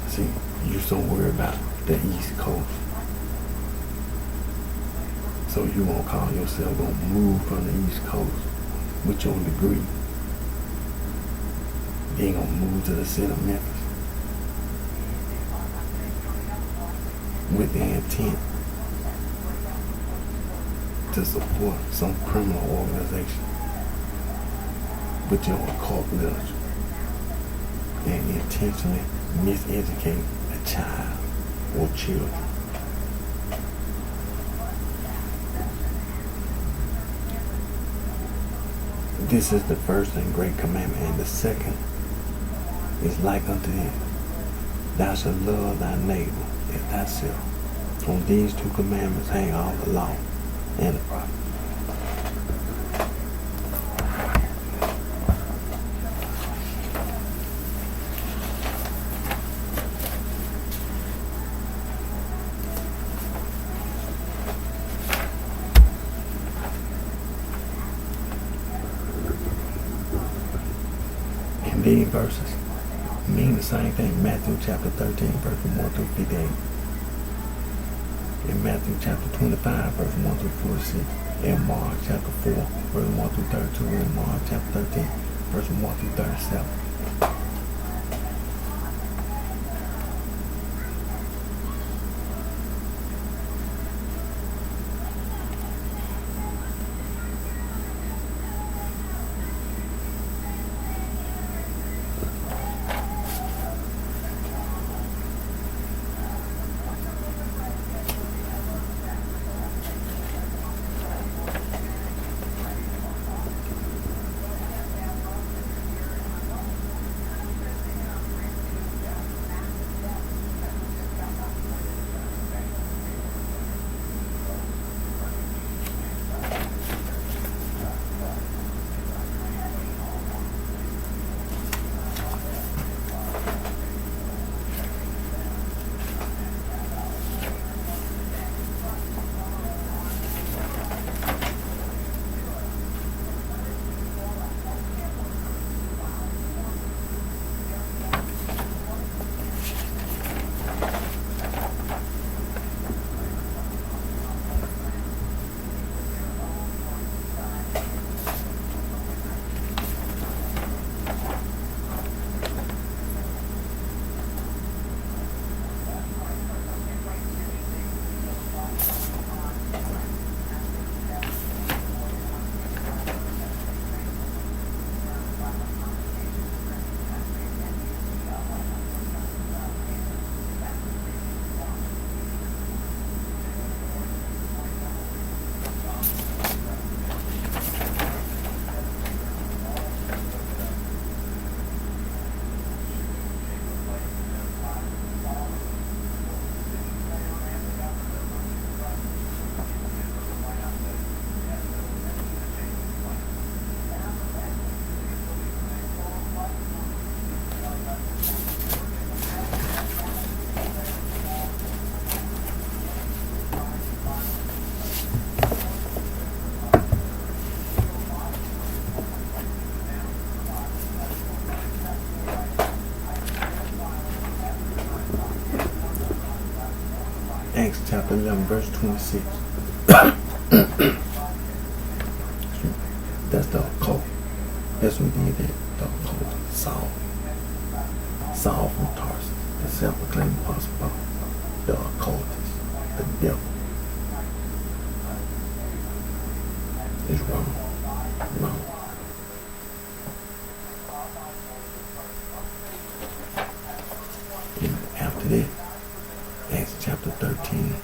See, you're so worried about the East Coast. So you won't call yourself gonna move from the East Coast with your degree. You ain't gonna move to the city of Memphis with the intent to support some criminal organization with your occult literature and intentionally miseducate a child or children. This is the first and great commandment, and the second is like unto it. Thou shalt love thy neighbor as thyself. On these two commandments hang all the law and the prophets. And these verses mean the same thing. Matthew chapter 13, verse 1 through 58. In Matthew chapter 25, verse 1 through 46. In Mark chapter 4, verse 1 through 32. In Mark chapter 13, verse 1 through 37. Acts chapter 11, verse 26. That's the occult. That's what did that. The occult. Saul from Tarsus, the self-proclaimed apostle Paul, the occultist, the devil. It's wrong. Wrong. And after that, Acts chapter 13,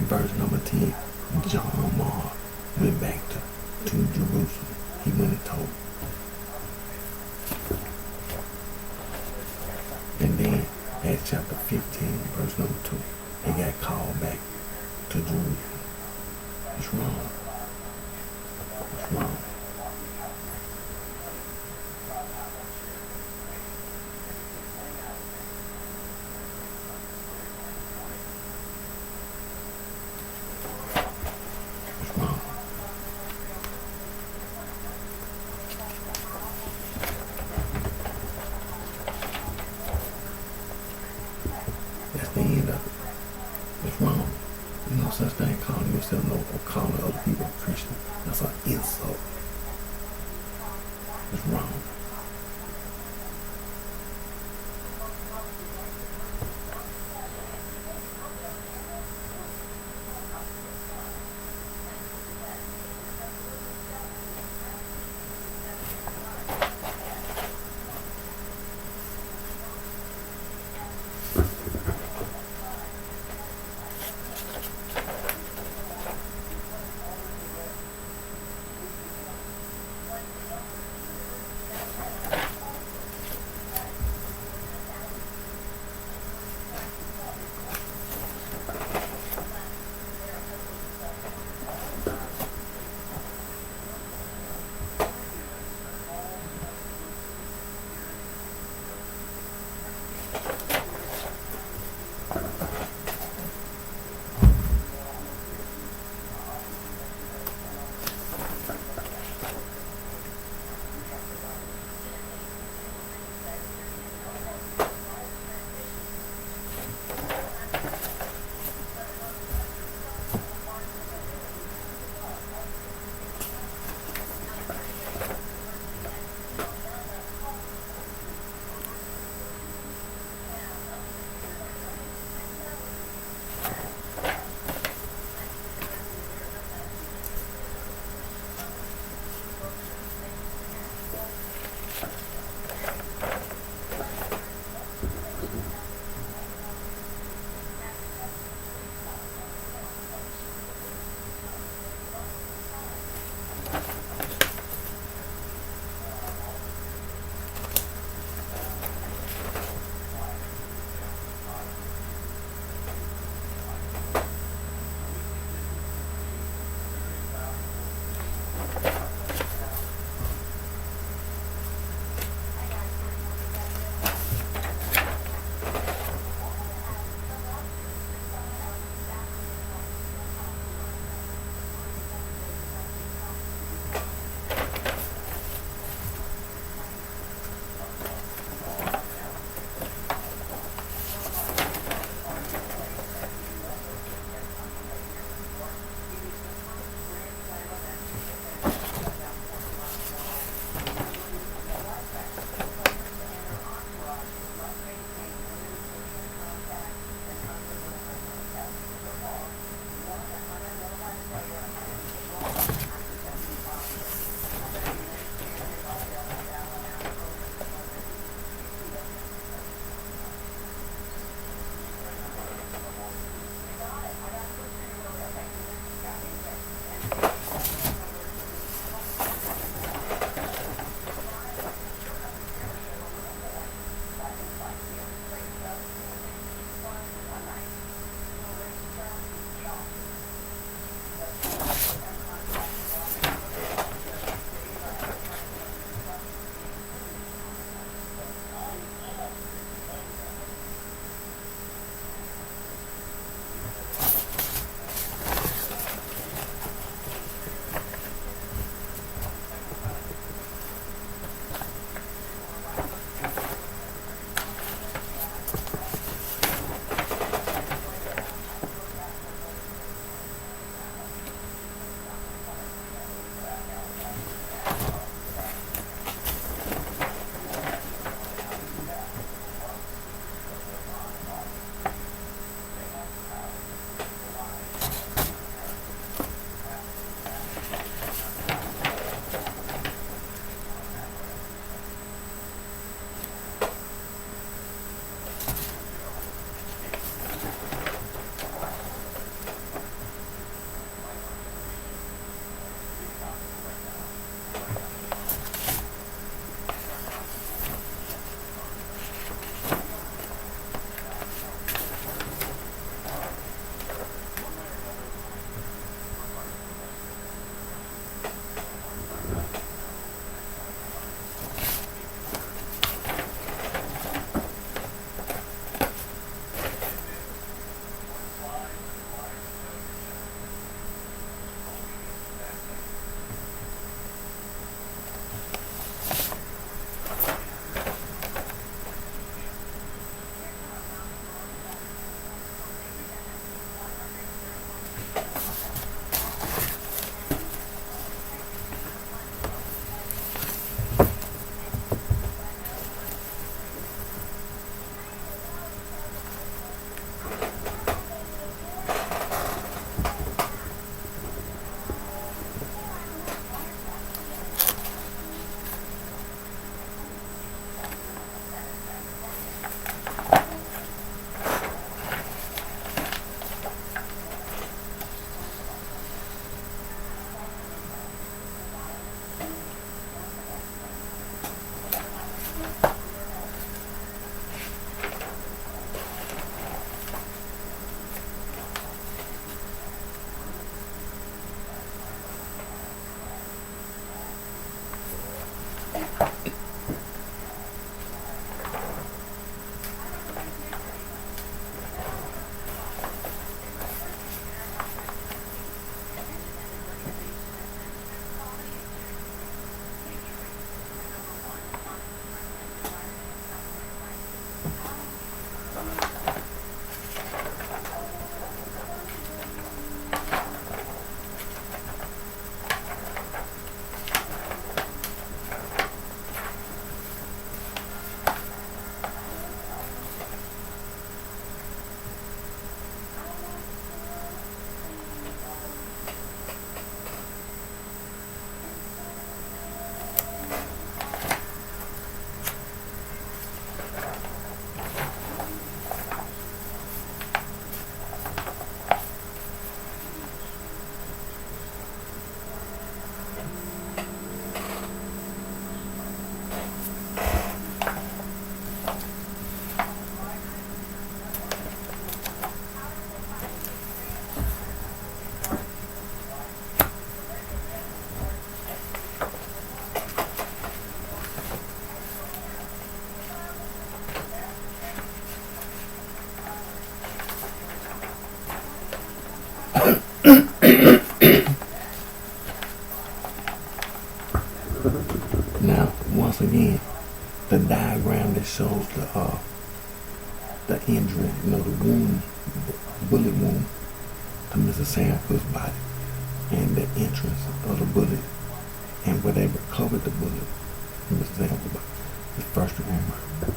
verse number 10, John Mark went back to Jerusalem. He went and told. And then Acts chapter 15, verse number 2, they got called back to Jerusalem. It's wrong. It's wrong. It's wrong. That's the end of it. It's wrong. There's no such thing calling yourself no or calling other people a Christian. That's an insult. It's wrong. Now, once again, the diagram that shows the injury, the wound, bullet wound to Mr. Sanford's body, and the entrance of the bullet, and where they recovered the bullet from Mr. Sanford's body, is first-degree murder.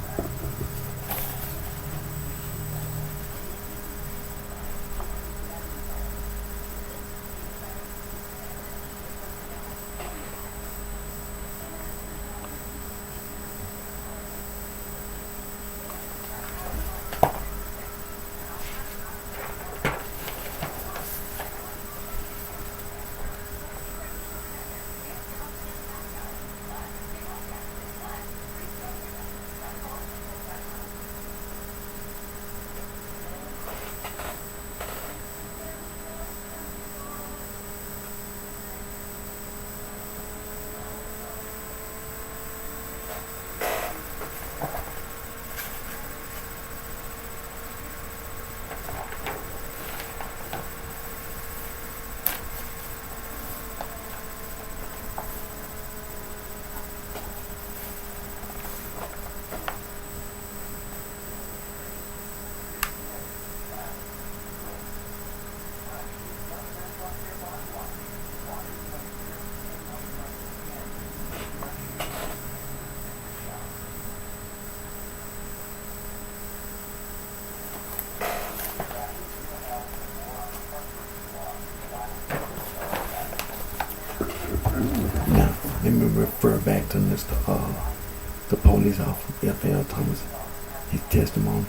Now, let me refer back to the police officer, F.L. Thomas, his testimony.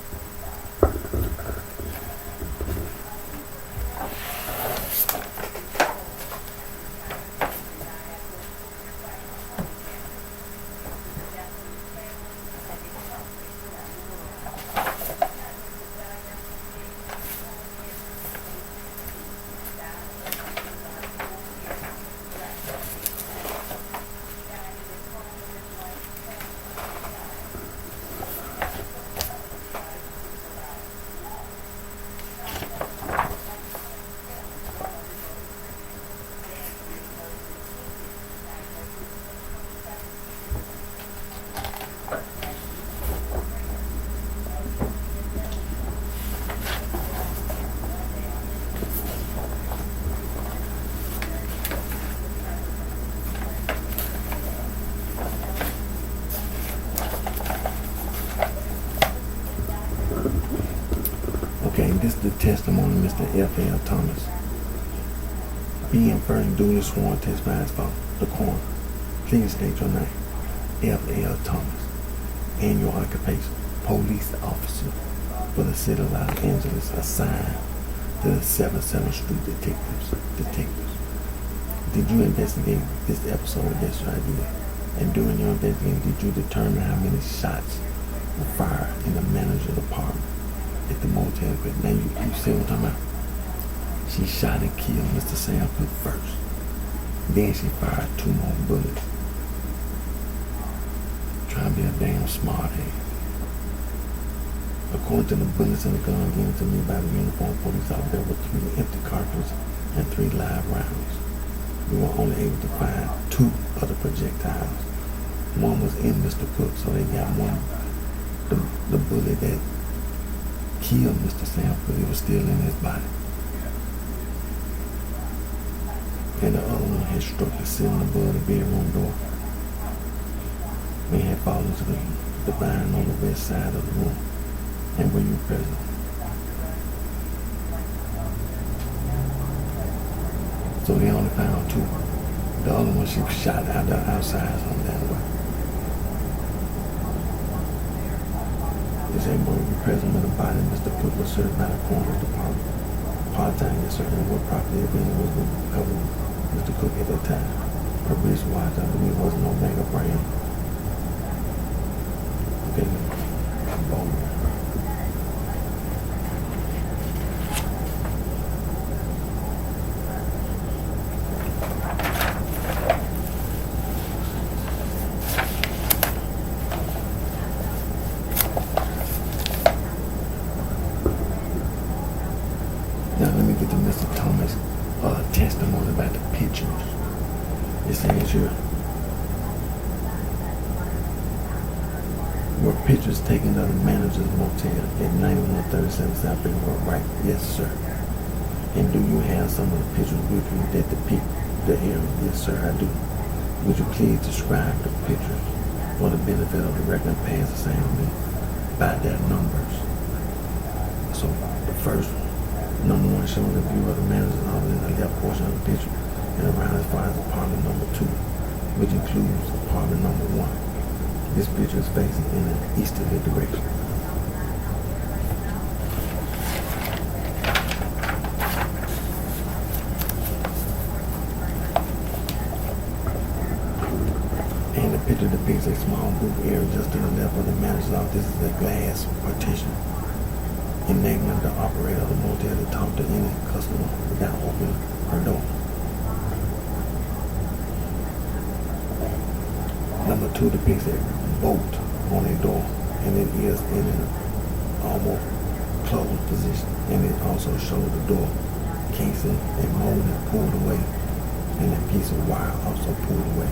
Okay, this is the testimony of Mr. F.L. Thomas. Being first duly sworn testifies for the coroner. Please state your name. F.L. Thomas. And your occupation. Police officer for the city of Los Angeles, assigned to the 77th Street detectives. Did you investigate this episode of That's Your Idea? And during your investigation, did you determine how many shots were fired in the manager's apartment at the motel? But now you see what I'm talking about? She shot and killed Mr. Sanford first. Then she fired 2 more bullets. Trying to be a damn smart ass. According to the bullets in the gun given to me by the uniformed police officer, there were 3 empty cartridges and 3 live rounds. We were only able to find 2 other projectiles. One was in Mr. Cook, so they got one. The bullet that killed Mr. Sanford, it was still in his body. And the other one had struck the ceiling above the bedroom door. They had fallen to the vine on the west side of the room. And were you present? So they only found 2. The other one she shot out the outside on that way. They say, were you present when the body of Mr. Cook was served by the coroner's department? Part-time, yes, sir. And what property evidence was recovered with Mr. Cook at that time? Her wristwatch, I believe, was no Omega brand. Okay, boom. Now let me get to Mr. Thomas' testimony about the pictures. It says here, Were pictures taken of the manager's motel at 9137 South Big Road, right? Yes, sir. And do you have some of the pictures with you that depict the area? Yes, sir, I do. Would you please describe the pictures for the benefit of the record and pass the same to me by their numbers? So the first number one showing the view of the manager's office in the left portion of the picture and around as far as apartment number 2, which includes apartment number 1. This picture is facing in an easterly direction. And the picture depicts a small booth area just to the left of the manager's office. This is a glass partition, enabling the operator of the motel to talk to any customer without opening her door. Number 2 depicts a bolt on a door, and it is in an almost closed position, and it also shows the door casing and molding pulled away, and a piece of wire also pulled away.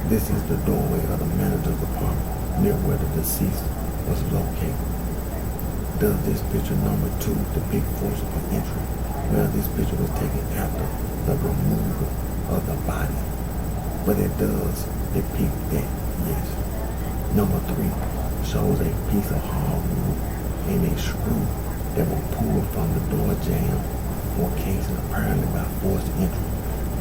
This is the doorway of the manager's apartment near where the deceased was located. Does this picture number 2 depict forcible entry? Well, this picture was taken after the removal of the body, but it does depict that, yes. Number 3 shows a piece of hardwood and a screw that were pulled from the door jamb or casing, apparently by forced entry.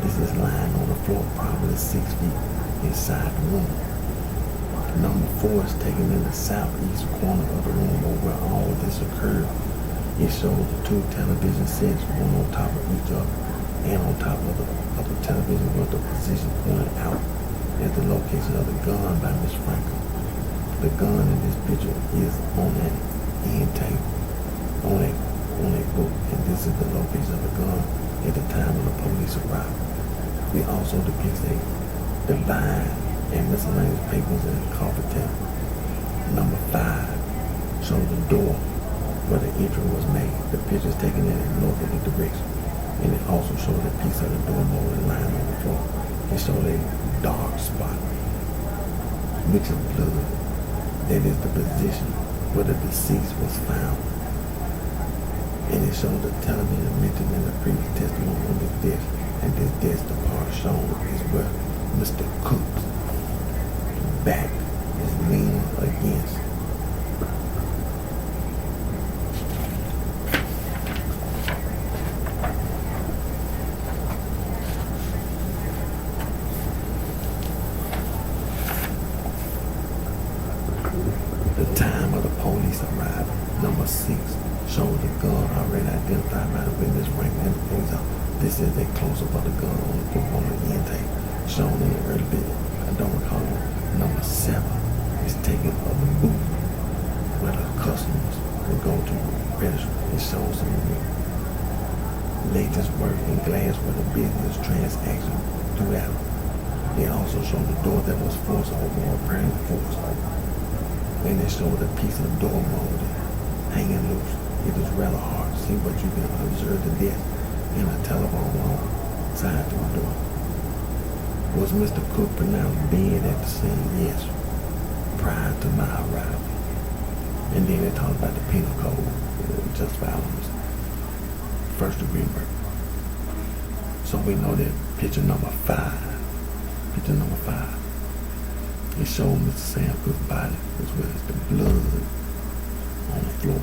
This is lying on the floor, probably 6 feet inside the room. Number 4 is taken in the southeast corner of the room where all of this occurred. It shows the 2 television sets, one on top of each other, and on top of the television was the position pointed out as the location of the gun by Miss Franklin. The gun in this picture is on an end table, on a book, and this is the location of the gun at the time of the police arrival. It also depicts a divine and miscellaneous papers and coffee table. Number 5 shows the door where the entry was made. The picture is taken in a northerly direction, and it also shows a piece of the door molded lying on the floor. It shows a dark spot, which is blood. That is the position where the deceased was found. And it shows the television mentioned in the previous testimony on this desk. And this desk, the part shown is where Mr. Cook's back is leaning against. The time of the police arrival. Number 6 shows the gun already identified by the witness Franklin and the police officer. This is a close-up of the gun on the book on the end tape, shown in the early video. I don't recall it. Number 7 is taken of the booth where the customers will go to register. It shows some latest work in glass where the business transaction throughout. It also shows the door that was forced open or apparently forced open. And it shows a piece of door molding hanging loose. It is rather hard to see, but you can observe the desk and a telephone line side to the door. Was Mr. Cook pronounced dead at the scene? Yes, prior to my arrival. And then it talks about the penal code, just violence, first degree murder. So we know that picture number 5, it showed Mr. Sam Cook's body as well as the blood on the floor.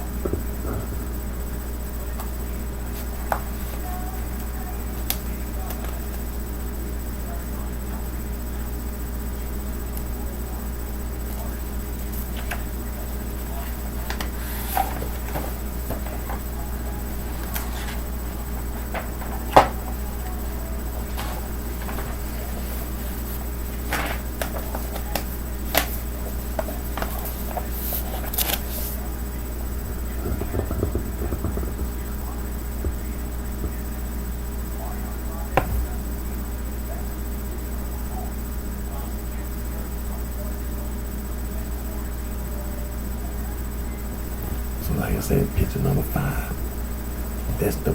So like I said, picture number 5, that's the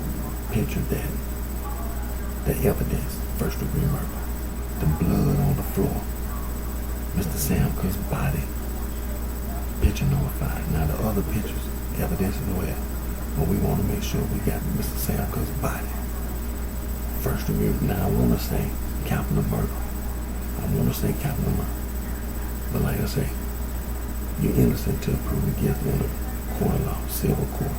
picture that, the evidence, first degree murder. The blood on the floor, Mr. Sam Cook's body Picture number 5. Now the other pictures, evidence as well. But we want to make sure we got Mr. Sam Cooke's body. First degree. Now I want to say capital murder. I want to say capital murder. But like I say, you're innocent till proven guilty in a court of law, civil court,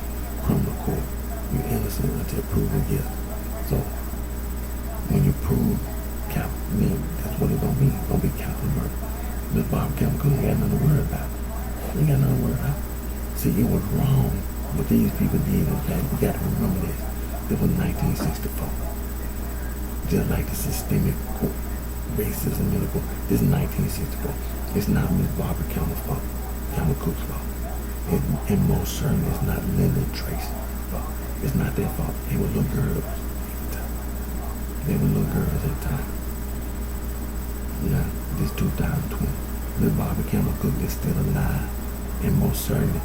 criminal court. You're innocent until proven guilty. So when you prove capital, then that's what it's gonna be. It's gonna be capital murder. Miss Barbara Campbell Cook ain't got nothing to worry about. Ain't got nothing to worry about. See, it was wrong what these people did. Okay, we got to remember this. It was 1964. Just like the systemic racism in the court. This is 1964. It's not Miss Barbara Campbell's fault. Campbell Cook's fault. And most certainly it's not Linda and Tracy's fault. It's not their fault. They were little girls at the time. They were little girls at the time. Now, this 2020. Miss Barbara Campbell Cook is still alive. And most certainly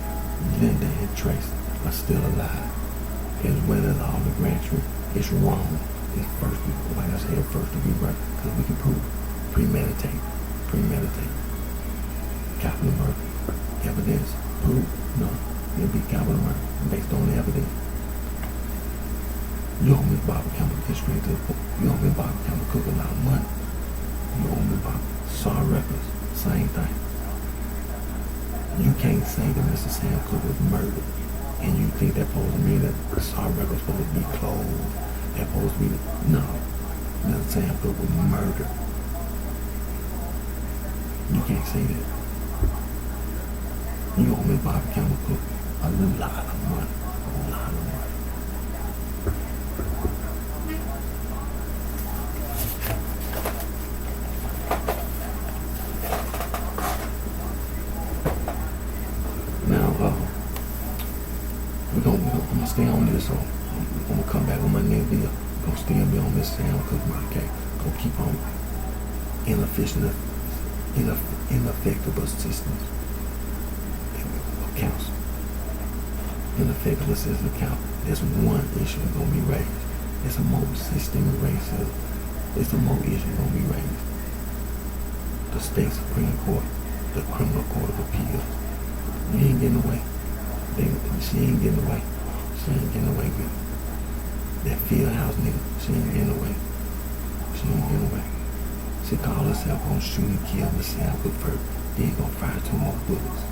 Linda and Tracy are still alive. As well as all the grandchildren. It's wrong. It's first degree, like I said, first degree murder. Because we can prove it. Premeditated. Capital murder. Evidence. Proof. No. It'll be capital murder based on the evidence. You owe Miss Barbara Campbell get straight to the point. You owe Miss Barbara Campbell Cook a lot of money. You owe Miss Barbara. Saw records. Same thing. You can't say that Mr. Sam Cooke was murdered and you think that supposed to mean that Saw records supposed to be closed. That supposed to be no. Mr. Sam Cooke was murdered. You can't say that. You owe Miss Barbara Campbell Cook a lot of money. A lot of money. I'm gonna stay on this, so I'm gonna come back on my next video. Gonna still be on Miss Sam Cooke murder case. Gonna keep on ineffective assistance of counsel. Ineffective assistance of counsel. That's one issue that's gonna be raised. It's a more systemic racism. It's a more issue gonna be raised. The state Supreme Court, the criminal court of appeals. You ain't getting away. She ain't getting away. She ain't getting away with it. That field house nigga, she ain't getting away. She ain't getting away. She called herself gonna shoot and kill Miss Sam Cooke first. Then gonna fire 2 more bullets.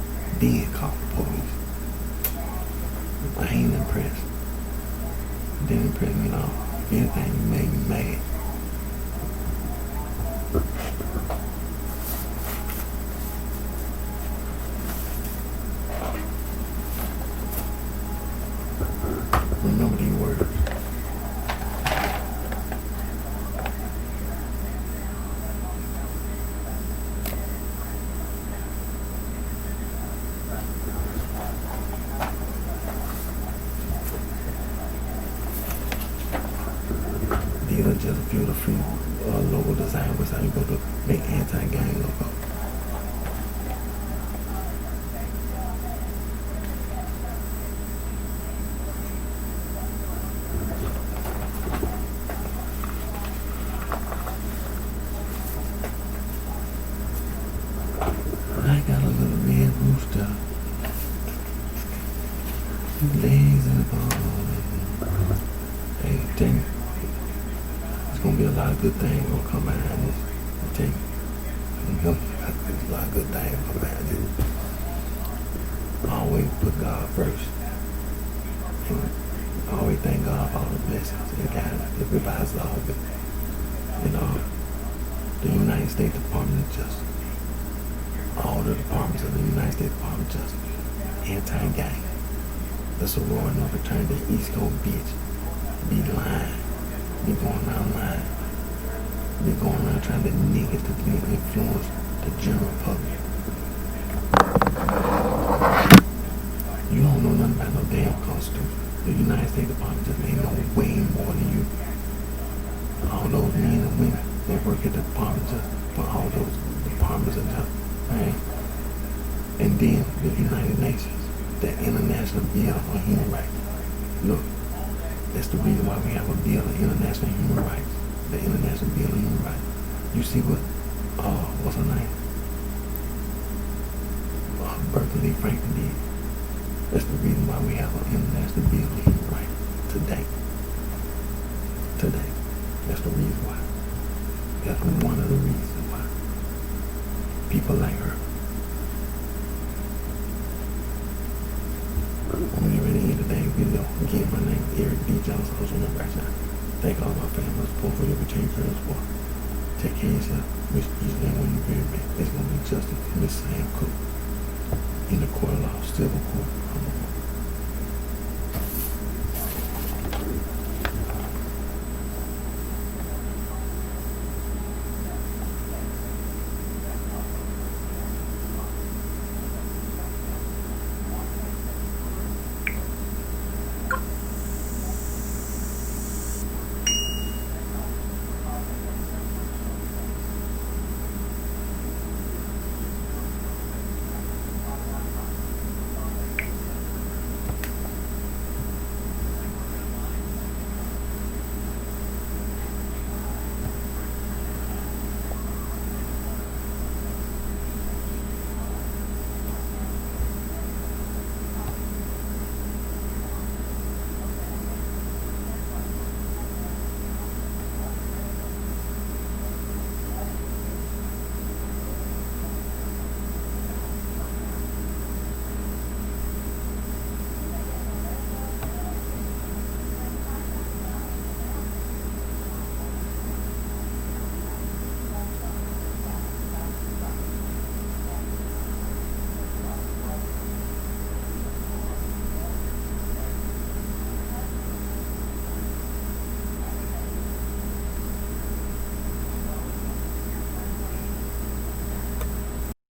Then call the police. I ain't impressed. Didn't impress me at all. If anything, you made me mad. Remember these words. These are just a few of the free logo design websites you go to make anti-gang logo. I got a little red rooster. Legs and balls. Hey, tell me. There's gonna be a lot of good things gonna come behind this. I tell you. There's a lot of good things come behind this. Always put God first. And always thank God for all the blessings and guidance that provides all of it. You know, the United States Department of Justice. All the departments of the United States Department of Justice, anti-gang. The sorority no return to East Coast bitch. Be lying. Be going around lying. Be going around trying to negatively influence the general public. You don't know nothing about no damn Constitution. The United States Department just ain't know way more than you. All those men and women that work at the Department of Justice, for all those departments of justice. Right? And then the United Nations, the International Bill on Human Rights. Look, that's the reason why we have a bill of international human rights. The International Bill of Human Rights. You see what, what's her name? Berkeley Franklin did. That's the reason why we have an international bill here right today. Today. That's the reason why. That's one of the reasons why. People like her. I'm getting ready to end today's video. Again, my name is Eric D. Johnson. Also known as BrightShine. Thank all my family support for your return for your support. Take care of yourself. Wish each and every one of you very bad. There's going to be justice in this Sam Cook in the court of law, civil court.